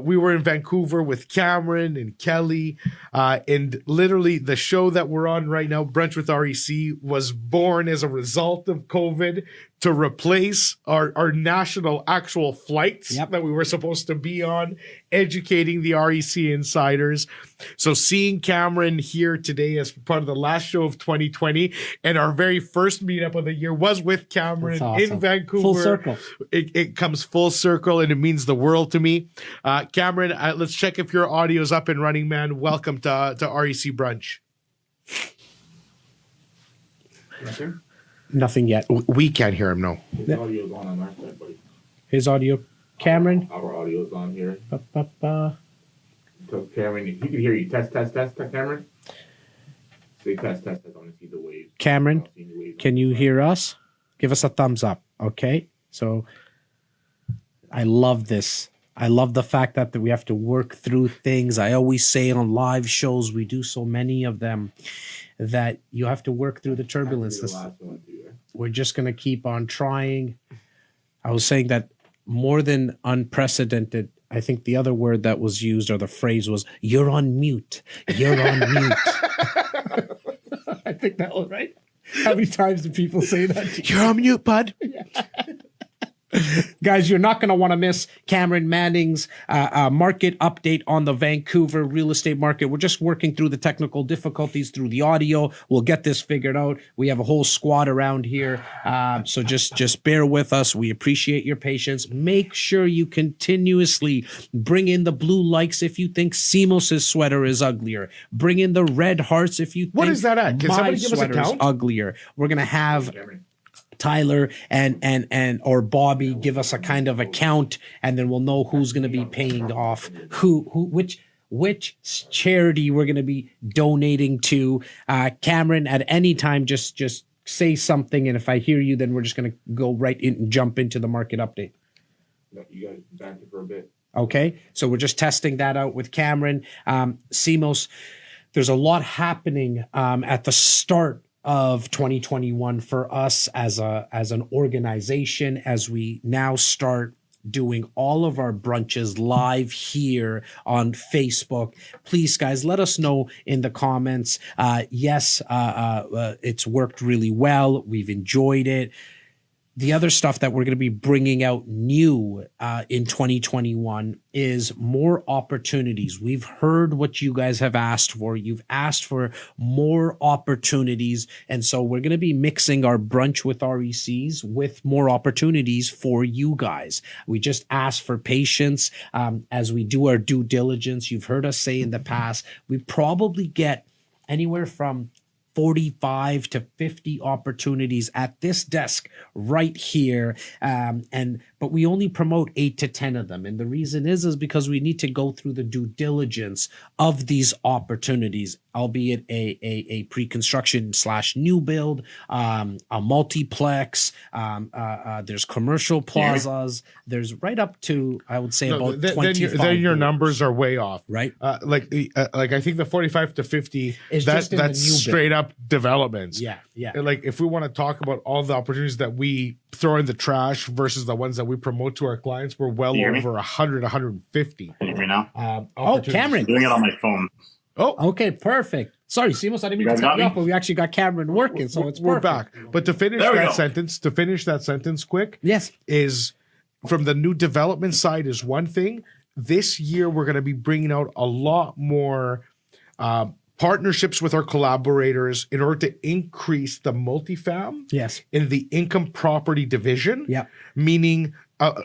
Speaker 2: We were in Vancouver with Cameron and Kelly. And literally the show that we're on right now, Brunch with REC, was born as a result of COVID to replace our national actual flights that we were supposed to be on, educating the REC insiders. So seeing Cameron here today as part of the last show of 2020 and our very first meetup of the year was with Cameron in Vancouver.
Speaker 3: Full circle.
Speaker 2: It comes full circle and it means the world to me. Cameron, let's check if your audio is up and running, man. Welcome to REC Brunch.
Speaker 3: Nothing yet.
Speaker 2: We can't hear him, no.
Speaker 10: His audio is on our side, buddy.
Speaker 3: His audio. Cameron.
Speaker 5: Our audio is on here.
Speaker 3: Ba-ba-ba.
Speaker 5: So Cameron, he can hear you. Test, Cameron. Say test. I want to see the waves.
Speaker 3: Cameron, can you hear us? Give us a thumbs up, okay? So I love this. I love the fact that we have to work through things. I always say on live shows, we do so many of them, that you have to work through the turbulence. We're just going to keep on trying. I was saying that more than unprecedented, I think the other word that was used or the phrase was, you're on mute. You're on mute. I think that was right. How many times do people say that? You're on mute, bud. Yeah. Guys, you're not going to want to miss Cameron Manning's market update on the Vancouver real estate market. We're just working through the technical difficulties through the audio. We'll get this figured out. We have a whole squad around here. So just bear with us. We appreciate your patience. Make sure you continuously bring in the blue likes if you think Simos' sweater is uglier. Bring in the red hearts if you think
Speaker 5: what is that at? Can
Speaker 3: my
Speaker 5: somebody give us a
Speaker 3: sweater is
Speaker 5: count?
Speaker 3: uglier. We're going to have Tyler and or Bobby give us a kind of account, and then we'll know who's going to be paying off which charity we're going to be donating to. Cameron, at any time, just say something, and if I hear you, then we're just going to go right in and jump into the market update.
Speaker 5: No, you got to back it for a bit.
Speaker 3: Okay, so we're just testing that out with Cameron. Simos, there's a lot happening at the start of 2021 for us as an organization, as we now start doing all of our brunches live here on Facebook. Please, guys, let us know in the comments. Yes, it's worked really well. We've enjoyed it. The other stuff that we're going to be bringing out new in 2021 is more opportunities. We've heard what you guys have asked for. You've asked for more opportunities. And so we're going to be mixing our brunch with RECs with more opportunities for you guys. We just ask for patience as we do our due diligence. You've heard us say in the past, we probably get anywhere from 45 to 50 opportunities at this desk right here. But we only promote 8 to 10 of them. And the reason is because we need to go through the due diligence of these opportunities, albeit a pre-construction / new build, a multiplex, there's commercial plazas, there's right up to, I would say, about 25.
Speaker 5: Then your numbers are way off.
Speaker 3: Right.
Speaker 5: Like I think the 45 to 50,
Speaker 3: Is
Speaker 5: that's
Speaker 3: just in the new
Speaker 5: straight up developments.
Speaker 3: Yeah.
Speaker 5: And like if we want to talk about all the opportunities that we throw in the trash versus the ones that we promote to our clients, we're well over 100, 150.
Speaker 10: Can you hear me now?
Speaker 3: Cameron.
Speaker 10: I'm doing it on my phone.
Speaker 5: Oh,
Speaker 3: okay, perfect. Sorry, Simos, I didn't mean to cut you off, but we actually got Cameron working, so it's
Speaker 5: we're
Speaker 3: perfect.
Speaker 5: back. But to finish that sentence quick,
Speaker 3: yes,
Speaker 5: is from the new development side is one thing. This year we're going to be bringing out a lot more partnerships with our collaborators in order to increase the multifam in the income property division.
Speaker 3: Yeah,
Speaker 5: meaning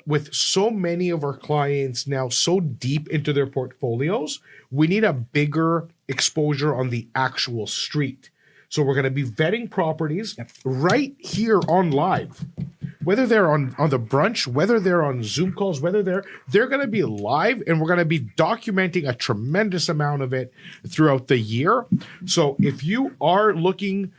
Speaker 5: with so many of our clients now so deep into their portfolios, we need a bigger exposure on the actual street. So we're going to be vetting properties right here on live, whether they're on the brunch, whether they're on Zoom calls, whether they're going to be live, and we're going to be documenting a tremendous amount of it throughout the year. So if you are looking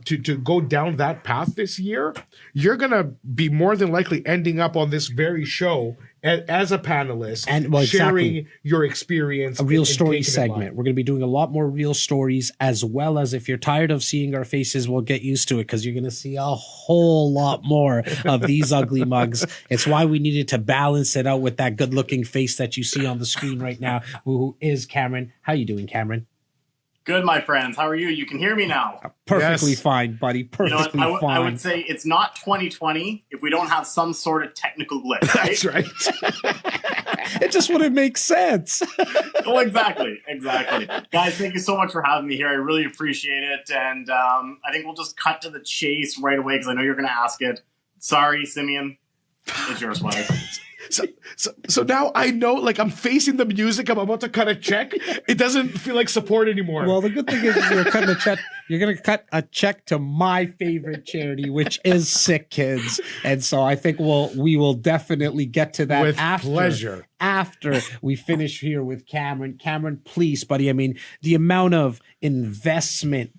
Speaker 5: to go down that path this year, you're going to be more than likely ending up on this very show as a panelist and sharing your experience.
Speaker 3: A real story segment. We're going to be doing a lot more real stories, as well as, if you're tired of seeing our faces, we'll get used to it, because you're going to see a whole lot more of these ugly mugs. It's why we needed to balance it out with that good looking face that you see on the screen right now, who is Cameron. How you doing, Cameron?
Speaker 10: Good, my friends. How are you? You can hear me now.
Speaker 3: Perfectly fine, buddy. Perfectly fine.
Speaker 10: I would say it's not 2020 if we don't have some sort of technical glitch. Right?
Speaker 5: That's right.
Speaker 3: It just wouldn't make sense.
Speaker 10: Oh, exactly. Guys, thank you so much for having me here. I really appreciate it. And I think we'll just cut to the chase right away, because I know you're going to ask it. Sorry, Simeon. It's yours, buddy.
Speaker 5: So now I know, like, I'm facing the music. I'm about to cut a check. It doesn't feel like support anymore.
Speaker 3: Well, the good thing is you're cutting a check. you're gonna cut a check to my favorite charity, which is Sick Kids. And so I think we will definitely get to that
Speaker 5: With
Speaker 3: after
Speaker 5: pleasure.
Speaker 3: after we finish here with Cameron. Cameron, please, buddy. I mean, the amount of investment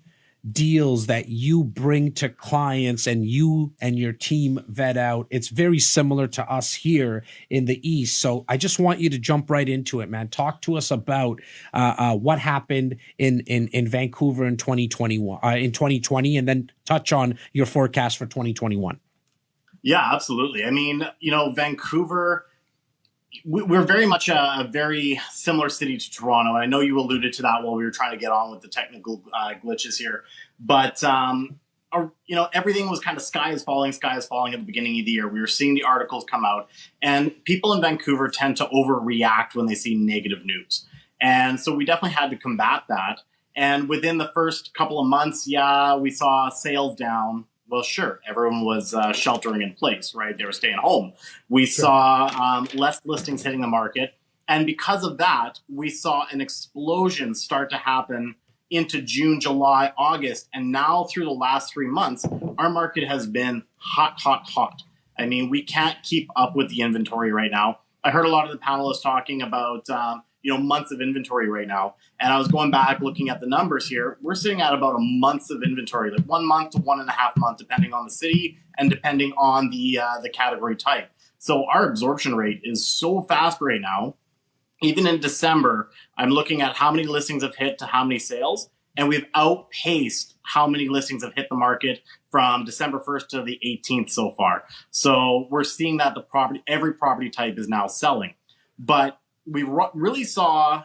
Speaker 3: deals that you bring to clients and you and your team vet out, it's very similar to us here in the East. So I just want you to jump right into it, man. Talk to us about what happened in Vancouver in 2020, and then touch on your forecast for 2021.
Speaker 10: Yeah, absolutely. I mean, Vancouver, we're very much a very similar city to Toronto. And I know you alluded to that while we were trying to get on with the technical glitches here. But, everything was kind of sky is falling at the beginning of the year. We were seeing the articles come out. And people in Vancouver tend to overreact when they see negative news. And so we definitely had to combat that. And within the first couple of months, we saw sales down. Well, sure, everyone was sheltering in place, right? They were staying home. We saw less listings hitting the market. And because of that, we saw an explosion start to happen into June, July, August. And now through the last 3 months, our market has been hot, hot, hot. I mean, we can't keep up with the inventory right now. I heard a lot of the panelists talking about months of inventory right now. And I was going back looking at the numbers here. We're sitting at about a month of inventory, like 1 month to 1.5 months, depending on the city and depending on the category type. So our absorption rate is so fast right now. Even in December, I'm looking at how many listings have hit to how many sales, and we've outpaced how many listings have hit the market from December 1st to the 18th so far. So we're seeing that every property type is now selling. But we really saw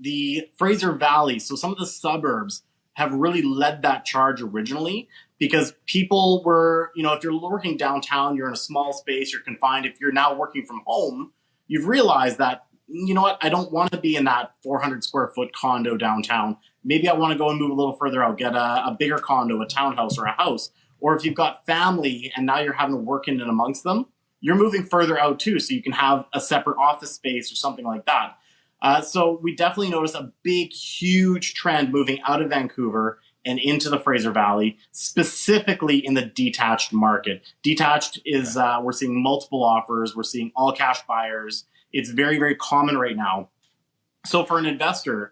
Speaker 10: the Fraser Valley, so some of the suburbs have really led that charge originally, because people were, if you're working downtown, you're in a small space, you're confined. If you're now working from home, you've realized that, I don't want to be in that 400 square foot condo downtown. Maybe I want to go and move a little further out, get a bigger condo, a townhouse or a house. Or if you've got family and now you're having to work in and amongst them, you're moving further out too, so you can have a separate office space or something like that. So we definitely noticed a big, huge trend moving out of Vancouver and into the Fraser Valley, specifically in the detached market. Detached is, we're seeing multiple offers. We're seeing all cash buyers. It's very, very common right now. So for an investor,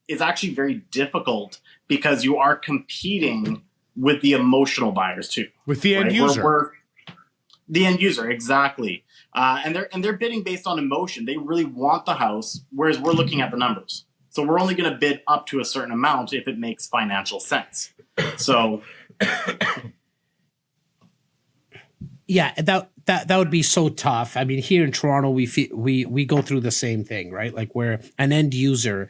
Speaker 10: it's actually very difficult because you are competing with the emotional buyers too.
Speaker 5: With the end user.
Speaker 10: The end user, exactly. And they're bidding based on emotion. They really want the house, whereas we're looking at the numbers. So we're only going to bid up to a certain amount if it makes financial sense. So
Speaker 3: yeah, that would be so tough. I mean, here in Toronto, we go through the same thing, right? Like where an end user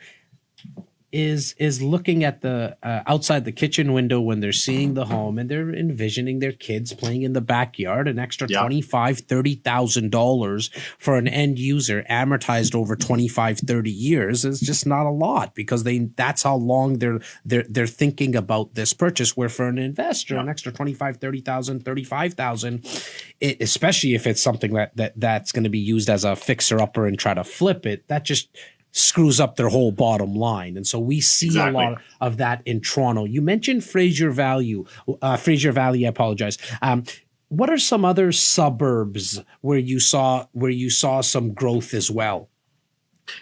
Speaker 3: is looking at the outside the kitchen window when they're seeing the home, and they're envisioning their kids playing in the backyard. An extra $25,000-$30,000 for an end user amortized over 25-30 years is just not a lot, because that's how long they're thinking about this purchase. Where for an investor, an extra $25,000, $30,000, $35,000, especially if it's something that's going to be used as a fixer upper and try to flip it, that just screws up their whole bottom line. And so we see a lot of that in Toronto. You mentioned Fraser Valley, I apologize. What are some other suburbs where you saw some growth as well?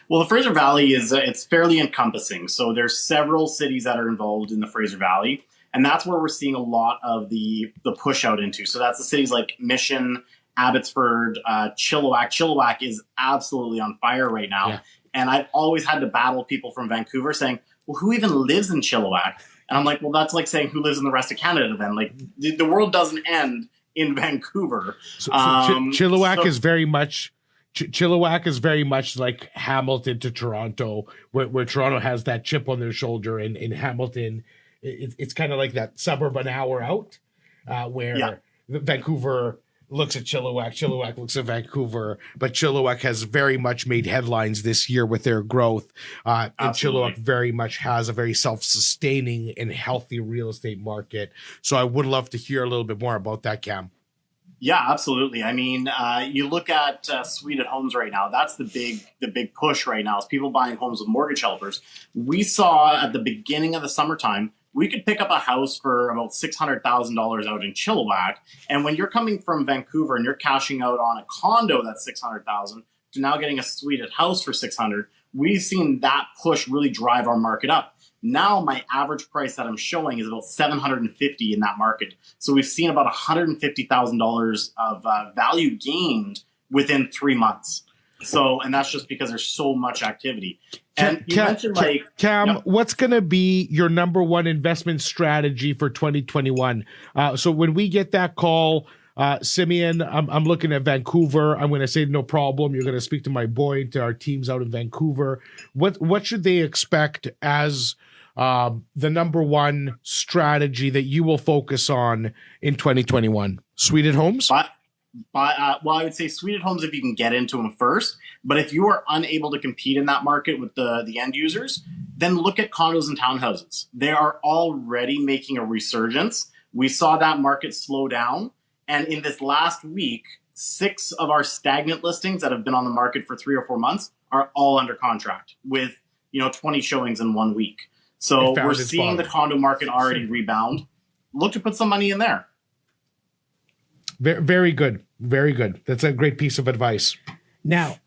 Speaker 10: Well, the Fraser Valley it's fairly encompassing. So there's several cities that are involved in the Fraser Valley, and that's where we're seeing a lot of the push out into. So that's the cities like Mission, Abbotsford, Chilliwack. Chilliwack is absolutely on fire right now. Yeah. And I've always had to battle people from Vancouver saying, well, who even lives in Chilliwack? And I'm like, well, that's like saying who lives in the rest of Canada then? Like, the world doesn't end in Vancouver.
Speaker 5: So Chilliwack is very much... Chilliwack is very much like Hamilton to Toronto, where Toronto has that chip on their shoulder, and in Hamilton, it's kind of like that suburb an hour out, where Vancouver looks at Chilliwack, Chilliwack looks at Vancouver, but Chilliwack has very much made headlines this year with their growth. And Chilliwack very much has a very self-sustaining and healthy real estate market. So I would love to hear a little bit more about that, Cam.
Speaker 10: Yeah, absolutely. I mean, you look at suite homes right now. That's the big push right now is people buying homes with mortgage helpers. We saw at the beginning of the summertime we could pick up a house for about $600,000 out in Chilliwack. And when you're coming from Vancouver and you're cashing out on a condo that's $600,000 to now getting a suited house for $600,000, we've seen that push really drive our market up. Now my average price that I'm showing is about $750,000 in that market. So we've seen about $150,000 of value gained within 3 months. So, and that's just because there's so much activity. And you mentioned
Speaker 5: Cam, what's going to be your number one investment strategy for 2021? So when we get that call, Simeon, I'm looking at Vancouver. I'm going to say no problem. You're going to speak to my boy, to our teams out in Vancouver. What should they expect as the number one strategy that you will focus on in 2021? Suited homes?
Speaker 10: Well, I would say suited homes if you can get into them first. But if you are unable to compete in that market with the end users, then look at condos and townhouses. They are already making a resurgence. We saw that market slow down. And in this last week, 6 of our stagnant listings that have been on the market for 3 or 4 months are all under contract with 20 showings in 1 week. So we're seeing the condo market already rebound. Look to put some money in there.
Speaker 5: Very good. Very good. That's a great piece of advice.
Speaker 3: Now,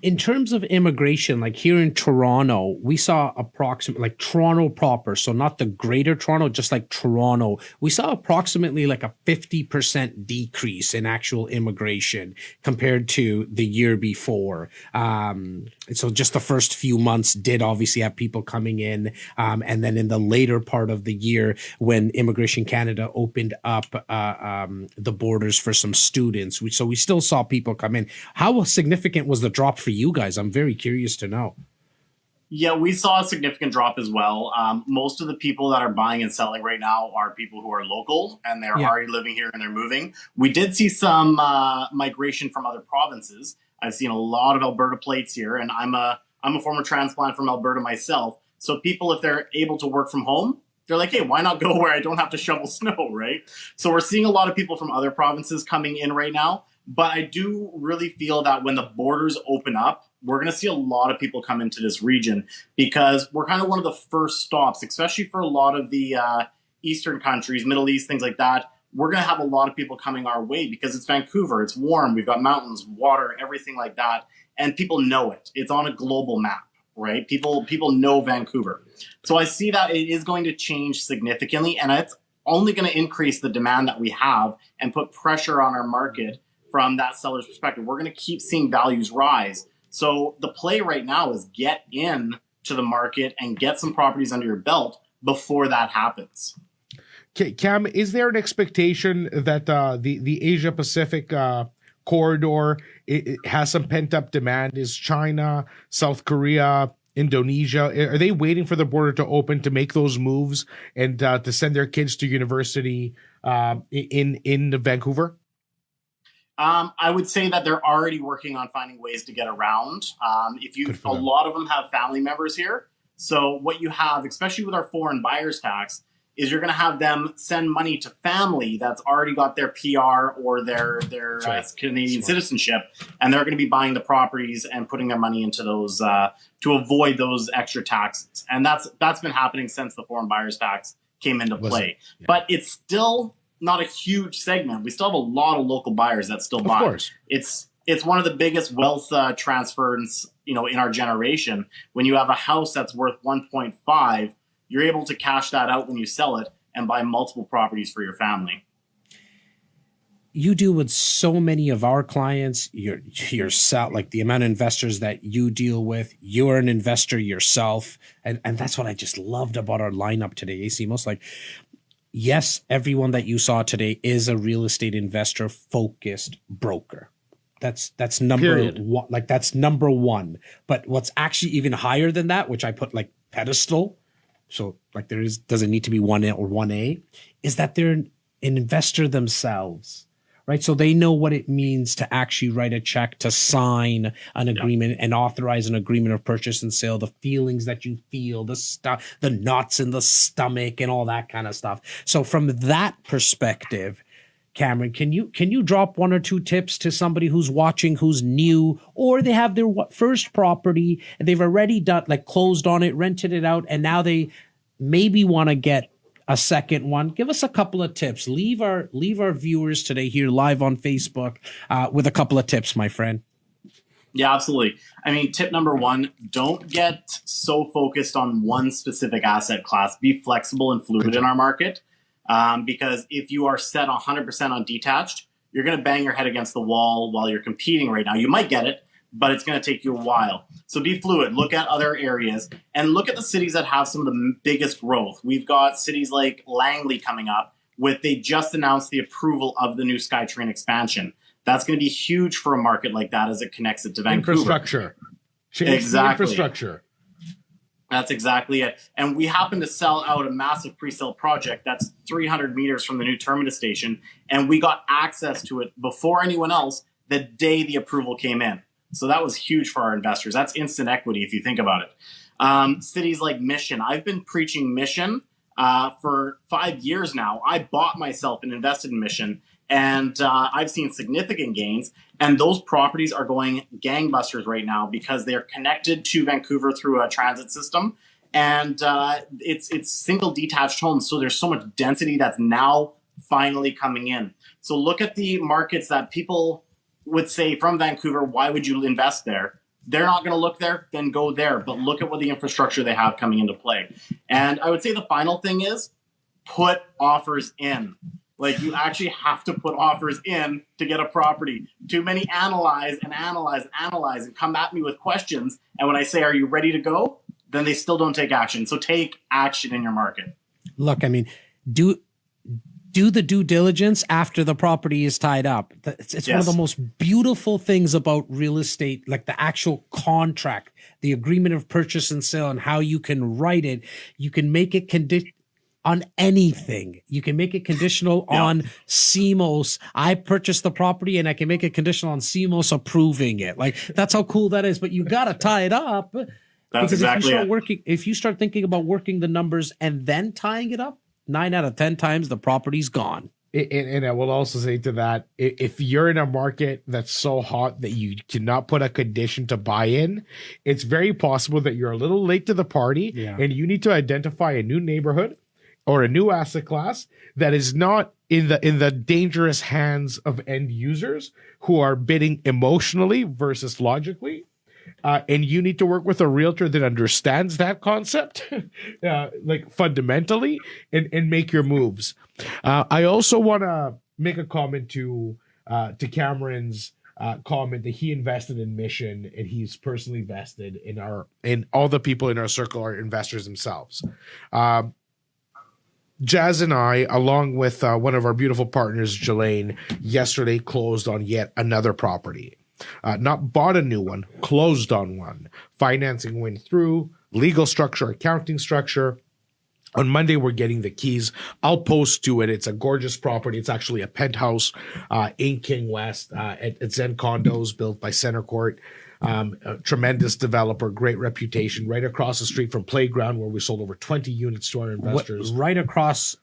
Speaker 3: in terms of immigration, like here in Toronto, we saw approximately, like Toronto proper, so not the greater Toronto, just like Toronto, we saw approximately like a 50% decrease in actual immigration compared to the year before. So just the first few months did obviously have people coming in. And then in the later part of the year, when Immigration Canada opened up the borders for some students, so we still saw people come in. How significant was the drop for you guys? I'm very curious to know.
Speaker 10: Yeah, we saw a significant drop as well. Most of the people that are buying and selling right now are people who are local and they're already living here and they're moving. We did see some migration from other provinces. I've seen a lot of Alberta plates here, and I'm a former transplant from Alberta myself. So people, if they're able to work from home, they're like, hey, why not go where I don't have to shovel snow, right? So we're seeing a lot of people from other provinces coming in right now. But I do really feel that when the borders open up, we're going to see a lot of people come into this region because we're kind of one of the first stops, especially for a lot of the Eastern countries, Middle East, things like that. We're going to have a lot of people coming our way because it's Vancouver, it's warm, we've got mountains, water, everything like that. And people know it. It's on a global map, right? People know Vancouver. So I see that it is going to change significantly, and it's only going to increase the demand that we have and put pressure on our market from that seller's perspective. We're going to keep seeing values rise. So the play right now is get in to the market and get some properties under your belt before that happens.
Speaker 5: Okay, Cam, is there an expectation that the Asia Pacific corridor it has some pent up demand? Is China, South Korea, Indonesia, are they waiting for the border to open to make those moves and to send their kids to university in Vancouver?
Speaker 10: I would say that they're already working on finding ways to get around. A lot of them have family members here. So what you have, especially with our foreign buyers tax, is you're going to have them send money to family that's already got their PR or their Canadian citizenship, and they're going to be buying the properties and putting their money into those to avoid those extra taxes. And that's been happening since the foreign buyers tax came into play. Yeah. But it's still not a huge segment. We still have a lot of local buyers that still buy.
Speaker 5: Of course.
Speaker 10: It's one of the biggest wealth transfers, in our generation. When you have a house that's worth 1.5, you're able to cash that out when you sell it and buy multiple properties for your family.
Speaker 3: You deal with so many of our clients, yourself, like the amount of investors that you deal with, you're an investor yourself. And that's what I just loved about our lineup today, Simos. Like, yes, everyone that you saw today is a real estate investor focused broker. That's number one. Like, that's number one. But what's actually even higher than that, which I put like pedestal, so like doesn't need to be 1A or 1A, is that they're an investor themselves, right? So they know what it means to actually write a check, to sign an agreement and authorize an agreement of purchase and sale, the feelings that you feel, the knots in the stomach and all that kind of stuff. So from that perspective, Cameron, can you drop 1 or 2 tips to somebody who's watching, who's new, or they have their first property and they've already done, like, closed on it, rented it out, and now they maybe want to get a second one, give us a couple of tips. Leave our viewers today here live on Facebook with a couple of tips, my friend.
Speaker 10: Yeah, absolutely. I mean, tip number one, don't get so focused on one specific asset class. Be flexible and fluid in our market. Because if you are set 100% on detached, you're going to bang your head against the wall while you're competing right now. You might get it, but it's going to take you a while. So be fluid. Look at other areas and look at the cities that have some of the biggest growth. We've got cities like Langley coming up they just announced the approval of the new SkyTrain expansion. That's going to be huge for a market like that as it connects it to Vancouver.
Speaker 5: Infrastructure.
Speaker 10: Exactly.
Speaker 5: Infrastructure.
Speaker 10: That's exactly it. And we happen to sell out a massive pre-sale project that's 300 meters from the new terminus station. And we got access to it before anyone else the day the approval came in. So that was huge for our investors. That's instant equity if you think about it. Cities like Mission. I've been preaching Mission for 5 years now. I bought myself and invested in Mission. And I've seen significant gains. And those properties are going gangbusters right now because they're connected to Vancouver through a transit system. And it's single detached homes. So there's so much density that's now finally coming in. So look at the markets that people would say from Vancouver, why would you invest there? They're not going to look there, then go there. But look at what the infrastructure they have coming into play. And I would say the final thing is put offers in. Like, you actually have to put offers in to get a property. Too many analyze and come at me with questions. And when I say, are you ready to go? Then they still don't take action. So take action in your market.
Speaker 3: Look, I mean, do the due diligence after the property is tied up. It's one of the most beautiful things about real estate, like the actual contract, the agreement of purchase and sale, and how you can write it. You can make it on anything. You can make it conditional on Simos. I purchased the property and I can make it conditional on Simos approving it. Like, that's how cool that is. But you got to tie it up.
Speaker 10: That's exactly it.
Speaker 3: If you start thinking about working the numbers and then tying it up, 9 out of 10 times the property's gone.
Speaker 5: And I will also say to that, if you're in a market that's so hot that you cannot put a condition to buy in, it's very possible that you're a little late to the party and you need to identify a new neighborhood or a new asset class that is not in the dangerous hands of end users who are bidding emotionally versus logically. And you need to work with a realtor that understands that concept, like fundamentally, and make your moves. I also want to make a comment to Cameron's comment that he invested in Mission and he's personally vested in all the people in our circle are investors themselves. Jas and I, along with one of our beautiful partners, Jelaine, yesterday closed on yet another property. Not bought a new one, closed on one. Financing went through, legal structure, accounting structure. On Monday, we're getting the keys. I'll post to it. It's a gorgeous property. It's actually a penthouse in King West at Zen Condos built by Center Court. A tremendous developer, great reputation, right across the street from Playground, where we sold over 20 units to our investors.
Speaker 3: Right across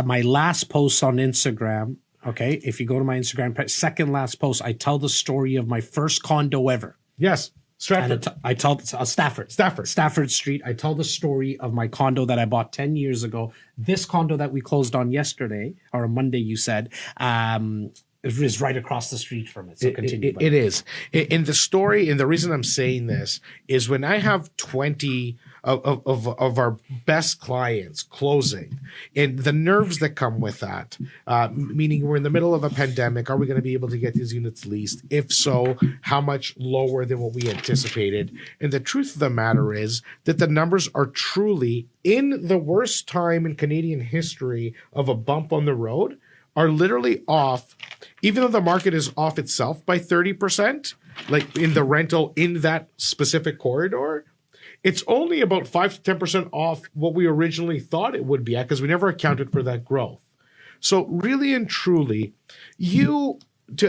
Speaker 3: my last post on Instagram. Okay, if you go to my Instagram, second last post, I tell the story of my first condo ever.
Speaker 5: Yes, Stratford.
Speaker 3: I tell Stafford Street. I tell the story of my condo that I bought 10 years ago. This condo that we closed on yesterday, or Monday, you said, is right across the street from it. So continue.
Speaker 5: It is. In the story, and the reason I'm saying this is when I have 20 of our best clients closing, and the nerves that come with that, meaning we're in the middle of a pandemic. Are we going to be able to get these units leased? If so, how much lower than what we anticipated? And the truth of the matter is that the numbers are truly, in the worst time in Canadian history of a bump on the road, are literally off, even though the market is off itself by 30%, like in the rental in that specific corridor. It's only about 5 to 10% off what we originally thought it would be at, because we never accounted for that growth. So really and truly, to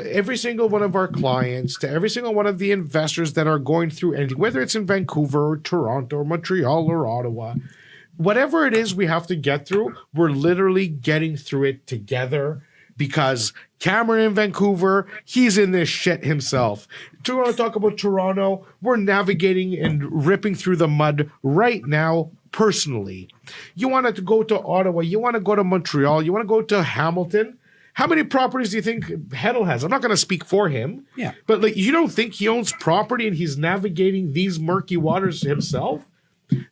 Speaker 5: every single one of our clients, to every single one of the investors that are going through anything, whether it's in Vancouver or Toronto or Montreal or Ottawa, whatever it is we have to get through, we're literally getting through it together, because Cameron in Vancouver, he's in this shit himself. To talk about Toronto, we're navigating and ripping through the mud right now personally, you want to go to Ottawa, you want to go to Montreal, you want to go to Hamilton. How many properties do you think Heddle has? I'm not going to speak for him.
Speaker 3: Yeah.
Speaker 5: But like, you don't think he owns property and he's navigating these murky waters himself?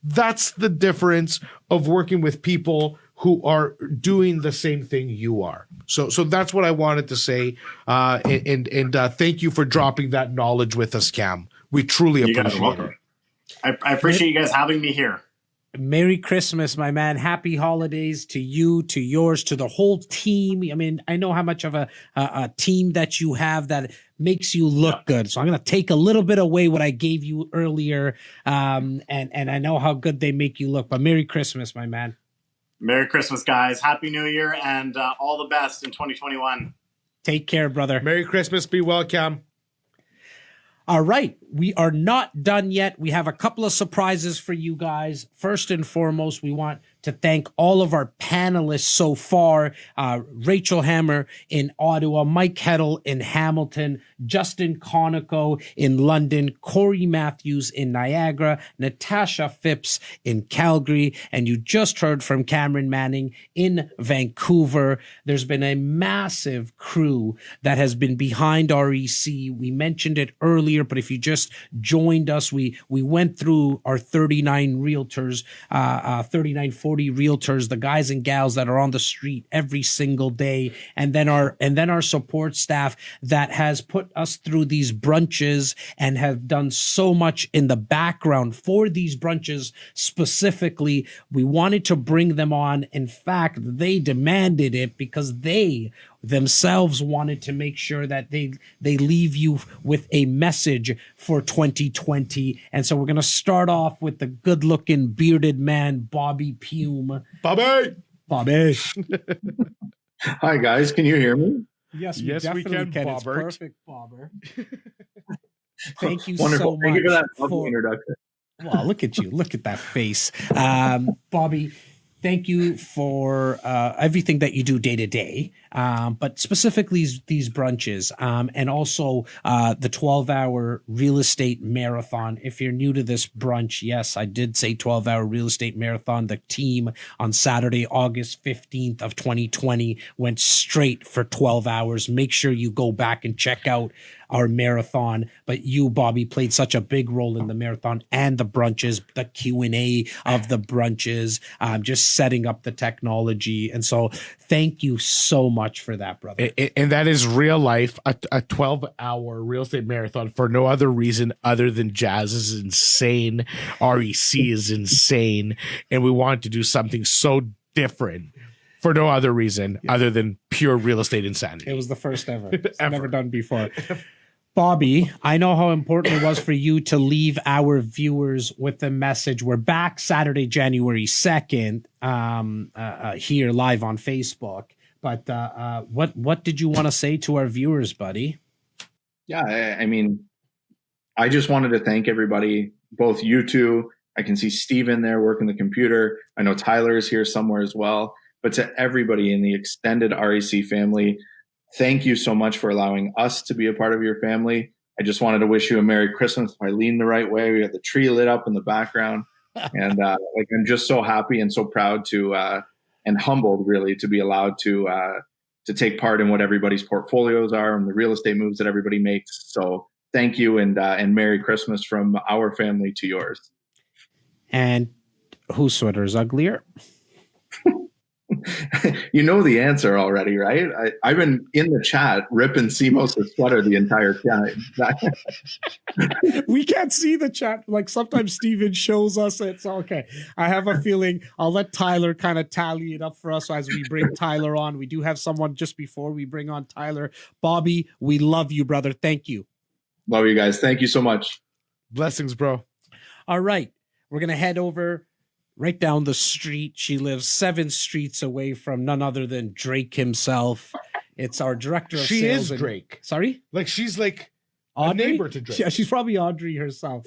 Speaker 5: That's the difference of working with people who are doing the same thing you are. So that's what I wanted to say. And thank you for dropping that knowledge with us, Cam. We truly appreciate it.
Speaker 10: I appreciate you guys having me here.
Speaker 3: Merry Christmas, my man. Happy holidays to you, to yours, to the whole team. I mean, I know how much of a team that you have that makes you look good. So I'm going to take a little bit away what I gave you earlier. And I know how good they make you look. But Merry Christmas, my man.
Speaker 10: Merry Christmas, guys. Happy New Year and all the best in 2021.
Speaker 3: Take care, brother.
Speaker 5: Merry Christmas. Be well, Cam.
Speaker 3: All right, we are not done yet. We have a couple of surprises for you guys. First and foremost, we want to thank all of our panelists so far. Rachel Hammer in Ottawa, Mike Heddle in Hamilton, Justin Konikow in London, Cory Matthews in Niagara, Natasha Phipps in Calgary, and you just heard from Cameron Manning in Vancouver. There's been a massive crew that has been behind REC. We mentioned it earlier, but if you just joined us, we went through our 39 realtors, 3940 realtors, the guys and gals that are on the street every single day, and then our support staff that has put us through these brunches and have done so much in the background for these brunches specifically. We wanted to bring them on. In fact, they demanded it because they themselves wanted to make sure that they leave you with a message for 2020. And so we're going to start off with the good looking bearded man, Bobby Puim. Bobby.
Speaker 11: Hi guys, can you hear me?
Speaker 3: Yes,
Speaker 5: we can.
Speaker 3: It's perfect, Bobber. Thank you
Speaker 11: Wonderful.
Speaker 3: so much.
Speaker 11: Thank you for that lovely introduction.
Speaker 3: Well, look at you. Look at that face. Bobby, thank you for everything that you do day to day, but specifically these brunches and also the 12-hour real estate marathon. If you're new to this brunch, yes, I did say 12-hour real estate marathon. The team on Saturday, August 15th of 2020 went straight for 12 hours. Make sure you go back and check out our marathon. But you, Bobby, played such a big role in the marathon and the brunches, the Q&A of the brunches, just setting up the technology. And so thank you so much for that, brother.
Speaker 5: And that is real life, a 12-hour real estate marathon for no other reason other than Jas is insane. REC is insane. And we wanted to do something so different for no other reason other than pure real estate insanity.
Speaker 3: It was the first ever. It's never done before. Bobby, I know how important it was for you to leave our viewers with a message. We're back Saturday, January 2nd, here live on Facebook. But what did you want to say to our viewers, buddy?
Speaker 11: Yeah, I mean, I just wanted to thank everybody, both you two. I can see Steven there working the computer. I know Tyler is here somewhere as well. But to everybody in the extended REC family, thank you so much for allowing us to be a part of your family. I just wanted to wish you a Merry Christmas. If I lean the right way, we have the tree lit up in the background. And I'm just so happy and so proud to and humbled really to be allowed to take part in what everybody's portfolios are and the real estate moves that everybody makes. So thank you and Merry Christmas from our family to yours.
Speaker 3: And whose sweater is uglier?
Speaker 11: You know the answer already, right? I've been in the chat ripping Simos' sweater the entire time.
Speaker 3: We can't see the chat. Like sometimes Steven shows us it. So, okay. I have a feeling I'll let Tyler kind of tally it up for us as we bring Tyler on. We do have someone just before we bring on Tyler. Bobby, we love you, brother. Thank you.
Speaker 11: Love you guys. Thank you so much.
Speaker 5: Blessings, bro.
Speaker 3: All right. We're going to head over right down the street. She lives 7 streets away from none other than Drake himself. It's our director of
Speaker 5: she
Speaker 3: sales.
Speaker 5: She is Drake.
Speaker 3: Sorry?
Speaker 5: Like she's like
Speaker 3: Audrey?
Speaker 5: a neighbor to Drake.
Speaker 3: Yeah, she's probably Audrey herself.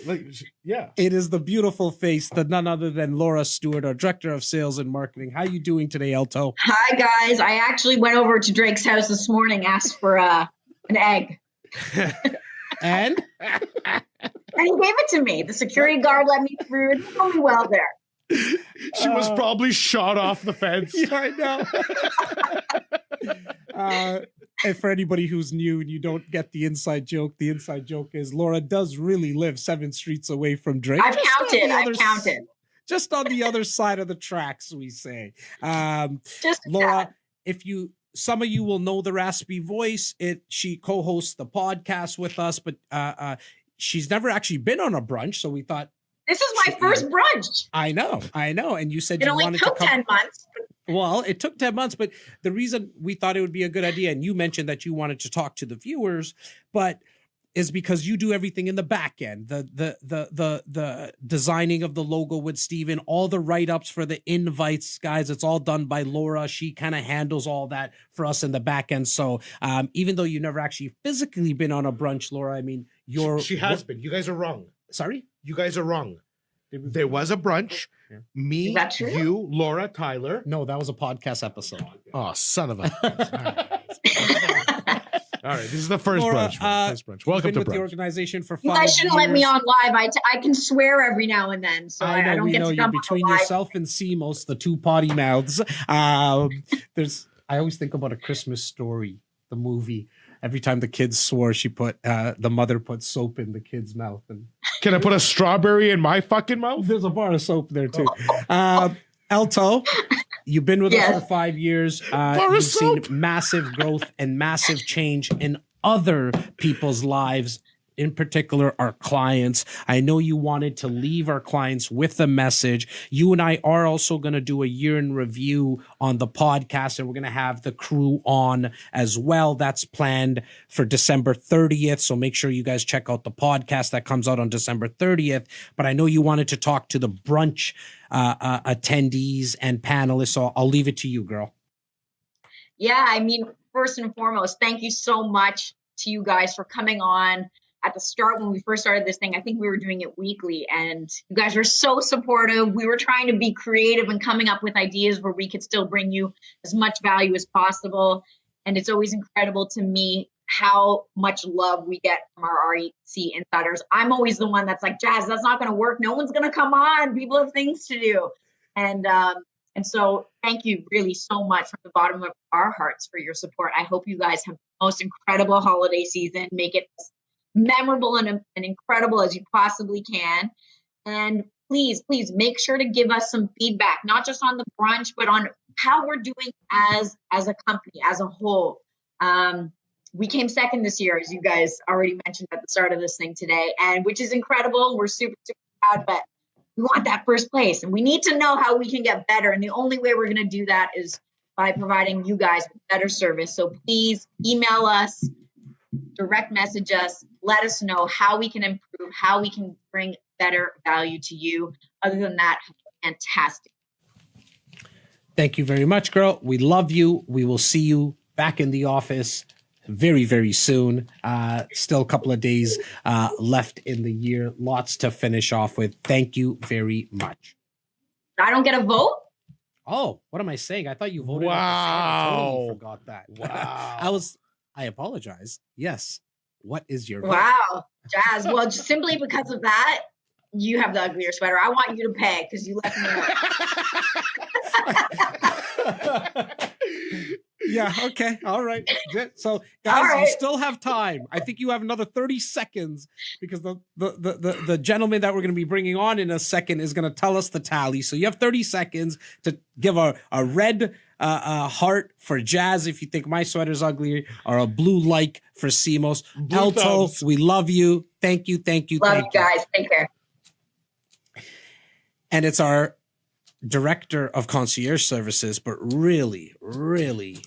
Speaker 5: Yeah.
Speaker 3: It is the beautiful face, the none other than Laura Stewart, our director of sales and marketing. How you doing today, Elto?
Speaker 12: Hi, guys. I actually went over to Drake's house this morning, asked for an egg.
Speaker 3: And
Speaker 12: he gave it to me. The security guard let me through. It did me well there.
Speaker 5: She was probably shot off the fence.
Speaker 3: Yeah, I know. And for anybody who's new and you don't get the inside joke is Laura does really live 7 streets away from Drake.
Speaker 12: I've counted.
Speaker 3: Just on the other side of the tracks, we say.
Speaker 12: Just
Speaker 3: Laura, some of you will know the raspy voice. She co-hosts the podcast with us, but she's never actually been on a brunch, so we thought
Speaker 12: this is my first brunch.
Speaker 3: I know. And you said
Speaker 12: it
Speaker 3: you
Speaker 12: only
Speaker 3: wanted
Speaker 12: took
Speaker 3: to come.
Speaker 12: 10 months.
Speaker 3: Well, it took 10 months, but the reason we thought it would be a good idea, and you mentioned that you wanted to talk to the viewers, but is because you do everything in the back end, the designing of the logo with Steven, all the write-ups for the invites, guys, it's all done by Laura. She kind of handles all that for us in the back end. So even though you've never actually physically been on a brunch, Laura, I mean,
Speaker 5: she has been. You guys are wrong.
Speaker 3: Sorry?
Speaker 5: You guys are wrong. There was a brunch. Me, you, Laura, Tyler.
Speaker 3: No, that was a podcast episode.
Speaker 5: Oh, son of a. All right, this is the first
Speaker 3: Laura,
Speaker 5: brunch. Welcome
Speaker 3: been
Speaker 5: to
Speaker 3: with
Speaker 5: brunch.
Speaker 3: the organization for 5
Speaker 12: You
Speaker 3: years.
Speaker 12: guys shouldn't let me on live. I can swear every now and then, so I don't get to
Speaker 3: you're
Speaker 12: jump
Speaker 3: between
Speaker 12: on live.
Speaker 3: yourself and Simos, the 2 potty mouths. I always think about A Christmas Story, the movie. Every time the kids swore, the mother put soap in the kid's mouth. And
Speaker 5: can I put a strawberry in my fucking mouth?
Speaker 3: There's a bar of soap there too. Elto, you've been with us for 5 years. You've seen massive growth and massive change in other people's lives, in particular our clients. I know you wanted to leave our clients with a message. You and I are also going to do a year in review on the podcast, and we're going to have the crew on as well. That's planned for December 30th. So make sure you guys check out the podcast that comes out on December 30th. But I know you wanted to talk to the brunch attendees and panelists. So I'll leave it to you, girl.
Speaker 12: Yeah, I mean, first and foremost, thank you so much to you guys for coming on. At the start, when we first started this thing, I think we were doing it weekly, and you guys were so supportive. We were trying to be creative and coming up with ideas where we could still bring you as much value as possible. And it's always incredible to me how much love we get from our REC insiders. I'm always the one that's like, Jas, that's not going to work. No one's going to come on. People have things to do. And so thank you really so much from the bottom of our hearts for your support. I hope you guys have the most incredible holiday season. Make it memorable and incredible as you possibly can. And please make sure to give us some feedback, not just on the brunch, but on how we're doing as a company, as a whole. We came second this year, as you guys already mentioned at the start of this thing today, and which is incredible. We're super, super proud, but we want that first place, and we need to know how we can get better. And the only way we're going to do that is by providing you guys with better service. So please email us, direct message us, let us know how we can improve, how we can bring better value to you. Other than that, fantastic.
Speaker 3: Thank you very much, girl. We love you. We will see you back in the office very, very soon. Still a couple of days left in the year. Lots to finish off with. Thank you very much.
Speaker 12: I don't get a vote?
Speaker 3: Oh, what am I saying? I thought you voted.
Speaker 5: Wow.
Speaker 3: I totally forgot that.
Speaker 5: Wow.
Speaker 3: I apologize. Yes. What is your vote?
Speaker 12: Wow, Jas. Well, just simply because of that, you have the uglier sweater. I want you to pay because you left me alone.
Speaker 3: Yeah, okay. All right. Good. So guys,
Speaker 12: right.
Speaker 3: You still have time. I think you have another 30 seconds because the gentleman that we're going to be bringing on in a second is going to tell us the tally. So you have 30 seconds to give a red heart for Jas if you think my sweater's ugly, or a blue like for Simos. Elto, we love you. Thank you.
Speaker 12: Love you guys. Take care.
Speaker 3: And it's our director of concierge services, but really, really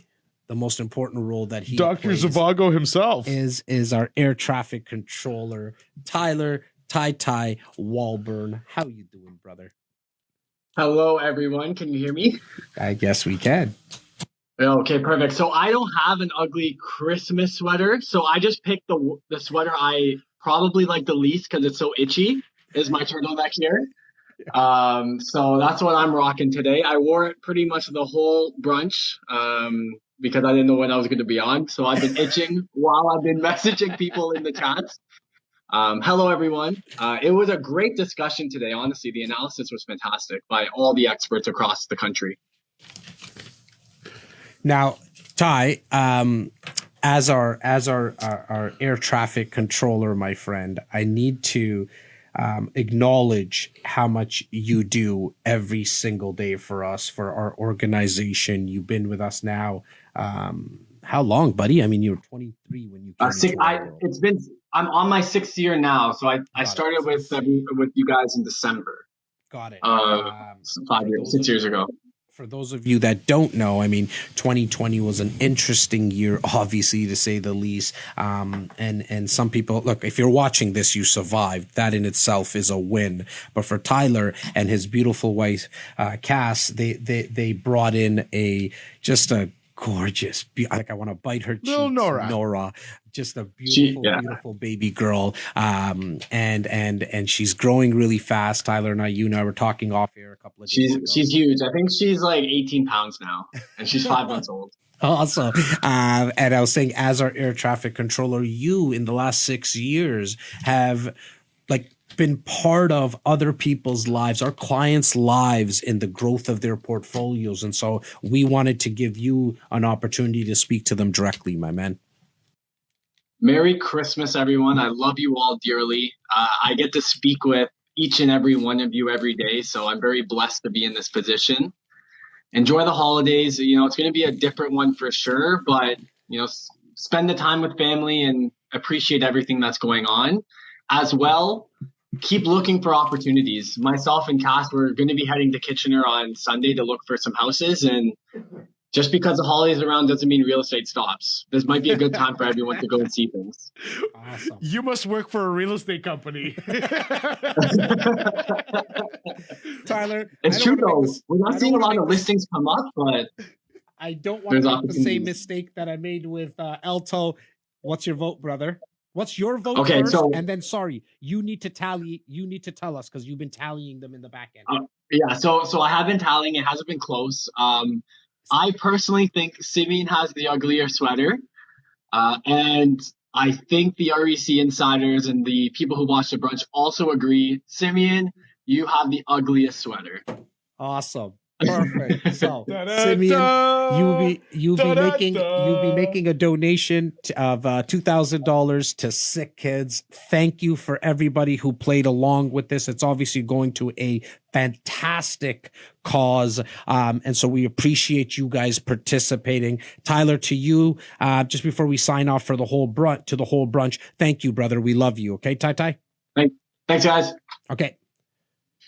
Speaker 3: the most important role that he
Speaker 5: Dr.
Speaker 3: plays
Speaker 5: Zavago himself
Speaker 3: is our air traffic controller, Tyler Ty Walbourne. How you doing, brother?
Speaker 13: Hello, everyone. Can you hear me?
Speaker 3: I guess we can.
Speaker 13: Okay, perfect. So I don't have an ugly Christmas sweater, so I just picked the sweater I probably like the least because it's so itchy. Is my turtleneck here? So that's what I'm rocking today. I wore it pretty much the whole brunch because I didn't know when I was going to be on. So I've been itching while I've been messaging people in the chats. Hello, everyone. It was a great discussion today. Honestly, the analysis was fantastic by all the experts across the country.
Speaker 3: Now, Ty, as our air traffic controller, my friend, I need to acknowledge how much you do every single day for us, for our organization. You've been with us now. How long, buddy? I mean, you were 23 when you came into our world.
Speaker 13: I'm on my 6th year now. So I started with you guys in December.
Speaker 3: Got it.
Speaker 13: 6 years ago.
Speaker 3: For those of you that don't know, I mean, 2020 was an interesting year, obviously, to say the least. And some people, look, if you're watching this, you survived. That in itself is a win. But for Tyler and his beautiful wife, Cass, they brought in just a gorgeous, like I want to bite her cheeks.
Speaker 2: Little
Speaker 3: Nora. Just a beautiful baby girl. And she's growing really fast. Tyler and you and I were talking off air a couple of days ago.
Speaker 13: She's huge. I think she's like 18 pounds now, and she's 5 months old.
Speaker 3: Awesome. And I was saying, as our air traffic controller, you in the last 6 years have been part of other people's lives, our clients' lives, in the growth of their portfolios. And so we wanted to give you an opportunity to speak to them directly, my man.
Speaker 13: Merry Christmas, everyone. I love you all dearly. I get to speak with each and every one of you every day, so I'm very blessed to be in this position. Enjoy the holidays. It's going to be a different one for sure, but, spend the time with family and appreciate everything that's going on. As well, keep looking for opportunities. Myself and Cass, we're going to be heading to Kitchener on Sunday to look for some houses, and just because the holidays around doesn't mean real estate stops. This might be a good time for everyone to go and see things.
Speaker 3: Awesome.
Speaker 2: You must work for a real estate company.
Speaker 3: Tyler,
Speaker 13: it's true though. We're not seeing a lot of listings come up, but
Speaker 3: I don't want to make the same mistake that I made with Elto. What's your vote, brother? What's your vote first? And then, you need to tally. You need to tell us because you've been tallying them in the back end.
Speaker 13: So I have been tallying. It hasn't been close. I personally think Simeon has the uglier sweater. And I think the REC insiders and the people who watch the brunch also agree. Simeon, you have the ugliest sweater.
Speaker 3: Awesome. Perfect. So, Simeon, you'll be making a donation of $2,000 to Sick Kids. Thank you for everybody who played along with this. It's obviously going to a fantastic cause, and so we appreciate you guys participating. Tyler, to you, just before we sign off for the whole brunch, thank you, brother. We love you. Okay, Ty.
Speaker 13: Thanks, guys.
Speaker 3: Okay.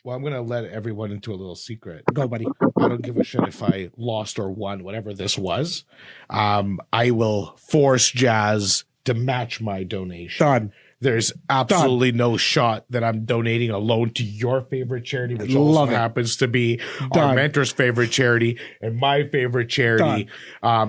Speaker 5: Well, I'm going to let everyone into a little secret.
Speaker 3: Go, buddy.
Speaker 5: I don't give a shit if I lost or won, whatever this was. I will force Jas to match my donation.
Speaker 3: Done.
Speaker 5: There's absolutely no shot that I'm donating a loan to your favorite charity, which also happens to be our mentor's favorite charity and my favorite charity.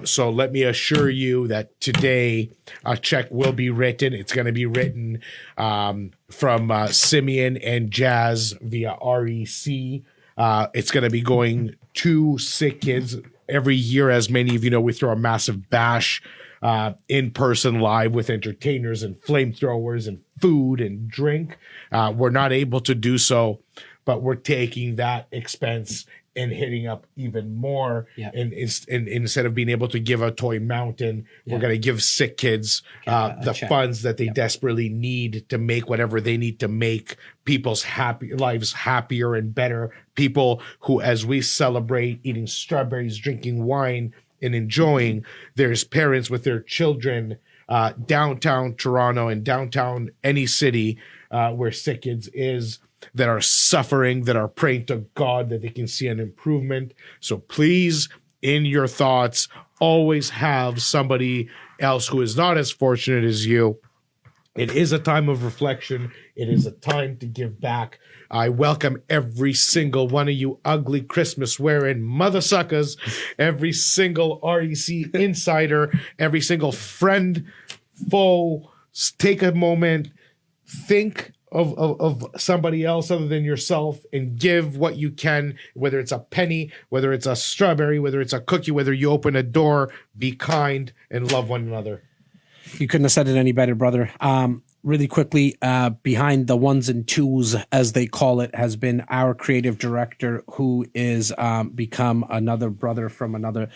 Speaker 5: So let me assure you that today a check will be written. It's going to be written from Simeon and Jas via REC. It's going to be going to Sick Kids. Every year, as many of you know, we throw a massive bash in person live with entertainers and flamethrowers and food and drink. We're not able to do so, but we're taking that expense and hitting up even more. And instead of being able to give a toy mountain, we're going to give Sick Kids the funds that they desperately need to make whatever they need to make people's lives happier and better. People who, as we celebrate eating strawberries, drinking wine, and enjoying, there's parents with their children downtown Toronto and downtown any city where Sick Kids is, that are suffering, that are praying to God that they can see an improvement. So please, in your thoughts, always have somebody else who is not as fortunate as you. It is a time of reflection. It is a time to give back. I welcome every single one of you ugly Christmas wearing mother suckers, every single REC insider, every single friend, foe. Take a moment, think of somebody else other than yourself and give what you can, whether it's a penny, whether it's a strawberry, whether it's a cookie, whether you open a door. Be kind and love one another.
Speaker 3: You couldn't have said it any better, brother. really quickly, behind the ones and twos, as they call it, has been our creative director, who is become a brother from another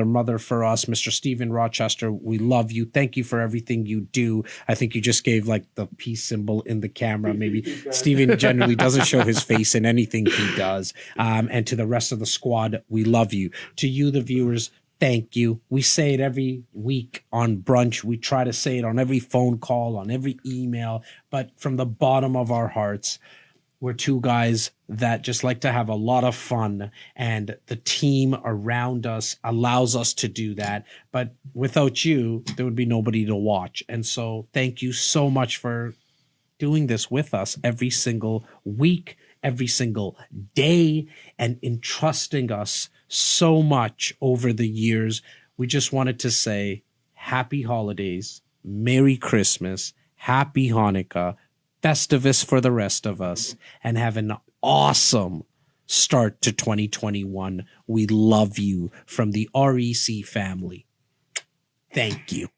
Speaker 3: mother for us, Mr. Stephen Rochester. We love you. Thank you for everything you do. I think you just gave like the peace symbol in the camera. Maybe Stephen generally doesn't show his face in anything he does. And to the rest of the squad, we love you. To you, the viewers, thank you. We say it every week on Brunch. We try to say it on every phone call, on every email, but from the bottom of our hearts, we're two guys that just like to have a lot of fun, and the team around us allows us to do that. But without you, there would be nobody to watch. And so thank you so much for doing this with us every single week, every single day, and entrusting us so much over the years. We just wanted to say happy holidays, Merry Christmas, Happy Hanukkah, Festivus for the rest of us, and have an awesome start to 2021. We love you from the REC family. Thank you.